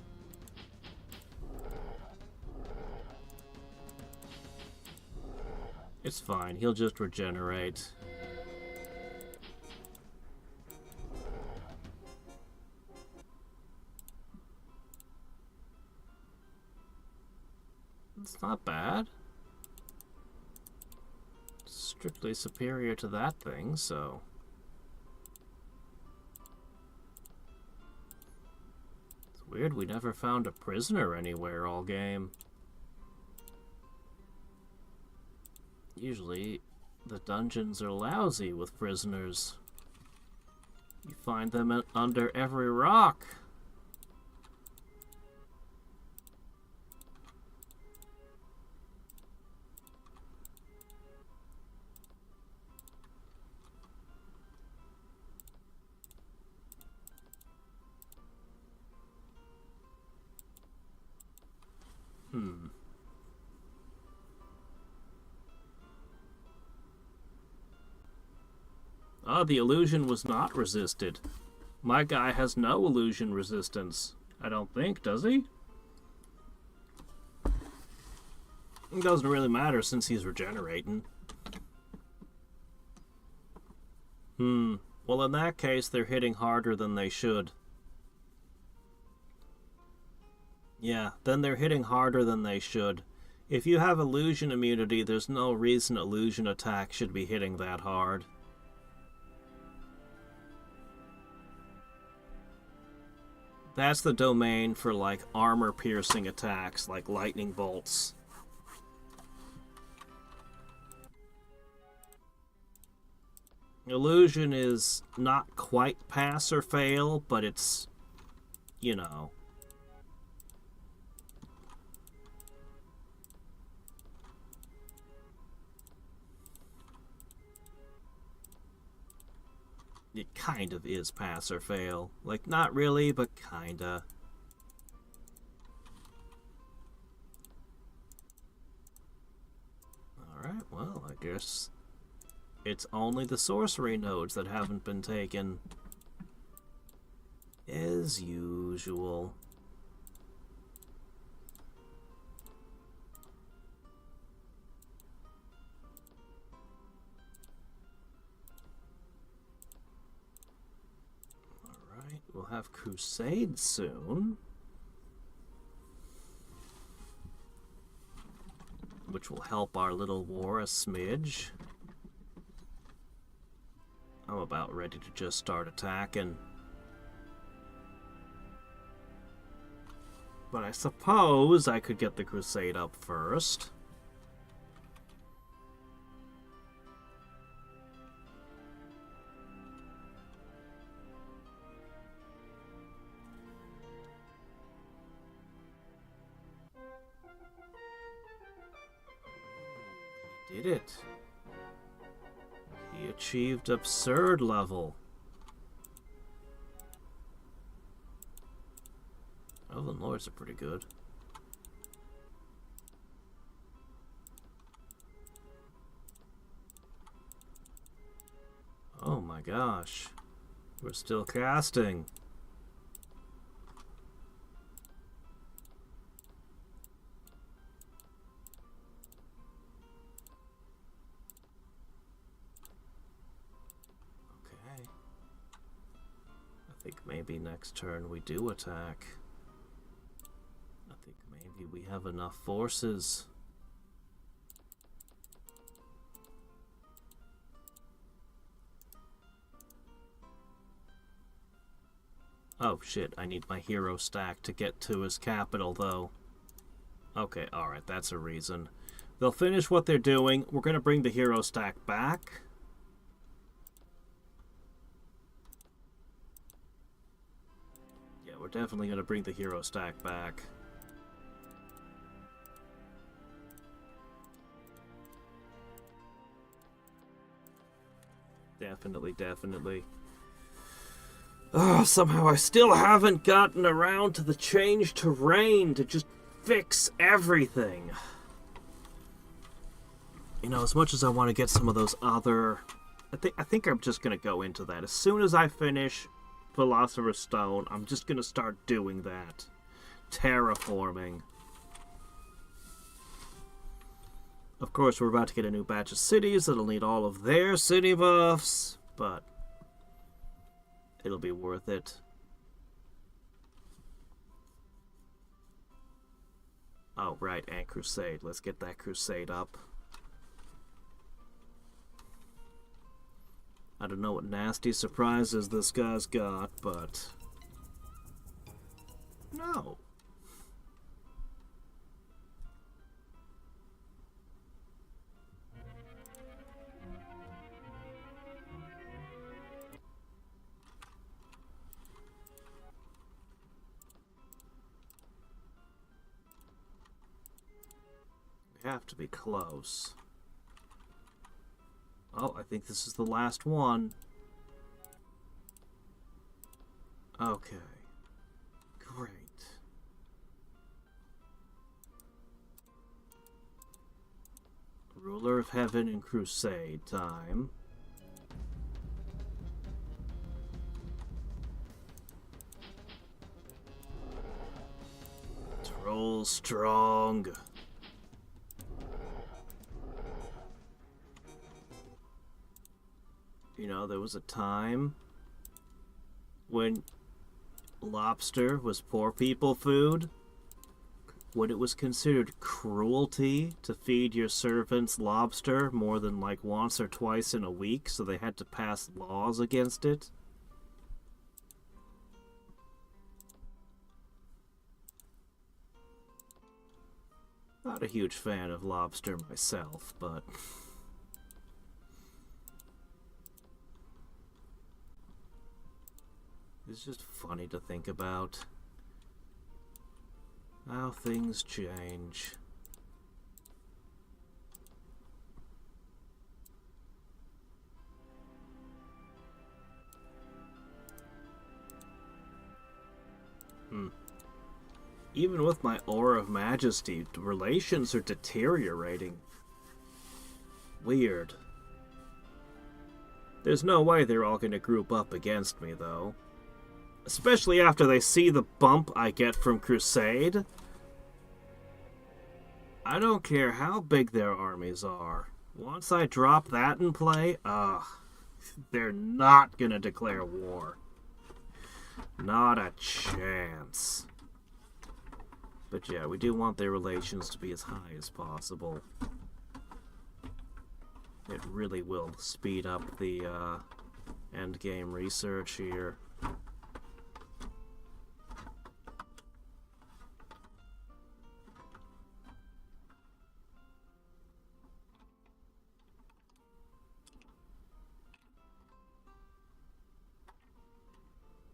It's fine, he'll just regenerate. It's not bad. It's strictly superior to that thing, so... It's weird we never found a prisoner anywhere all game. Usually, the dungeons are lousy with prisoners. You find them under every rock. Ah, the illusion was not resisted. My guy has no illusion resistance. I don't think, does he? It doesn't really matter since he's regenerating. Well, in that case, they're hitting harder than they should. Yeah, then they're hitting harder than they should. If you have illusion immunity, there's no reason illusion attack should be hitting that hard. That's the domain for, like, armor-piercing attacks, like lightning bolts. Illusion is not quite pass or fail, but it's, you know... It kind of is pass or fail. Like, not really, but kinda. Alright, well, I guess it's only the sorcery nodes that haven't been taken. As usual. We'll have Crusade soon. Which will help our little war a smidge. I'm about ready to just start attacking. But I suppose I could get the Crusade up first. Did it. He achieved absurd level. Elven Lords are pretty good. Oh my gosh. We're still casting. Okay. I think maybe next turn we do attack. I think maybe we have enough forces. Oh shit, I need my hero stack to get to his capital though. Okay, alright, that's a reason. They'll finish what they're doing. We're gonna bring the hero stack back. Yeah, we're definitely gonna bring the hero stack back. Definitely. Oh, somehow I still haven't gotten around to the change terrain to just fix everything. You know, as much as I want to get some of those other... I think I'm just going to go into that. As soon as I finish Philosopher's Stone, I'm just going to start doing that. Terraforming. Of course, we're about to get a new batch of cities that'll need all of their city buffs, but... it'll be worth it. Oh, right, and Crusade. Let's get that Crusade up. I don't know what nasty surprises this guy's got, but... no. Have to be close. Oh, I think this is the last one. Okay. Great. Ruler of Heaven and Crusade time. Troll strong. You know, there was a time when lobster was poor people food, when it was considered cruelty to feed your servants lobster more than like once or twice in a week, so they had to pass laws against it. Not a huge fan of lobster myself, but... it's just funny to think about how things change. Even with my Aura of Majesty, the relations are deteriorating. Weird. There's no way they're all going to group up against me, though. Especially after they see the bump I get from Crusade. I don't care how big their armies are. Once I drop that in play, they're not gonna declare war. Not a chance. But yeah, we do want their relations to be as high as possible. It really will speed up the endgame research here.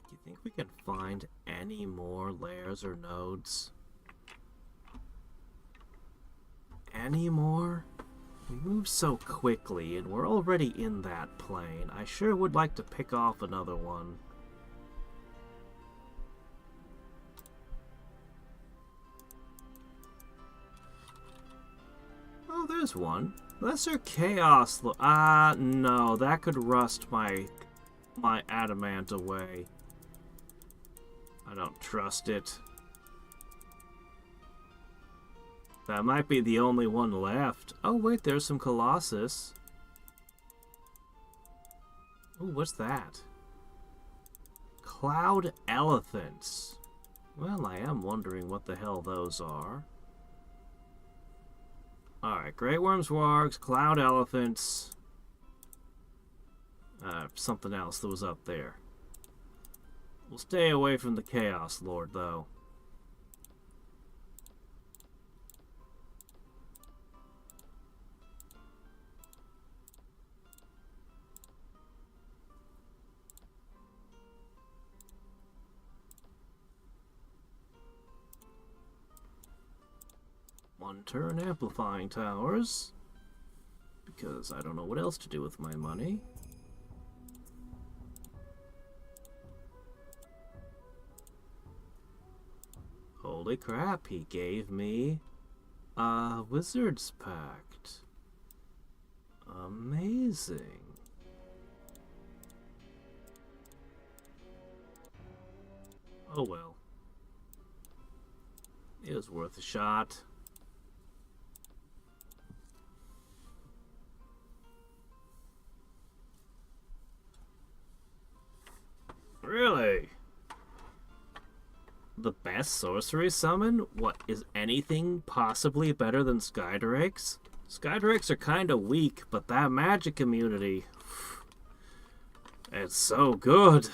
Do you think we can find any more layers or nodes? Any more? We move so quickly, and we're already in that plane. I sure would like to pick off another one. there's one. Lesser Chaos. No, that could rust my adamant away. I don't trust it. That might be the only one left. Oh, wait, there's some Colossus. Ooh, what's that? Cloud Elephants. Well, I am wondering what the hell those are. Alright, Great Worms, Wargs, Cloud Elephants. Something else that was up there. We'll stay away from the Chaos Lord, though. One-turn amplifying towers. Because I don't know what else to do with my money. Holy crap, he gave me a Wizard's Pact. Amazing. Oh well. It was worth a shot. Really? The best sorcery summon? What, is anything possibly better than Hadriex? Hadriex are kinda weak, but that magic immunity... it's so good!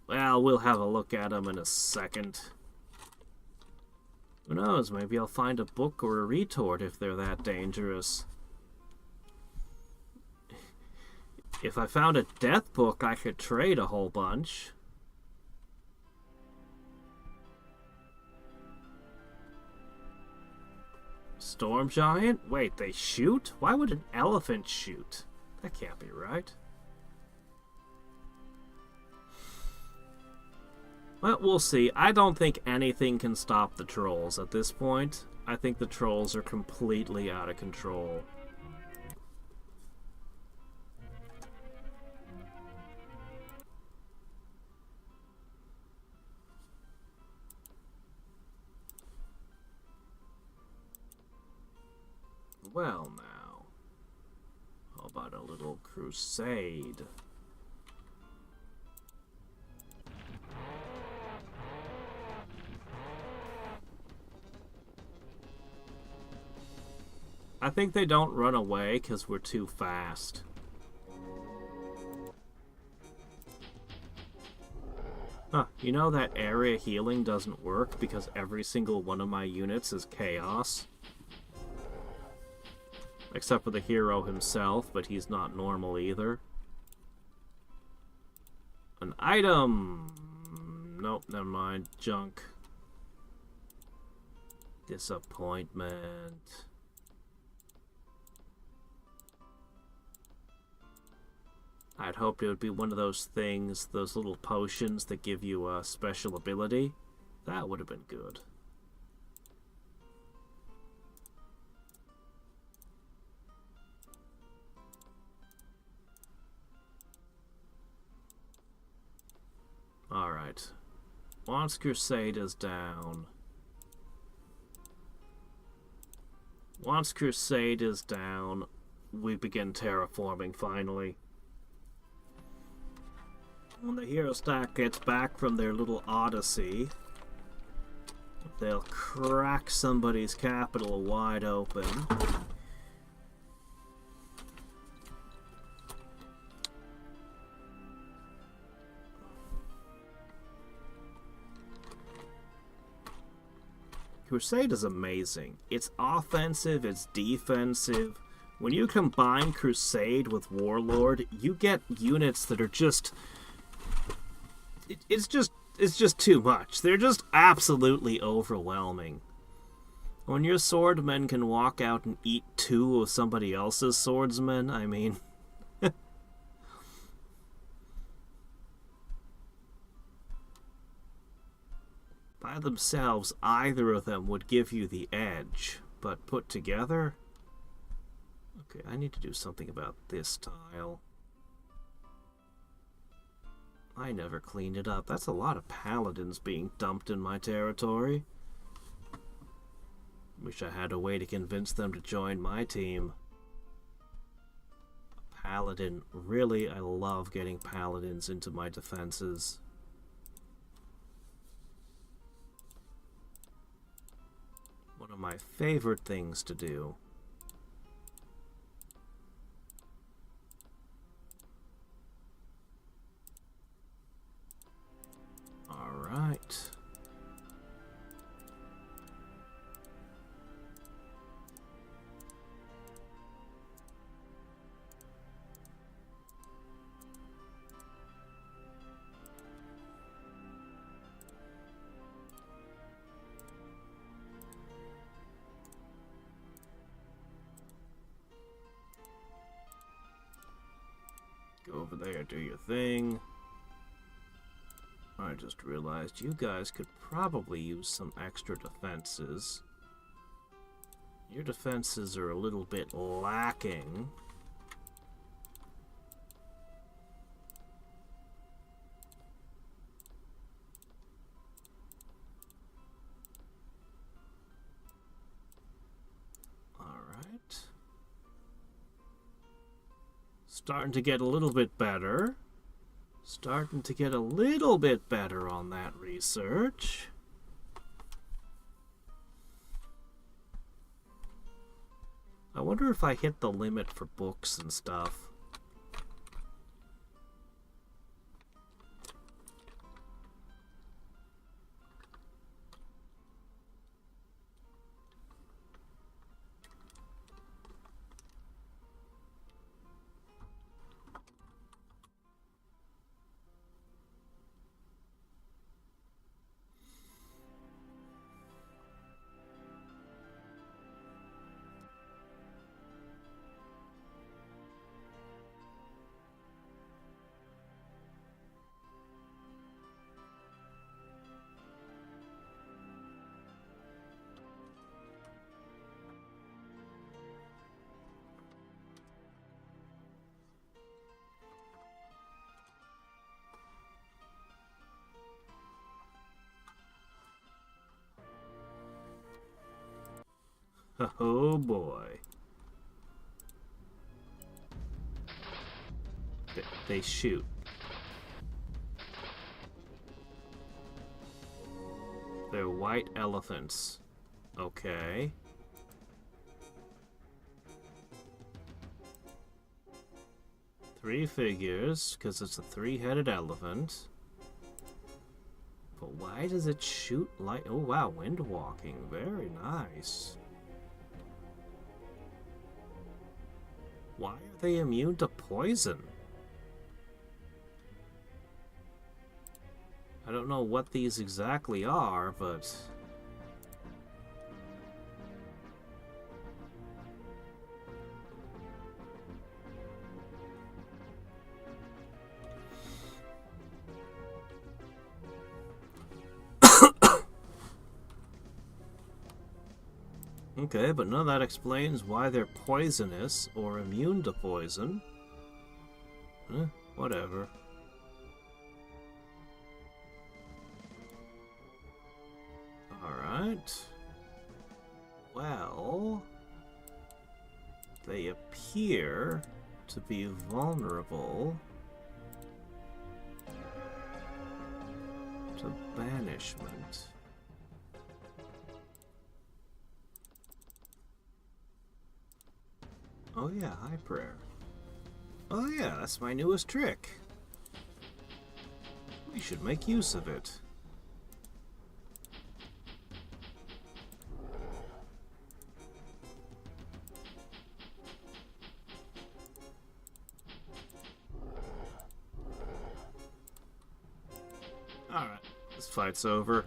Well, we'll have a look at them in a second. Who knows, maybe I'll find a book or a retort if they're that dangerous. If I found a death book, I could trade a whole bunch. Storm Giant? Wait, they shoot? Why would an elephant shoot? That can't be right. Well, we'll see. I don't think anything can stop the trolls at this point. I think the trolls are completely out of control. Well, now, how about a little crusade? I think they don't run away because we're too fast. Huh, you know that area healing doesn't work because every single one of my units is chaos? Except for the hero himself, but he's not normal either. An item! Nope, never mind. Junk. Disappointment. I'd hoped it would be one of those things, those little potions that give you a special ability. That would have been good. Alright. Once Crusade is down. Once Crusade is down, we begin terraforming finally. When the hero stack gets back from their little odyssey, they'll crack somebody's capital wide open. Crusade is amazing. It's offensive, it's defensive. When you combine Crusade with Warlord, you get units that are just... It's just too much. They're just absolutely overwhelming. When your swordmen can walk out and eat 2 of somebody else's swordsmen, I mean... By themselves, either of them would give you the edge. but put together. Okay, I need to do something about this tile. I never cleaned it up. That's a lot of paladins being dumped in my territory. Wish I had a way to convince them to join my team. A paladin. Really, I love getting paladins into my defenses. One of my favorite things to do. Alright. Go over there, do your thing. I just realized you guys could probably use some extra defenses. Your defenses are a little bit lacking. Alright. Starting to get a little bit better. Starting to get a little bit better on that research. I wonder if I hit the limit for books and stuff. Oh boy. They shoot. They're white elephants. Okay. Three figures, because it's a three-headed elephant. But why does it shoot light? Oh wow, wind walking. Very nice. Why are they immune to poison? I don't know what these exactly are, but... Okay, but none of that explains why they're poisonous or immune to poison. Whatever. Alright. Well... they appear to be vulnerable to banishment. Oh yeah, high prayer. Oh yeah, that's my newest trick. We should make use of it. Alright, this fight's over.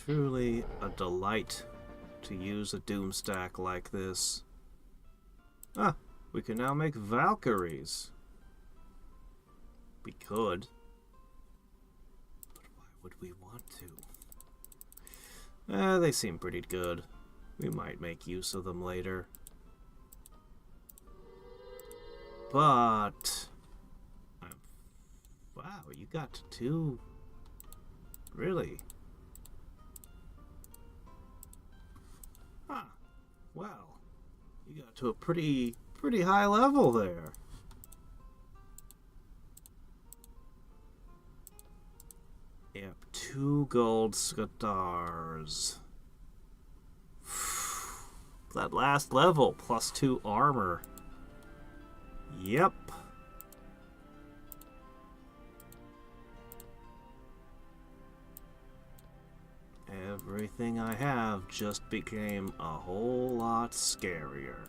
Truly a delight to use a doom stack like this. Ah, We can now make Valkyries. We could. But why would we want to? They seem pretty good. We might make use of them later. But... wow, you got 2... Really? Huh. Well, you got to a pretty high level there. Yep, 2 gold scutars. That last level, plus 2 armor. Yep. Everything I have just became a whole lot scarier.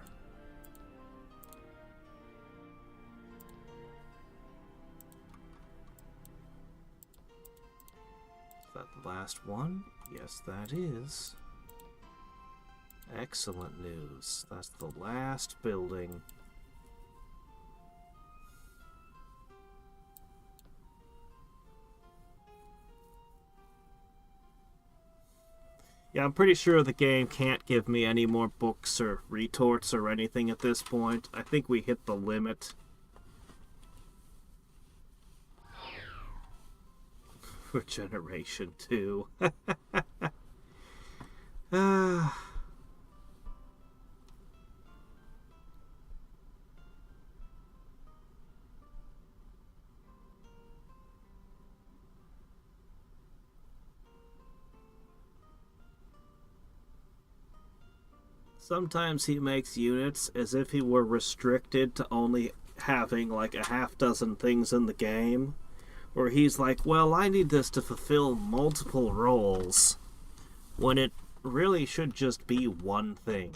Is that the last one? Yes, that is. Excellent news. That's the last building. Yeah, I'm pretty sure the game can't give me any more books or retorts or anything at this point. I think we hit the limit. For Generation 2. Sometimes he makes units as if he were restricted to only having like a half-dozen things in the game. Where he's like, well, I need this to fulfill multiple roles. When it really should just be one thing.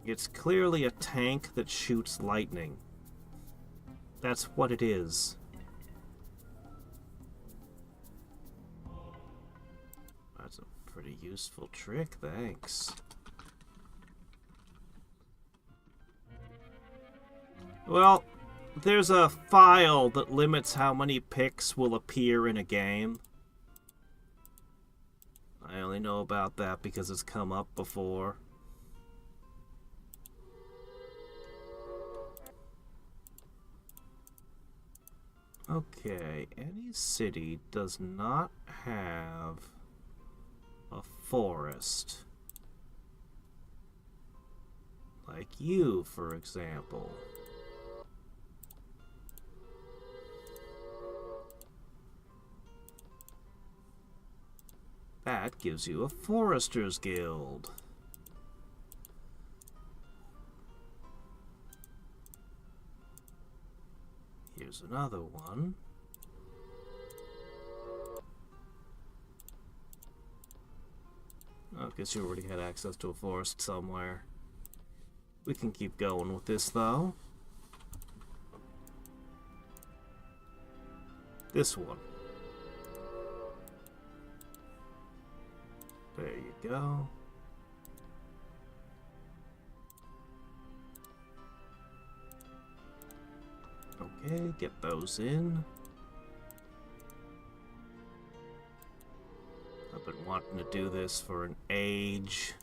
It's clearly a tank that shoots lightning. That's what it is. That's a pretty useful trick, thanks. Well, there's a file that limits how many picks will appear in a game. I only know about that because it's come up before. Okay, any city does not have a forest. Like you, for example. That gives you a Forester's Guild. Here's another one. I guess you already had access to a forest somewhere. We can keep going with this, though. This one. There you go. Okay, get those in. I've been wanting to do this for an age.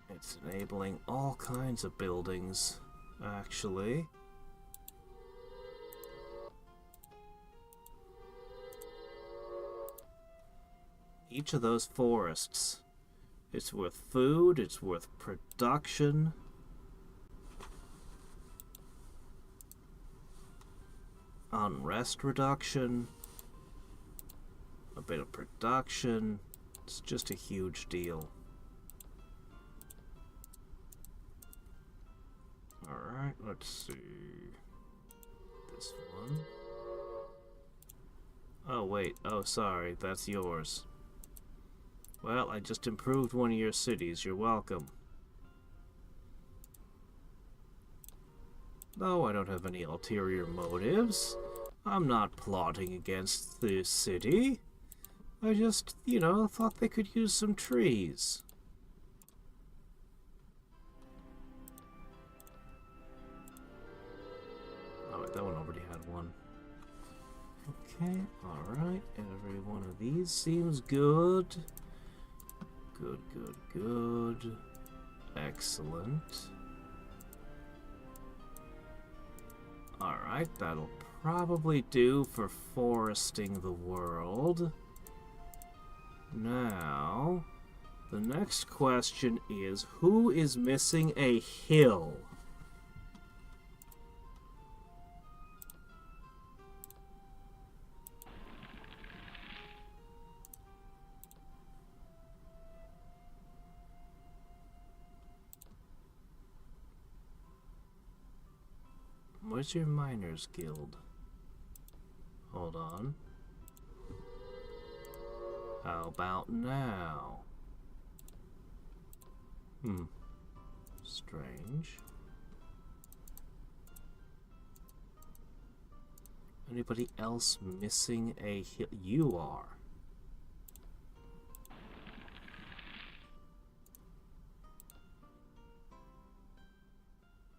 It's enabling all kinds of buildings, actually. Each of those forests, it's worth food, it's worth production. Unrest reduction. A bit of production. It's just a huge deal. Alright, let's see. This one. Oh, wait. Oh, sorry. That's yours. Well, I just improved one of your cities. You're welcome. No, I don't have any ulterior motives. I'm not plotting against the city. I just, thought they could use some trees. Oh, wait, that one already had one. Okay, alright. Every one of these seems good. Good, good, good. Excellent. Alright, that'll probably do for foresting the world. Now, the next question is, who is missing a hill? Where's your miners guild? Hold on. How about now? Strange. Anybody else missing a hill? You are.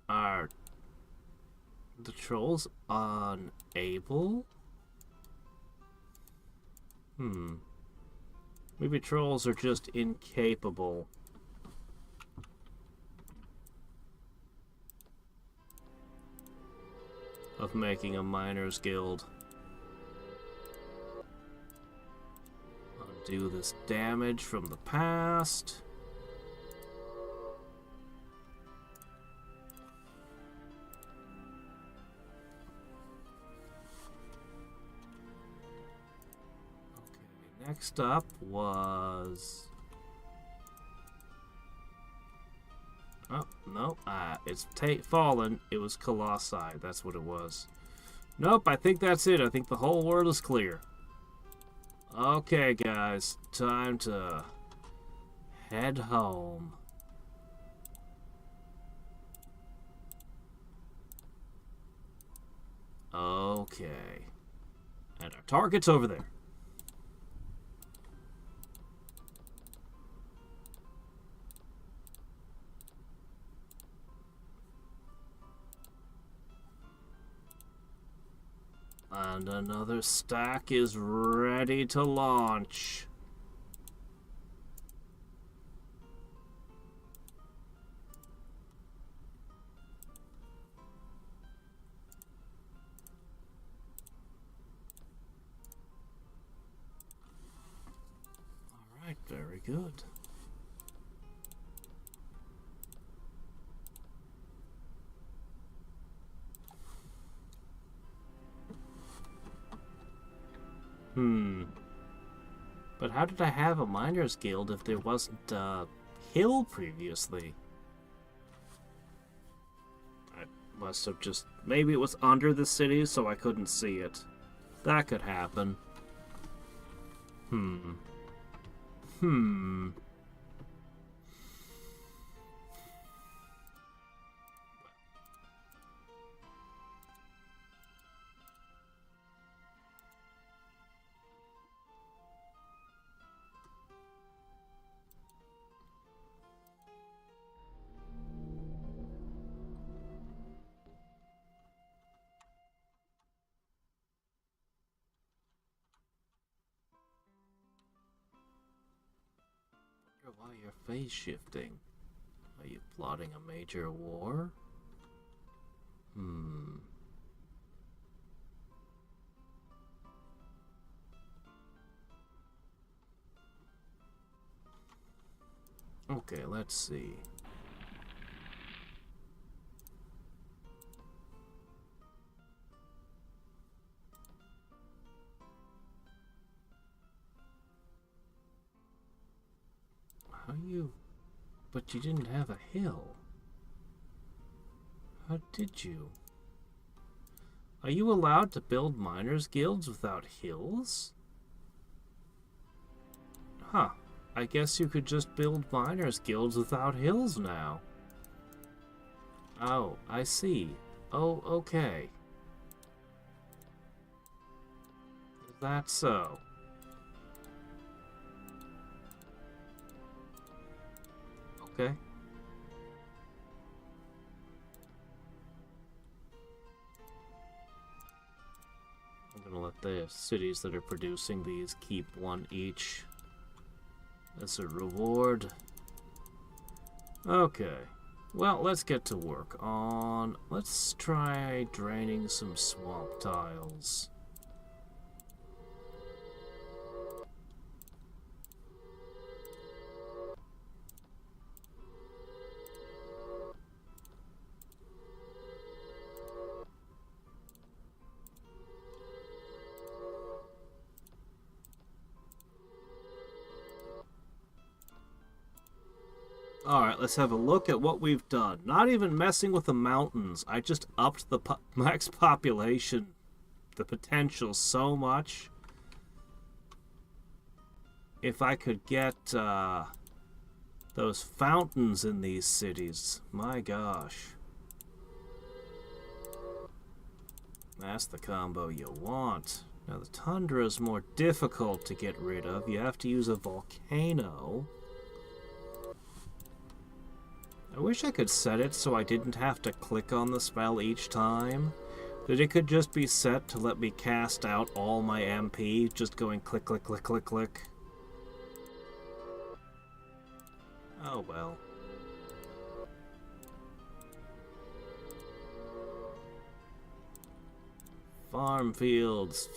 Are the trolls unable? Maybe trolls are just incapable. Of making a miners guild. Undo this damage from the past. Next up was... Oh, no. It's fallen. It was Colossi. That's what it was. Nope, I think that's it. I think the whole world is clear. Okay, guys. Time to head home. Okay. And our target's over there. And another stack is ready to launch. All right, very good. But how did I have a miners guild if there wasn't a hill previously? I must have just... Maybe it was under the city so I couldn't see it. That could happen. Why you're phase shifting? Are you plotting a major war? Okay, let's see. How you... But you didn't have a hill. How did you? Are you allowed to build miners guilds without hills? Huh. I guess you could just build miners guilds without hills now. Oh, I see. Oh, okay. that so? Okay. I'm gonna let the cities that are producing these keep one each as a reward. Okay. Well, let's get to work on... Let's try draining some swamp tiles. Alright, let's have a look at what we've done. Not even messing with the mountains. I just upped the max population, the potential so much. If I could get those fountains in these cities, my gosh. That's the combo you want. Now the tundra is more difficult to get rid of. You have to use a volcano. I wish I could set it so I didn't have to click on the spell each time. That it could just be set to let me cast out all my MP, just going click, click, click, click, click. Oh well. Farm fields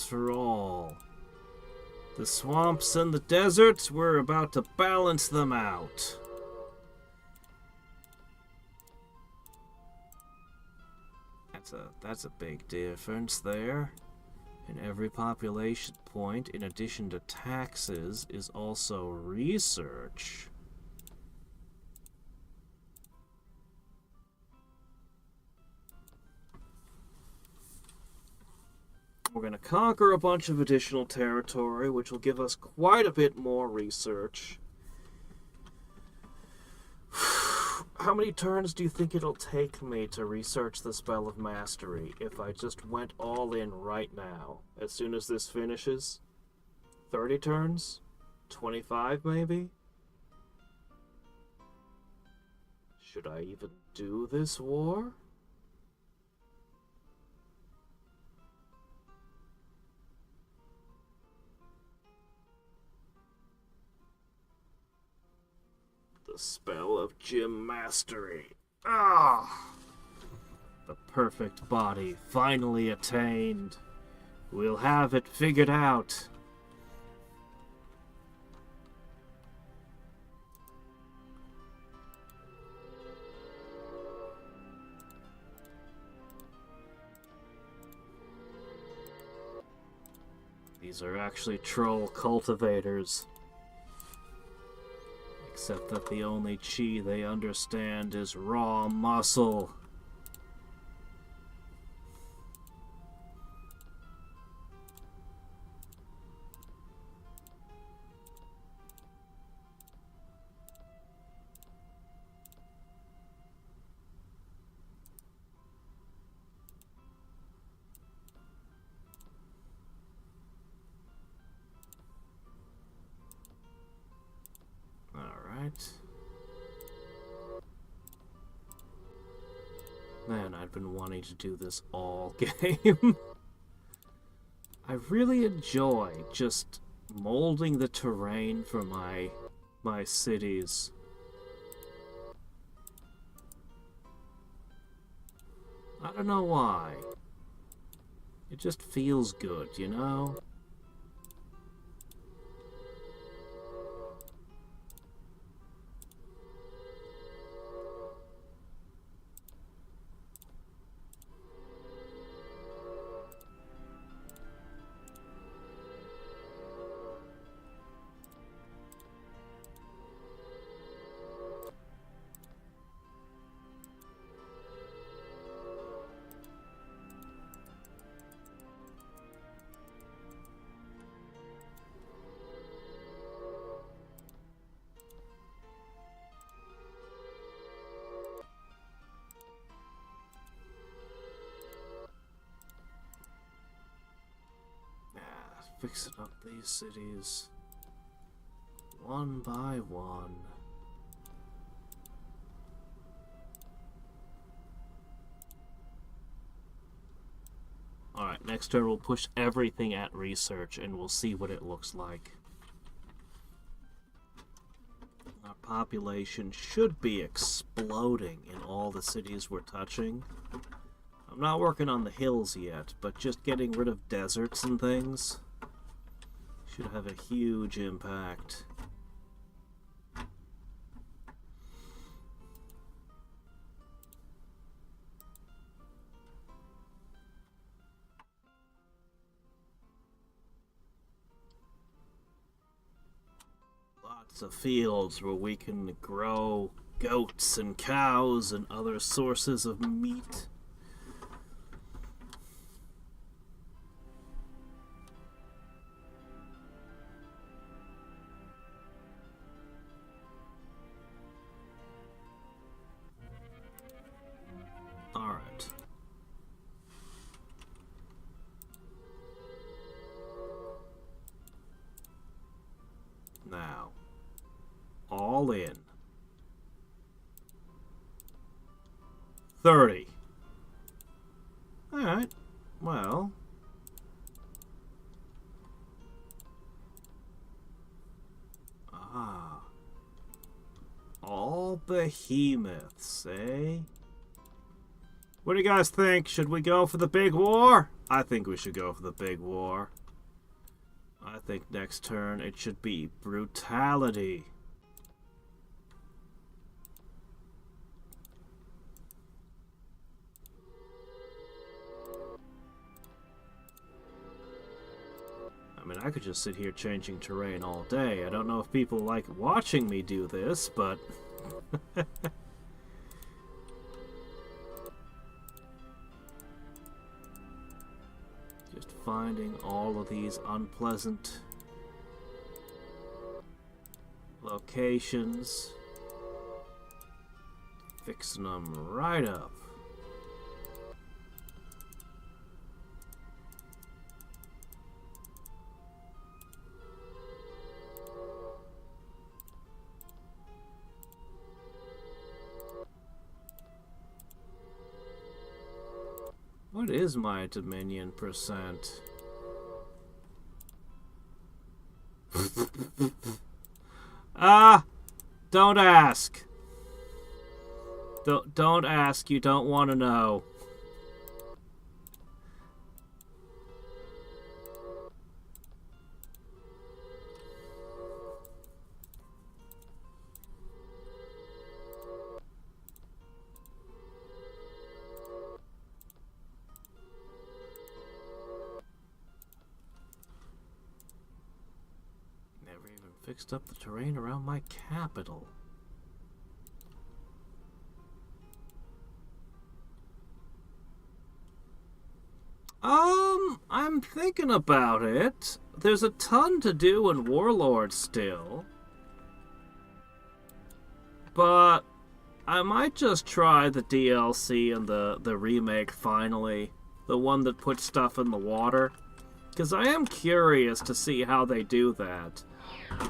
for all. The swamps and the deserts, we're about to balance them out. That's a big difference there. And every population point, in addition to taxes, is also research. We're going to conquer a bunch of additional territory, which will give us quite a bit more research. How many turns do you think it'll take me to research the Spell of Mastery if I just went all in right now, as soon as this finishes? 30 turns? 25 maybe? Should I even do this war? The Spell of Gym Mastery. Ah! The perfect body finally attained. We'll have it figured out. These are actually troll cultivators. Except that the only chi they understand is raw muscle. Man, I've been wanting to do this all game. I really enjoy just molding the terrain for my cities. I don't know why. It just feels good, you know? fixing up these cities one by one. Alright, next turn we'll push everything at research and we'll see what it looks like. Our population should be exploding in all the cities we're touching. I'm not working on the hills yet, but just getting rid of deserts and things should have a huge impact. Lots of fields where we can grow goats and cows and other sources of meat. Alright. Now, all in. 30. Alright, well. All behemoths, eh? What do you guys think? Should we go for the big war? I think we should go for the big war. I think next turn it should be brutality. I mean, I could just sit here changing terrain all day. I don't know if people like watching me do this, but... just finding all of these unpleasant locations, fixing them right up. What is my Dominion percent? Don't ask. Don't ask, you don't want to know. Fixed up the terrain around my capital. I'm thinking about it. There's a ton to do in Warlord still. But I might just try the DLC and the remake finally. The one that puts stuff in the water. Because I am curious to see how they do that.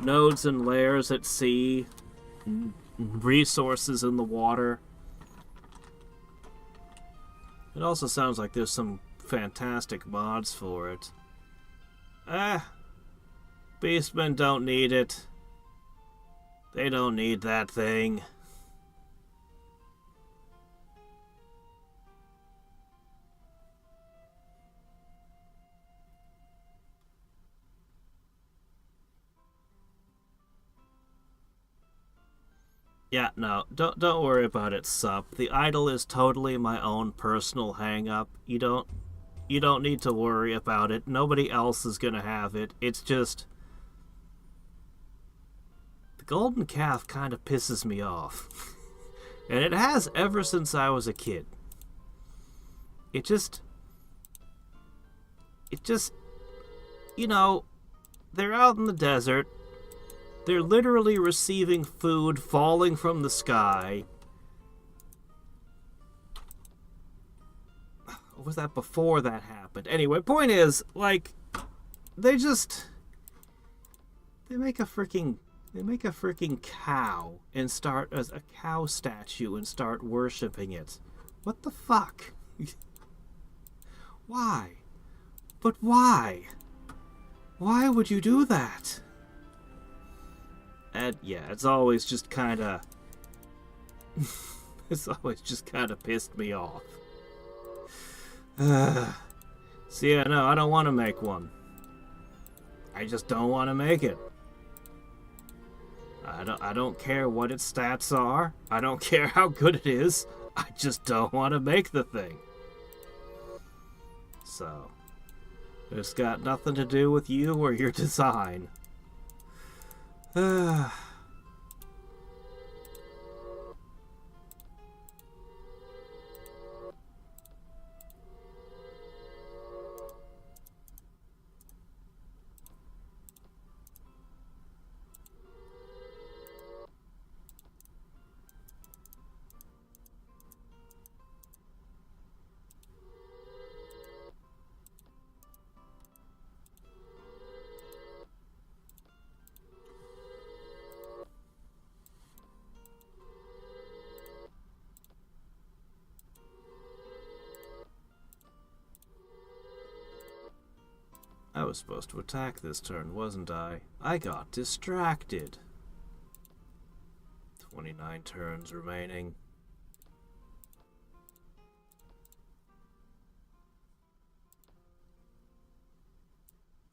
Nodes and layers at sea, resources in the water. It also sounds like there's some fantastic mods for it. Beastmen don't need it. They don't need that thing. Yeah, no, don't worry about it, Sup. The idol is totally my own personal hang-up. You don't need to worry about it. Nobody else is gonna have it. It's just... the golden calf kind of pisses me off. And it has ever since I was a kid. It just... you know, they're out in the desert. They're literally receiving food falling from the sky. Or was that before that happened? Anyway, point is, like, they just... They make a freaking cow and start as a cow statue and start worshiping it. What the fuck? Why? But why? Why would you do that? And yeah, it's always just kind of... it's always just kind of pissed me off. So yeah, no, I don't want to make one. I just don't want to make it. I don't care what its stats are. I don't care how good it is. I just don't want to make the thing. So, it's got nothing to do with you or your design. I was supposed to attack this turn, wasn't I? I got distracted. 29 turns remaining.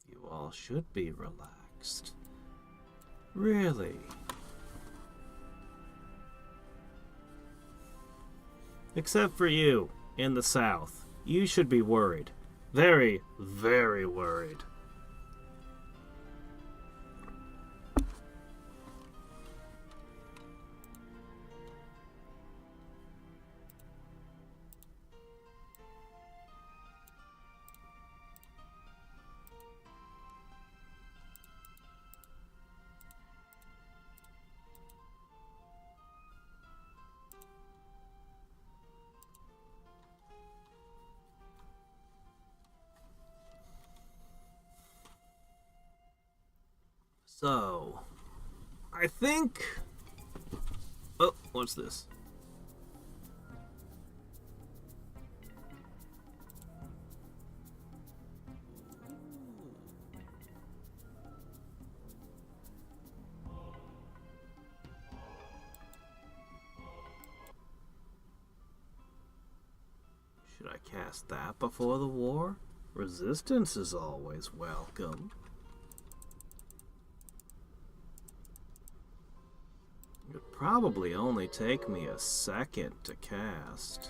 You all should be relaxed. Really? Except for you, in the south. You should be worried. Very, very worried. So, I think... Oh, what's this? Should I cast that before the war? Resistance is always welcome. It'd probably only take me a second to cast.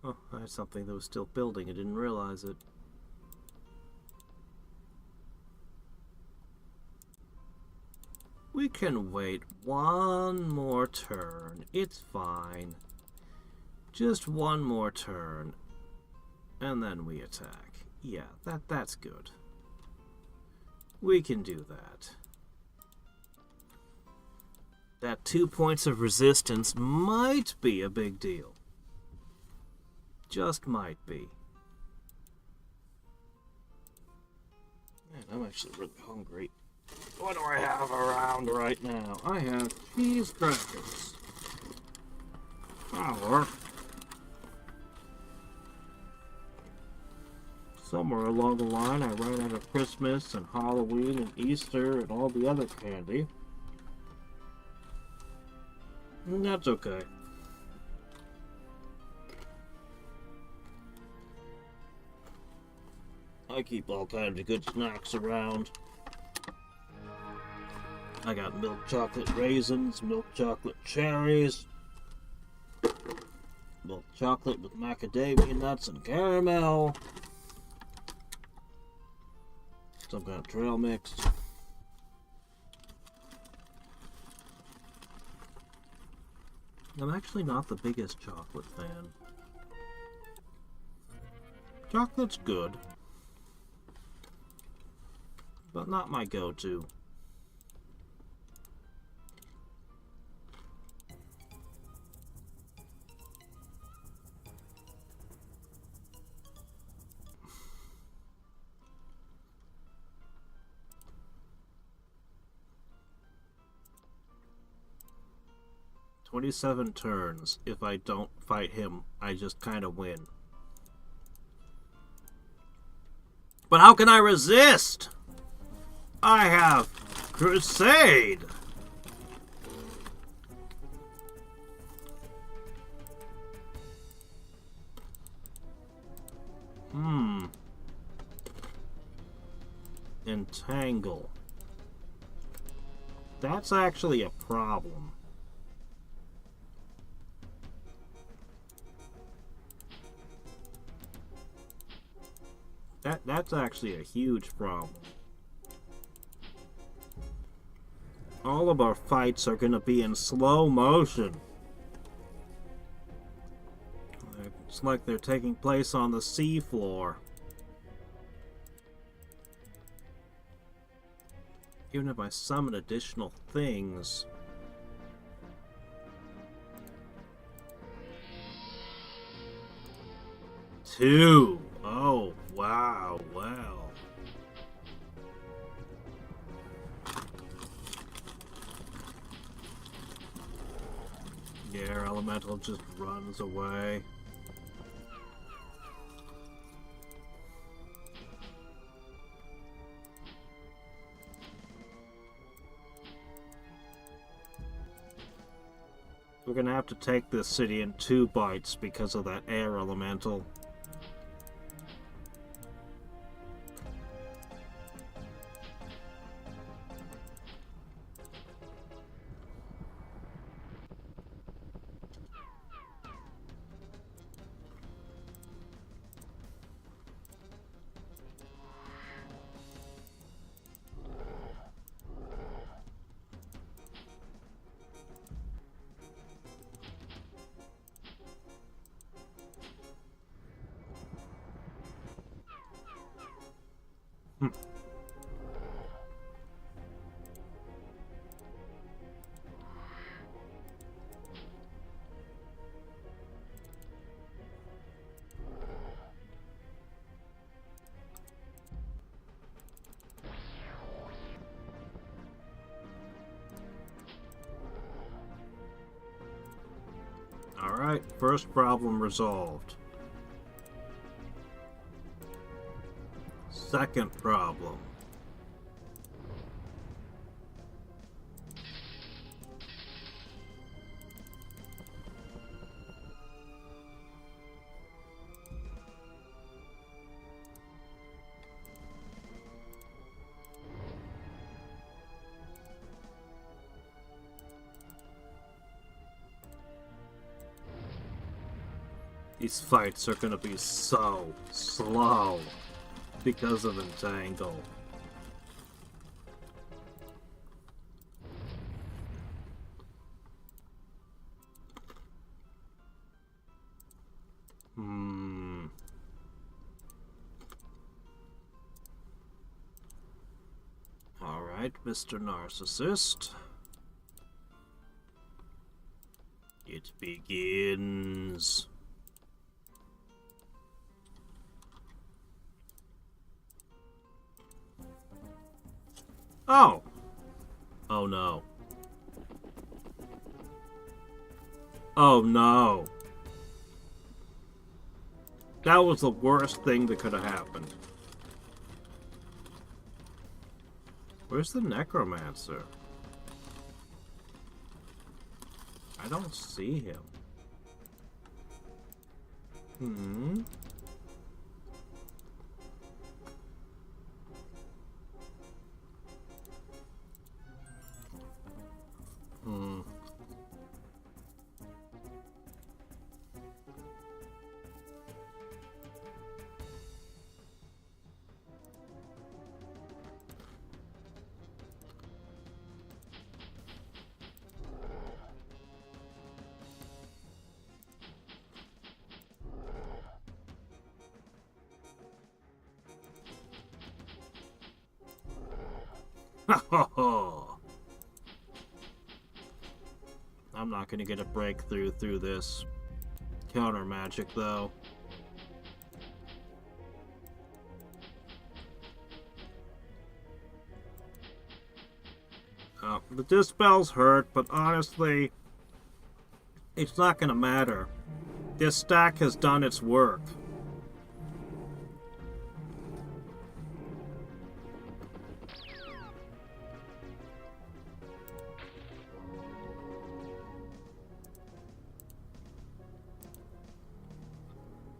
Oh, I had something that was still building. I didn't realize it. We can wait one more turn. It's fine. Just one more turn. And then we attack. Yeah, that's good. We can do that. That 2 points of resistance might be a big deal. Just might be. Man, I'm actually really hungry. What do I have around right now? I have cheese crackers. Or somewhere along the line, I ran out of Christmas and Halloween and Easter and all the other candy. And that's okay. I keep all kinds of good snacks around. I got milk chocolate raisins, milk chocolate cherries, milk chocolate with macadamia nuts and caramel, some kind of trail mix. I'm actually not the biggest chocolate fan. Chocolate's good, but not my go-to. 27 turns. If I don't fight him, I just kind of win. But how can I resist? I have Crusade! Entangle. That's actually a problem. That's actually a huge problem. All of our fights are gonna be in slow motion. It's like they're taking place on the seafloor. Even if I summon additional things. Two. Oh, wow. Well. The air elemental just runs away. We're gonna have to take this city in 2 bites because of that air elemental. Alright, first problem resolved. Second problem. These fights are gonna be so slow because of Entangle. Alright, Mr. Narcissist. It begins. Oh! Oh no. Oh no. That was the worst thing that could have happened. Where's the Necromancer? I don't see him. Hmm. I'm not gonna get a breakthrough through this counter magic though. The dispels hurt, but honestly, It's not gonna matter. This stack has done its work.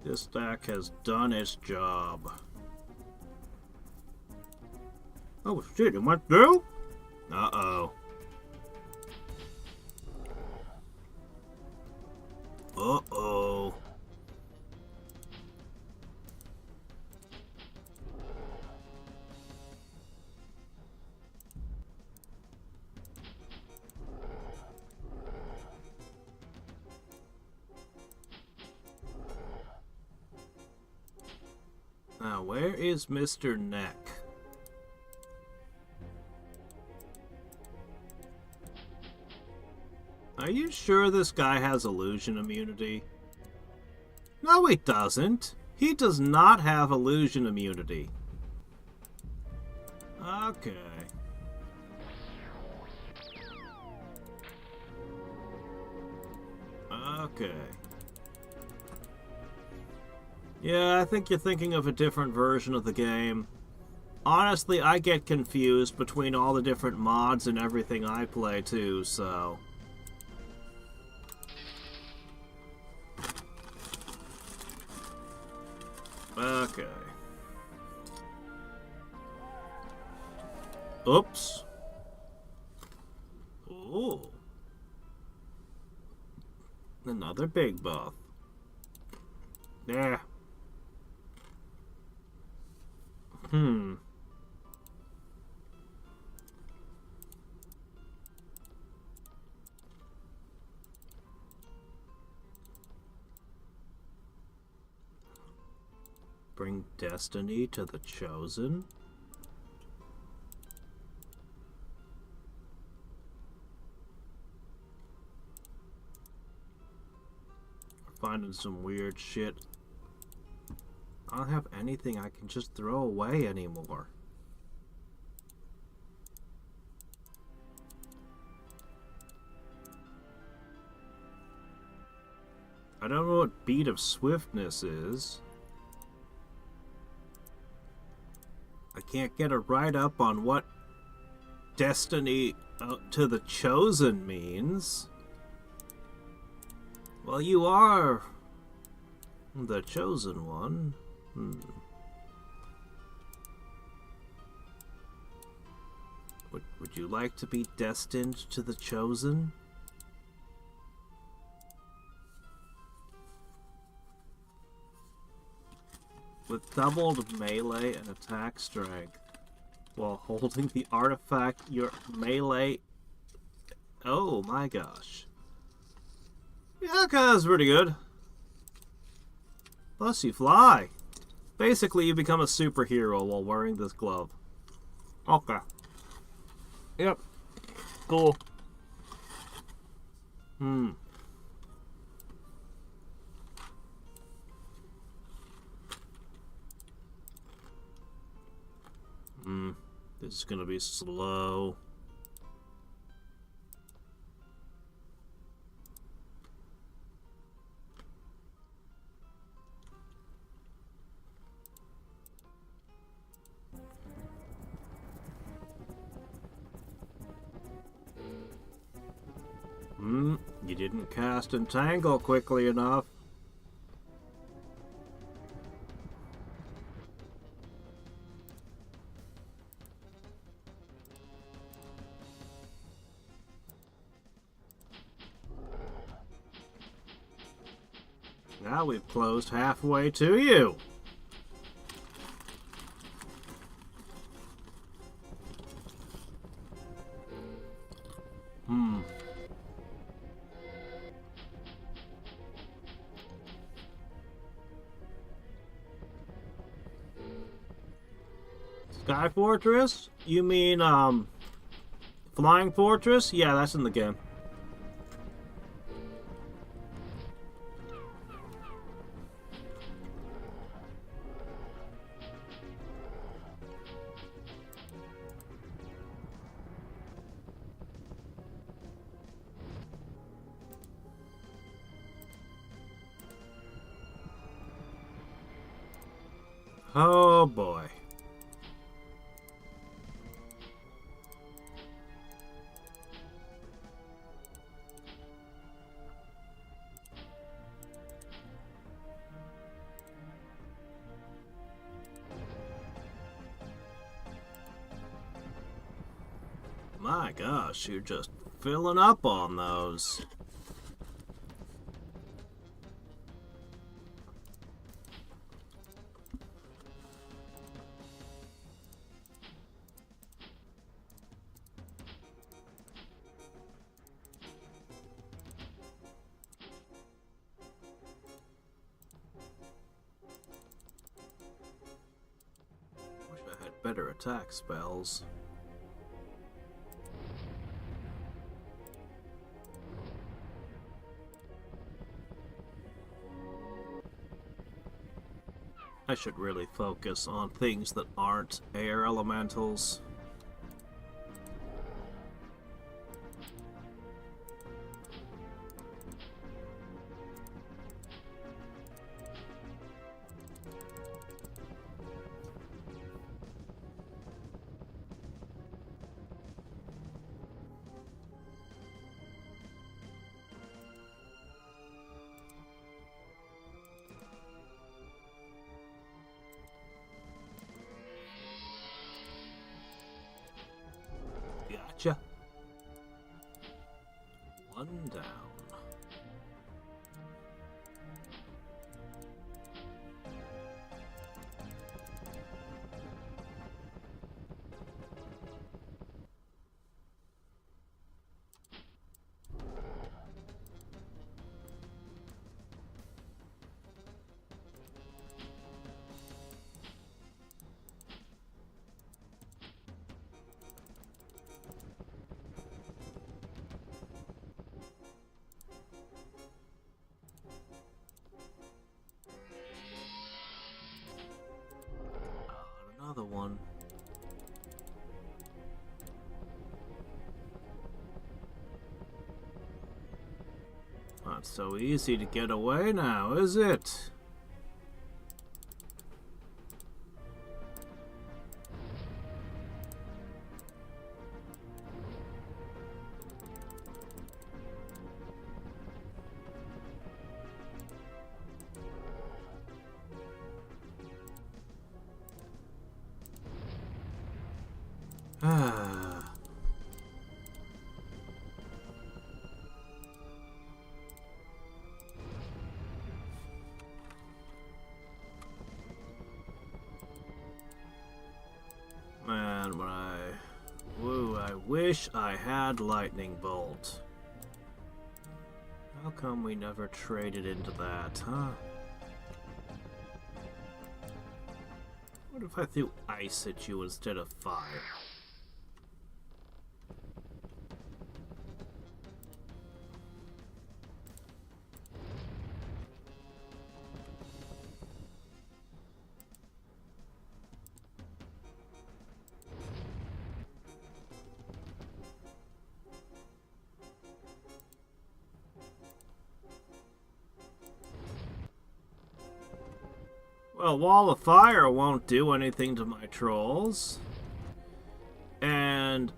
This stack has done its job. Oh shit, it went through? Uh-oh. Uh-oh. Now, where is Mr. Neck? Are you sure this guy has illusion immunity? No, he doesn't. He does not have illusion immunity. Okay. Okay. Yeah, I think you're thinking of a different version of the game. Honestly, I get confused between all the different mods and everything I play too, so... Okay. Oops. Ooh. Another big buff. Yeah. Bring destiny to the chosen? We're finding some weird shit. I don't have anything I can just throw away anymore. I don't know what beat of swiftness is. I can't get a write-up on what destiny to the chosen means. Well, you are the chosen one. Would you like to be destined to the chosen? With doubled melee and attack strength, while holding the artifact, your melee... Oh my gosh. Yeah, okay, that's pretty good. Plus you fly. Basically, you become a superhero while wearing this glove. Okay. Yep. Cool. This is gonna be slow. You didn't cast Entangle quickly enough. Now we've closed halfway to you. Sky Fortress? You mean, Flying Fortress? Yeah, that's in the game. Oh boy. My gosh, you're just filling up on those. Wish I had better attack spells. I should really focus on things that aren't air elementals. Gotcha. One down. Another one. Not so easy to get away now, is it? Ah. Man, I wish I had Lightning Bolt. How come we never traded into that, huh? What if I threw ice at you instead of fire? Well, Wall of Fire won't do anything to my trolls. And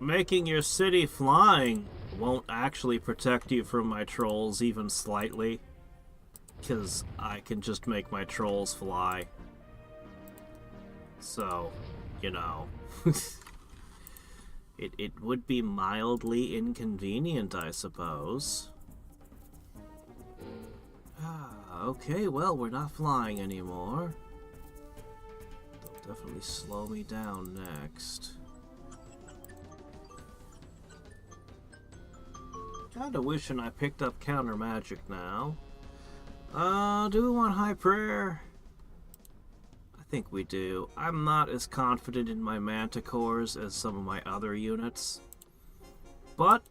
making your city flying won't actually protect you from my trolls even slightly. Because I can just make my trolls fly. So, you know. It would be mildly inconvenient, I suppose. Okay, well, we're not flying anymore. They'll definitely slow me down next. Kinda wishing I picked up counter magic now. Do we want high prayer? I think we do. I'm not as confident in my manticores as some of my other units. But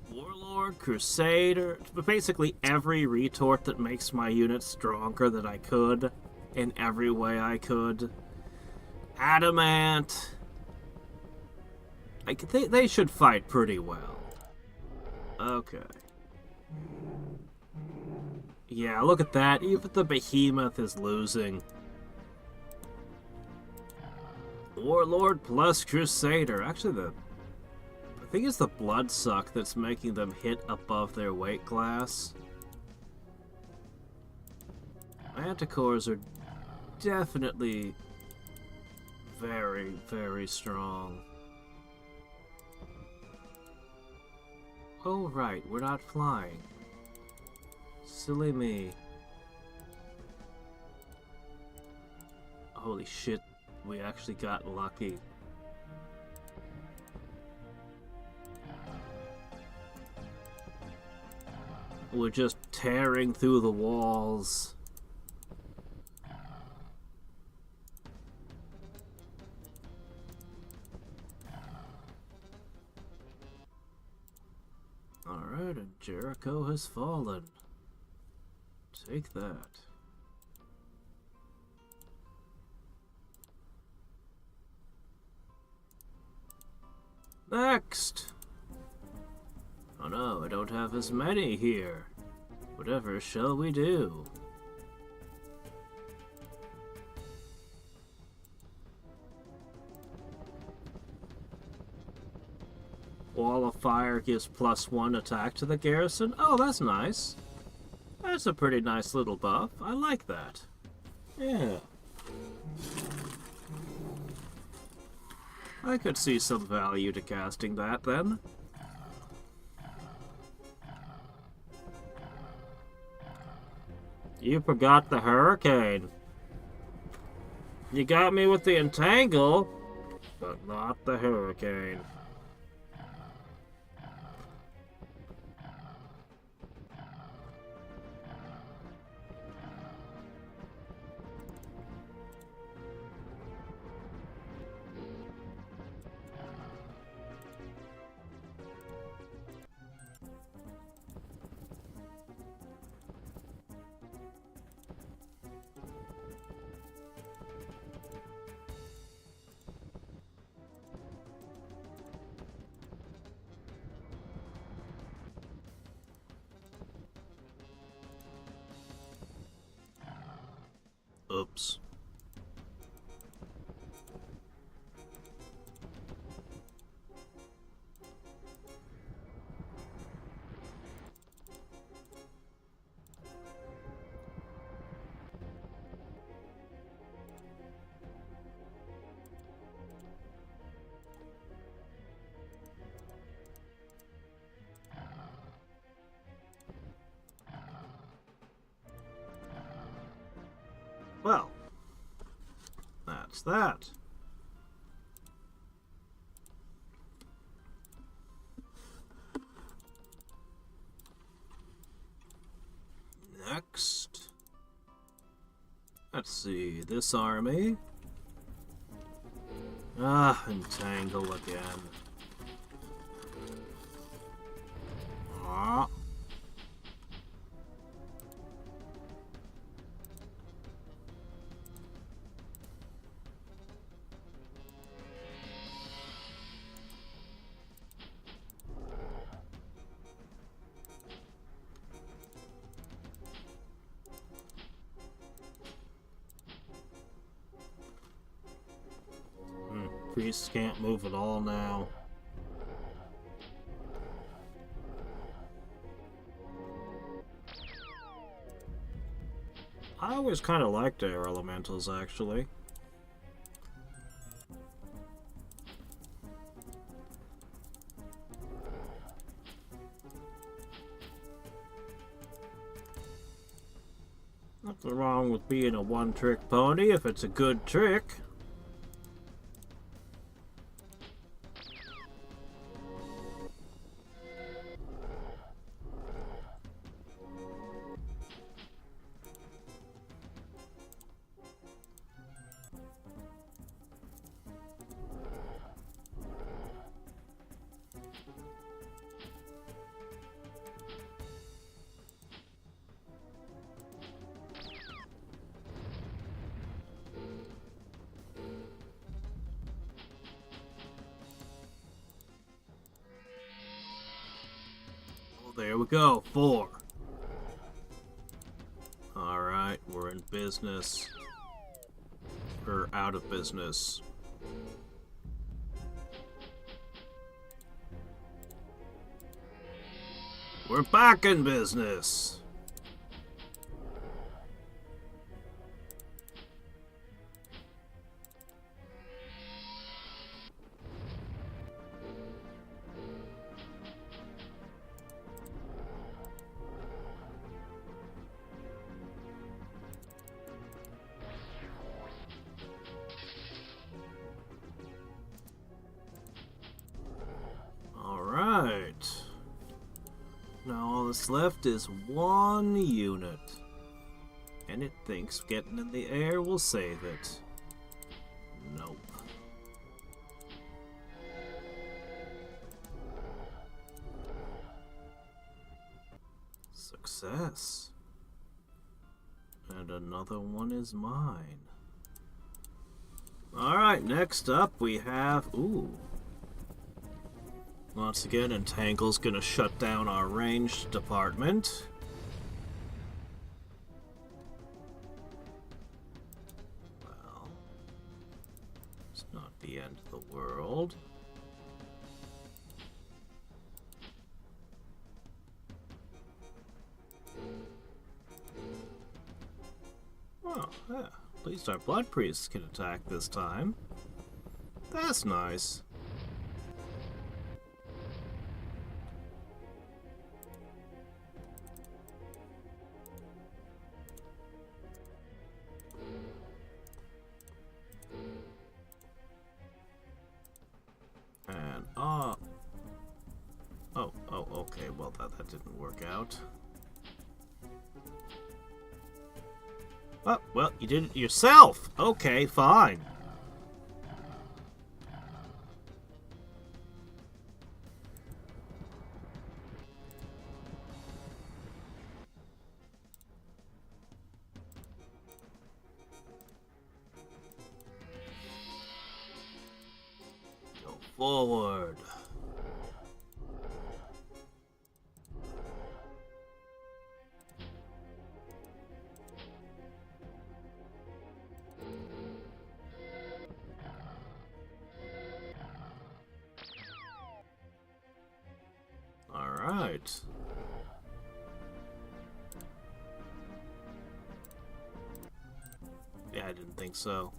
Warlord, Crusader, basically every retort that makes my unit stronger that I could, in every way I could. Adamant. They should fight pretty well. Okay. Yeah, look at that. Even the behemoth is losing. Warlord plus Crusader. Actually, I think it's the Bloodsuck that's making them hit above their weight class. Manticores are definitely very, very strong. Oh, right, we're not flying. Silly me. Holy shit, we actually got lucky. We're just tearing through the walls. Alright, and Jericho has fallen. Take that. Next! Oh no, I don't have as many here. Whatever shall we do? Wall of Fire gives +1 attack to the garrison. Oh, that's nice. That's a pretty nice little buff. I like that. Yeah. I could see some value to casting that then. You forgot the hurricane. You got me with the entangle, but not the hurricane. Oops. Well, that's that. Next. Let's see, this army. Ah, entangle again. Ah. Priests can't move at all now. I always kind of liked air elementals, actually. Nothing wrong with being a one-trick pony if it's a good trick. There we go, 4. business. Or out of business. We're back in business! Alright. Now all that's left is one unit. And it thinks getting in the air will save it. Nope. Success. And another one is mine. Alright, next up we have... Ooh. Once again, Entangle's gonna shut down our ranged department. Well, it's not the end of the world. Oh, yeah. At least our blood priests can attack this time. That's nice. And, okay, well, that didn't work out. Oh, well, you did it yourself! Okay, fine. Go forward. Alright. Yeah, I didn't think so.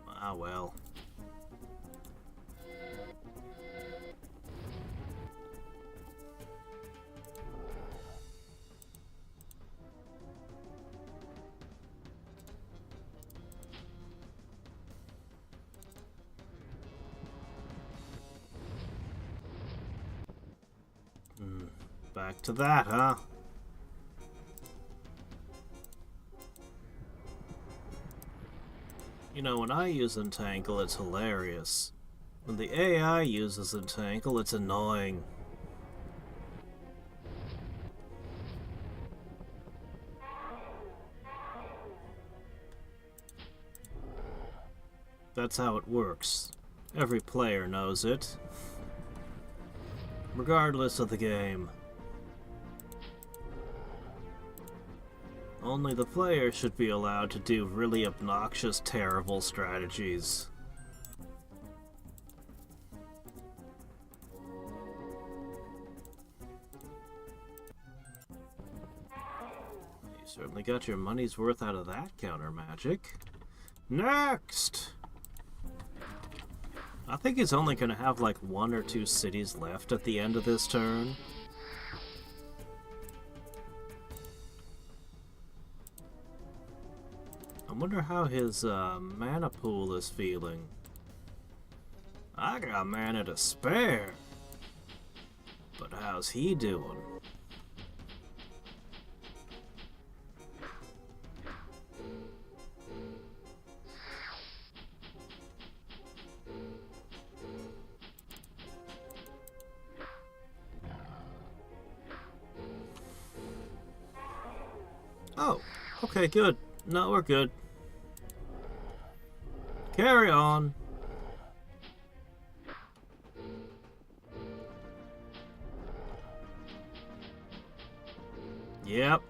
Ah, well. Back to that, huh? You know, when I use Entangle, it's hilarious. When the AI uses Entangle, it's annoying. That's how it works. Every player knows it. Regardless of the game. Only the player should be allowed to do really obnoxious, terrible strategies. You certainly got your money's worth out of that counter magic. Next! I think he's only going to have like 1 or 2 cities left at the end of this turn. I wonder how his mana pool is feeling. I got mana to spare. But how's he doing? Oh, okay, good. No, we're good. Carry on. Yep.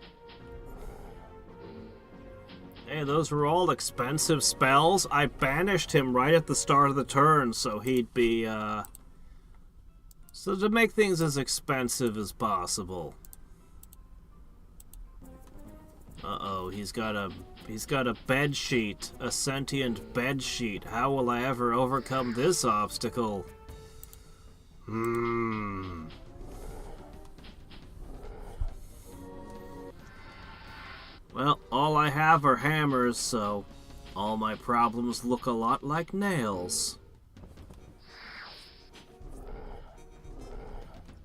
Hey, those were all expensive spells. I banished him right at the start of the turn, so he'd be, So to make things as expensive as possible. Uh-oh, he's got a bed sheet, a sentient bed sheet. How will I ever overcome this obstacle? Well, all I have are hammers, so all my problems look a lot like nails.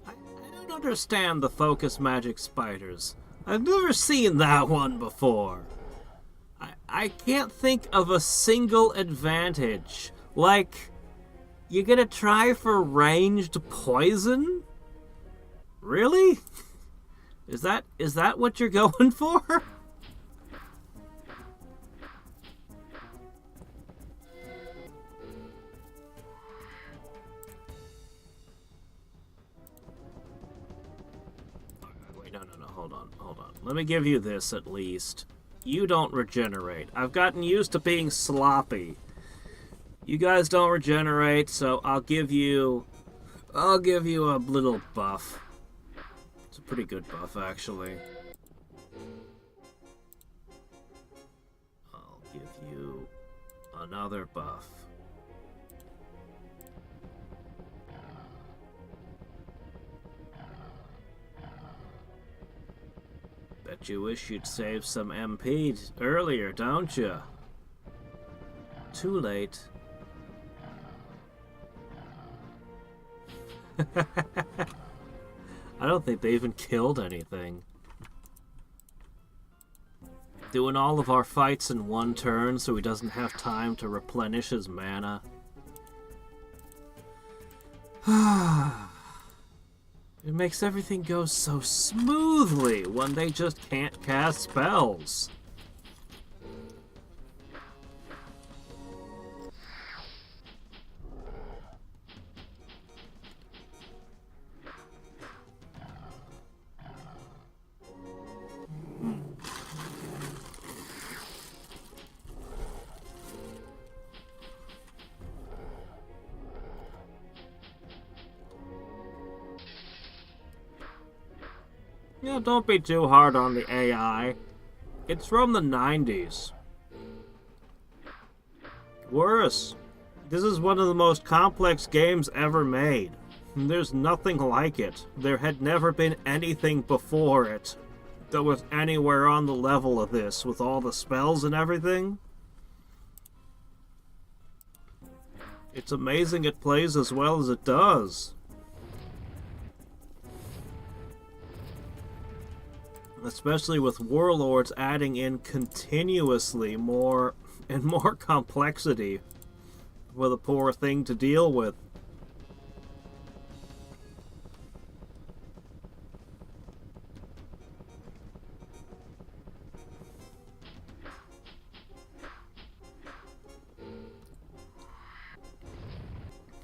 I don't understand the focus magic spiders. I've never seen that one before. I can't think of a single advantage. Like, you gonna try for ranged poison? Really? Is that what you're going for? Wait, no, hold on. Let me give you this at least. You don't regenerate. I've gotten used to being sloppy. You guys don't regenerate, so I'll give you a little buff. It's a pretty good buff, actually. I'll give you another buff. Bet you wish you'd saved some MP earlier, don't you? Too late. I don't think they even killed anything. Doing all of our fights in one turn so he doesn't have time to replenish his mana. It makes everything go so smoothly when they just can't cast spells. Yeah, don't be too hard on the AI. It's from the 90s. Worse. This is one of the most complex games ever made. There's nothing like it. There had never been anything before it that was anywhere on the level of this, with all the spells and everything. It's amazing it plays as well as it does. Especially with Warlords adding in continuously more and more complexity for the poor thing to deal with.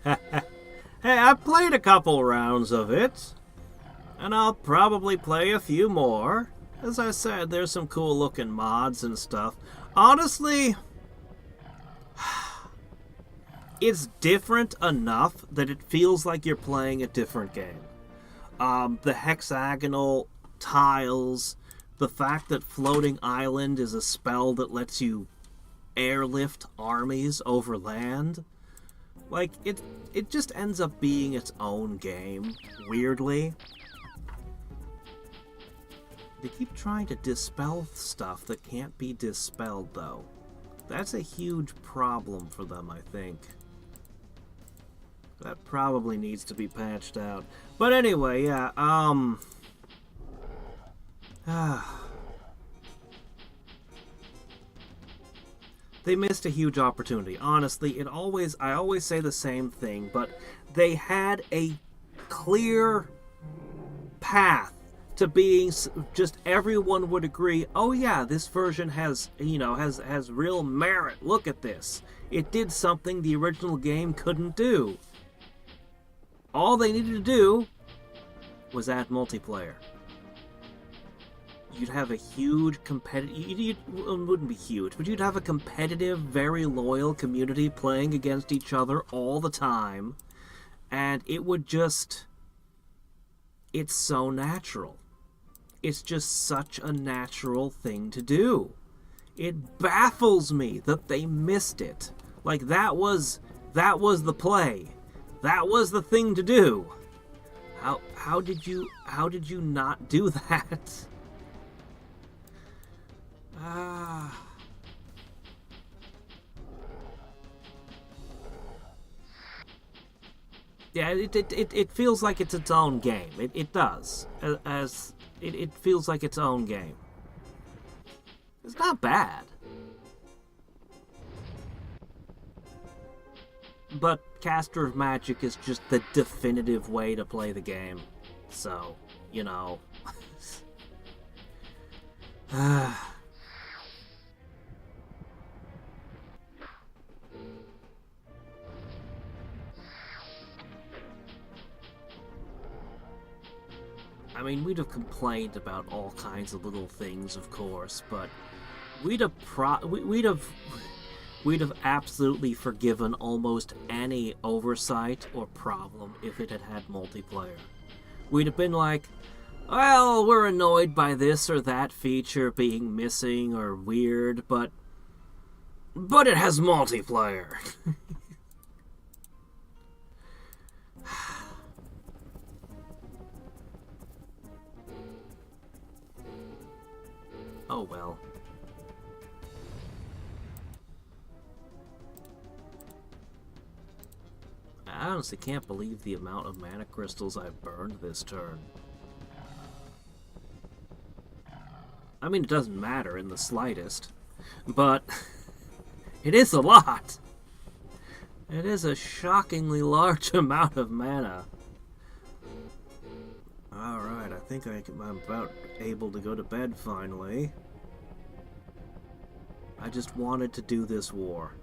Hey, I've played a couple rounds of it. And I'll probably play a few more. As I said, there's some cool looking mods and stuff. Honestly, it's different enough that it feels like you're playing a different game. The hexagonal tiles, the fact that Floating Island is a spell that lets you airlift armies over land. Like, it just ends up being its own game, weirdly. They keep trying to dispel stuff that can't be dispelled, though. That's a huge problem for them, I think. That probably needs to be patched out. But anyway, yeah, they missed a huge opportunity. Honestly, I always say the same thing, but they had a clear path to being just everyone would agree, oh yeah, this version has, has real merit. Look at this. It did something the original game couldn't do. All they needed to do was add multiplayer. you'd have a huge competitive... It wouldn't be huge, but you'd have a competitive, very loyal community playing against each other all the time. And it would just... It's so natural. It's just such a natural thing to do. It baffles me that they missed it. Like, that was the play. That was the thing to do. How did you not do that? Yeah, it feels like it's its own game. It does. It feels like its own game. It's not bad. But Caster of Magic is just the definitive way to play the game. So, you know. I mean, we'd have complained about all kinds of little things, of course, but we'd have absolutely forgiven almost any oversight or problem if it had had multiplayer. We'd have been like, well, we're annoyed by this or that feature being missing or weird, but it has multiplayer. Oh well. I honestly can't believe the amount of mana crystals I've burned this turn. I mean, it doesn't matter in the slightest, but it is a lot. It is a shockingly large amount of mana. Alright, I think I'm about able to go to bed finally. I just wanted to do this war.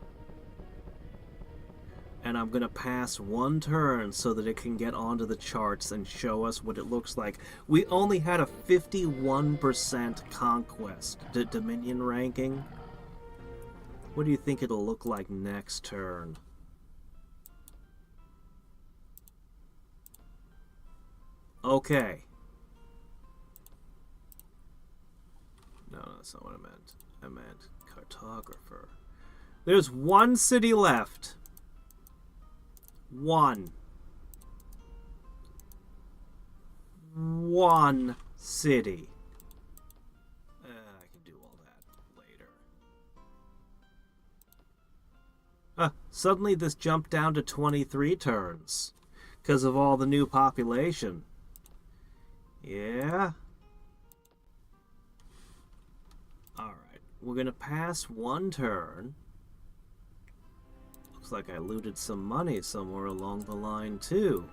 And I'm gonna pass one turn so that it can get onto the charts and show us what it looks like. We only had a 51% conquest Dominion ranking. What do you think it'll look like next turn? Okay. No, that's not what I meant. I meant cartographer. There's one city left. One city. I can do all that later. Suddenly this jumped down to 23 turns because of all the new population. Yeah. Alright, we're gonna pass one turn. Looks like I looted some money somewhere along the line, too.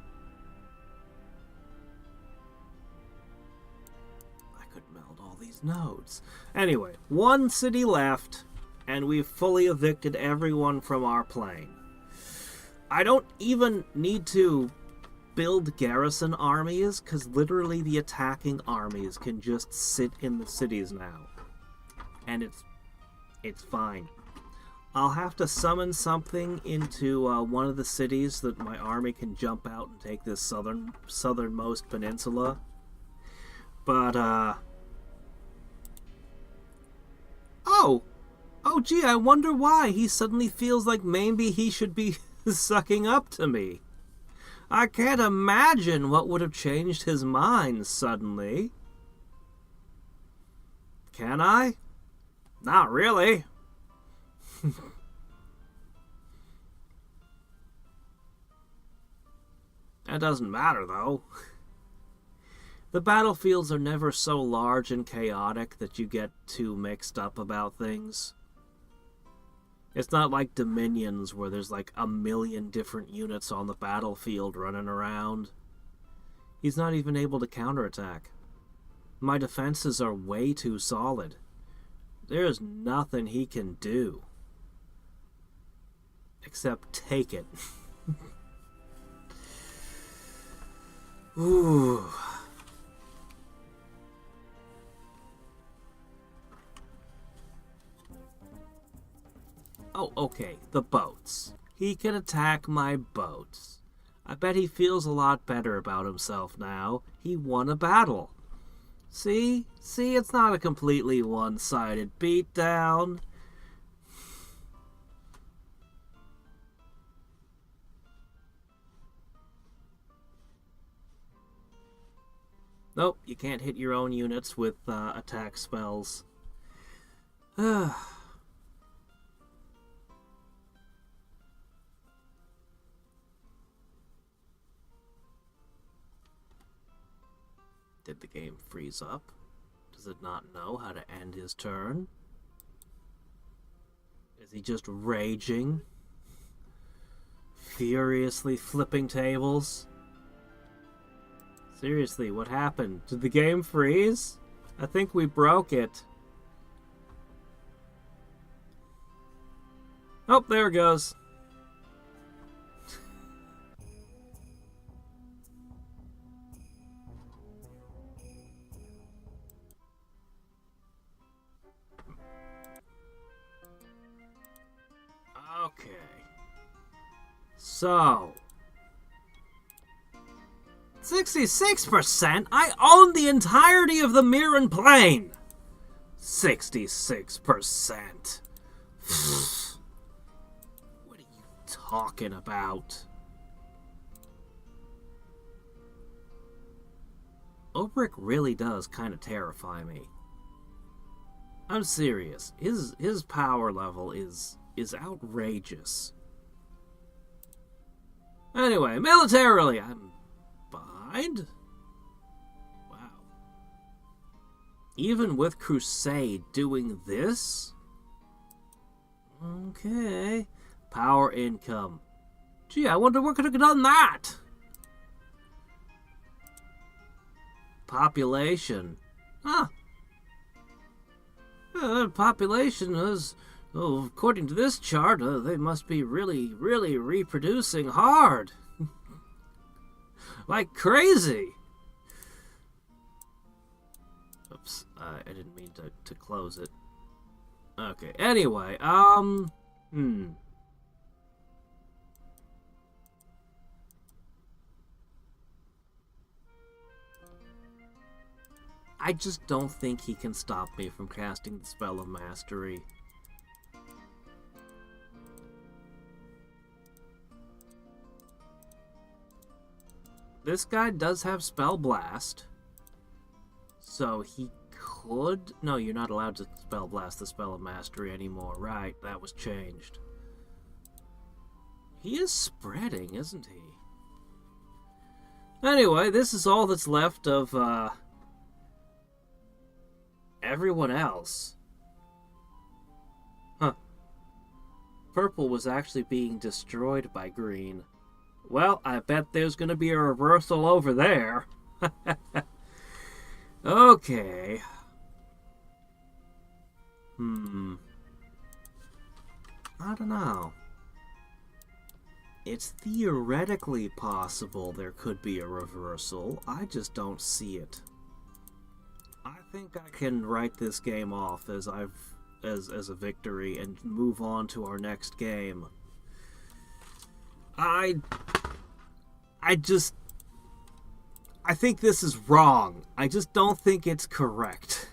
I could meld all these nodes. Anyway, one city left, and we've fully evicted everyone from our plane. I don't even need to build garrison armies, because literally the attacking armies can just sit in the cities now. And it's fine. I'll have to summon something into one of the cities that my army can jump out and take this southernmost peninsula. But, Oh, gee, I wonder why he suddenly feels like maybe he should be sucking up to me. I can't imagine what would have changed his mind suddenly. Can I? Not really. That doesn't matter, though. The battlefields are never so large and chaotic that you get too mixed up about things. It's not like Dominions, where there's like a million different units on the battlefield running around. He's not even able to counterattack. My defenses are way too solid. There's nothing he can do. Except take it. Ooh. Oh, okay, the boats. He can attack my boats. I bet he feels a lot better about himself now. He won a battle. See? See, it's not a completely one-sided beatdown. Nope, you can't hit your own units with attack spells. Did the game freeze up? Does it not know how to end his turn? Is he just raging? Furiously flipping tables? Seriously, what happened? Did the game freeze? I think we broke it. Oh, there it goes. Okay. So... 66%? I own the entirety of the Mirren Plain! 66%. What are you talking about? Obrick really does kind of terrify me. I'm serious. His power level is outrageous. Anyway, militarily, I'm behind? Wow. Even with Crusade doing this? Okay. Power income. Gee, I wonder what could have done that? Population. Huh. Population is... Oh, according to this chart, they must be really, really reproducing hard. Like crazy. Oops, I didn't mean to close it. Okay, anyway, I just don't think he can stop me from casting the Spell of Mastery. This guy does have Spell Blast. So he could... No, you're not allowed to Spell Blast the Spell of Mastery anymore. Right, that was changed. He is spreading, isn't he? Anyway, this is all that's left of, everyone else. Huh. Purple was actually being destroyed by green. Well, I bet there's gonna be a reversal over there. Okay. I don't know. It's theoretically possible there could be a reversal. I just don't see it. I think I can write this game off as a victory and move on to our next game. I think this is wrong. I just don't think it's correct.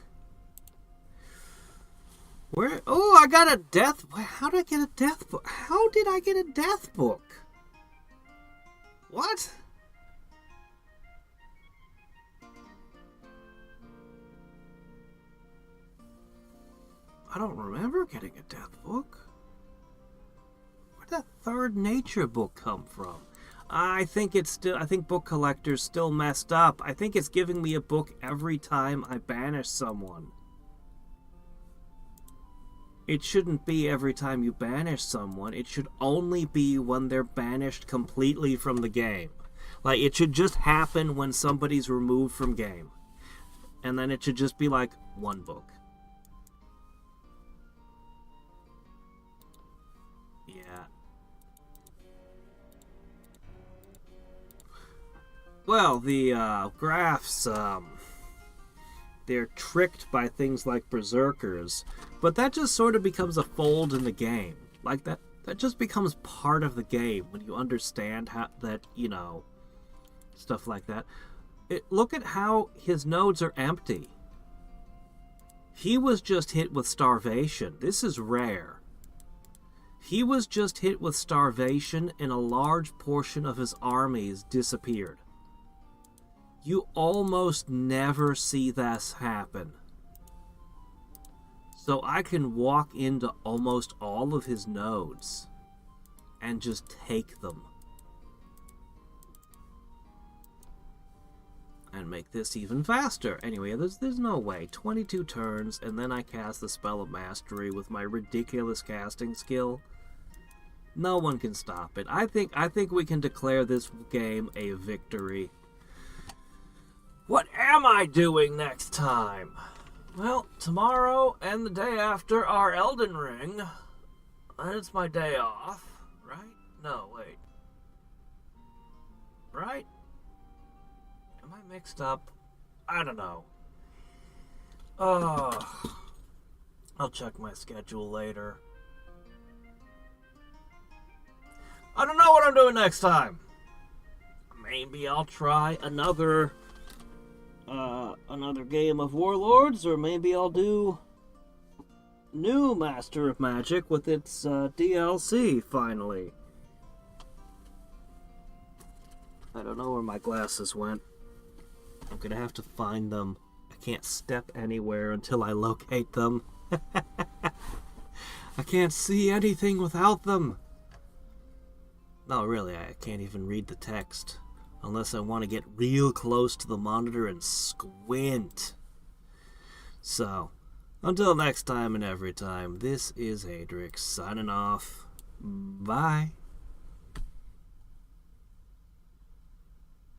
Where? Oh, I got a death... How did I get a death book? How did I get a death book? What? I don't remember getting a death book. Where'd that third nature book come from? I think Book Collector's still messed up. I think it's giving me a book every time I banish someone. It shouldn't be every time you banish someone. It should only be when they're banished completely from the game. Like, it should just happen when somebody's removed from game. And then it should just be like, one book. Yeah. Well, the graphs, they're tricked by things like berserkers, but that just sort of becomes a fold in the game. Like that just becomes part of the game when you understand how that, stuff like that. Look at how his nodes are empty. He was just hit with starvation. This is rare. He was just hit with starvation and a large portion of his armies disappeared. You almost never see this happen. So I can walk into almost all of his nodes and just take them. And make this even faster. Anyway, there's no way. 22 turns, and then I cast the Spell of Mastery with my ridiculous casting skill. No one can stop it. I think we can declare this game a victory. What am I doing next time? Well, tomorrow and the day after are Elden Ring. And it's my day off, right? No, wait. Right? Am I mixed up? I don't know. I'll check my schedule later. I don't know what I'm doing next time. Maybe I'll try another game of Warlords, or maybe I'll do new Master of Magic with its DLC finally. I don't know where my glasses went. I'm gonna have to find them. I can't step anywhere until I locate them. I can't see anything without them. No, really, I can't even read the text. Unless I want to get real close to the monitor and squint. So, until next time and every time, this is Hadriex signing off. Bye.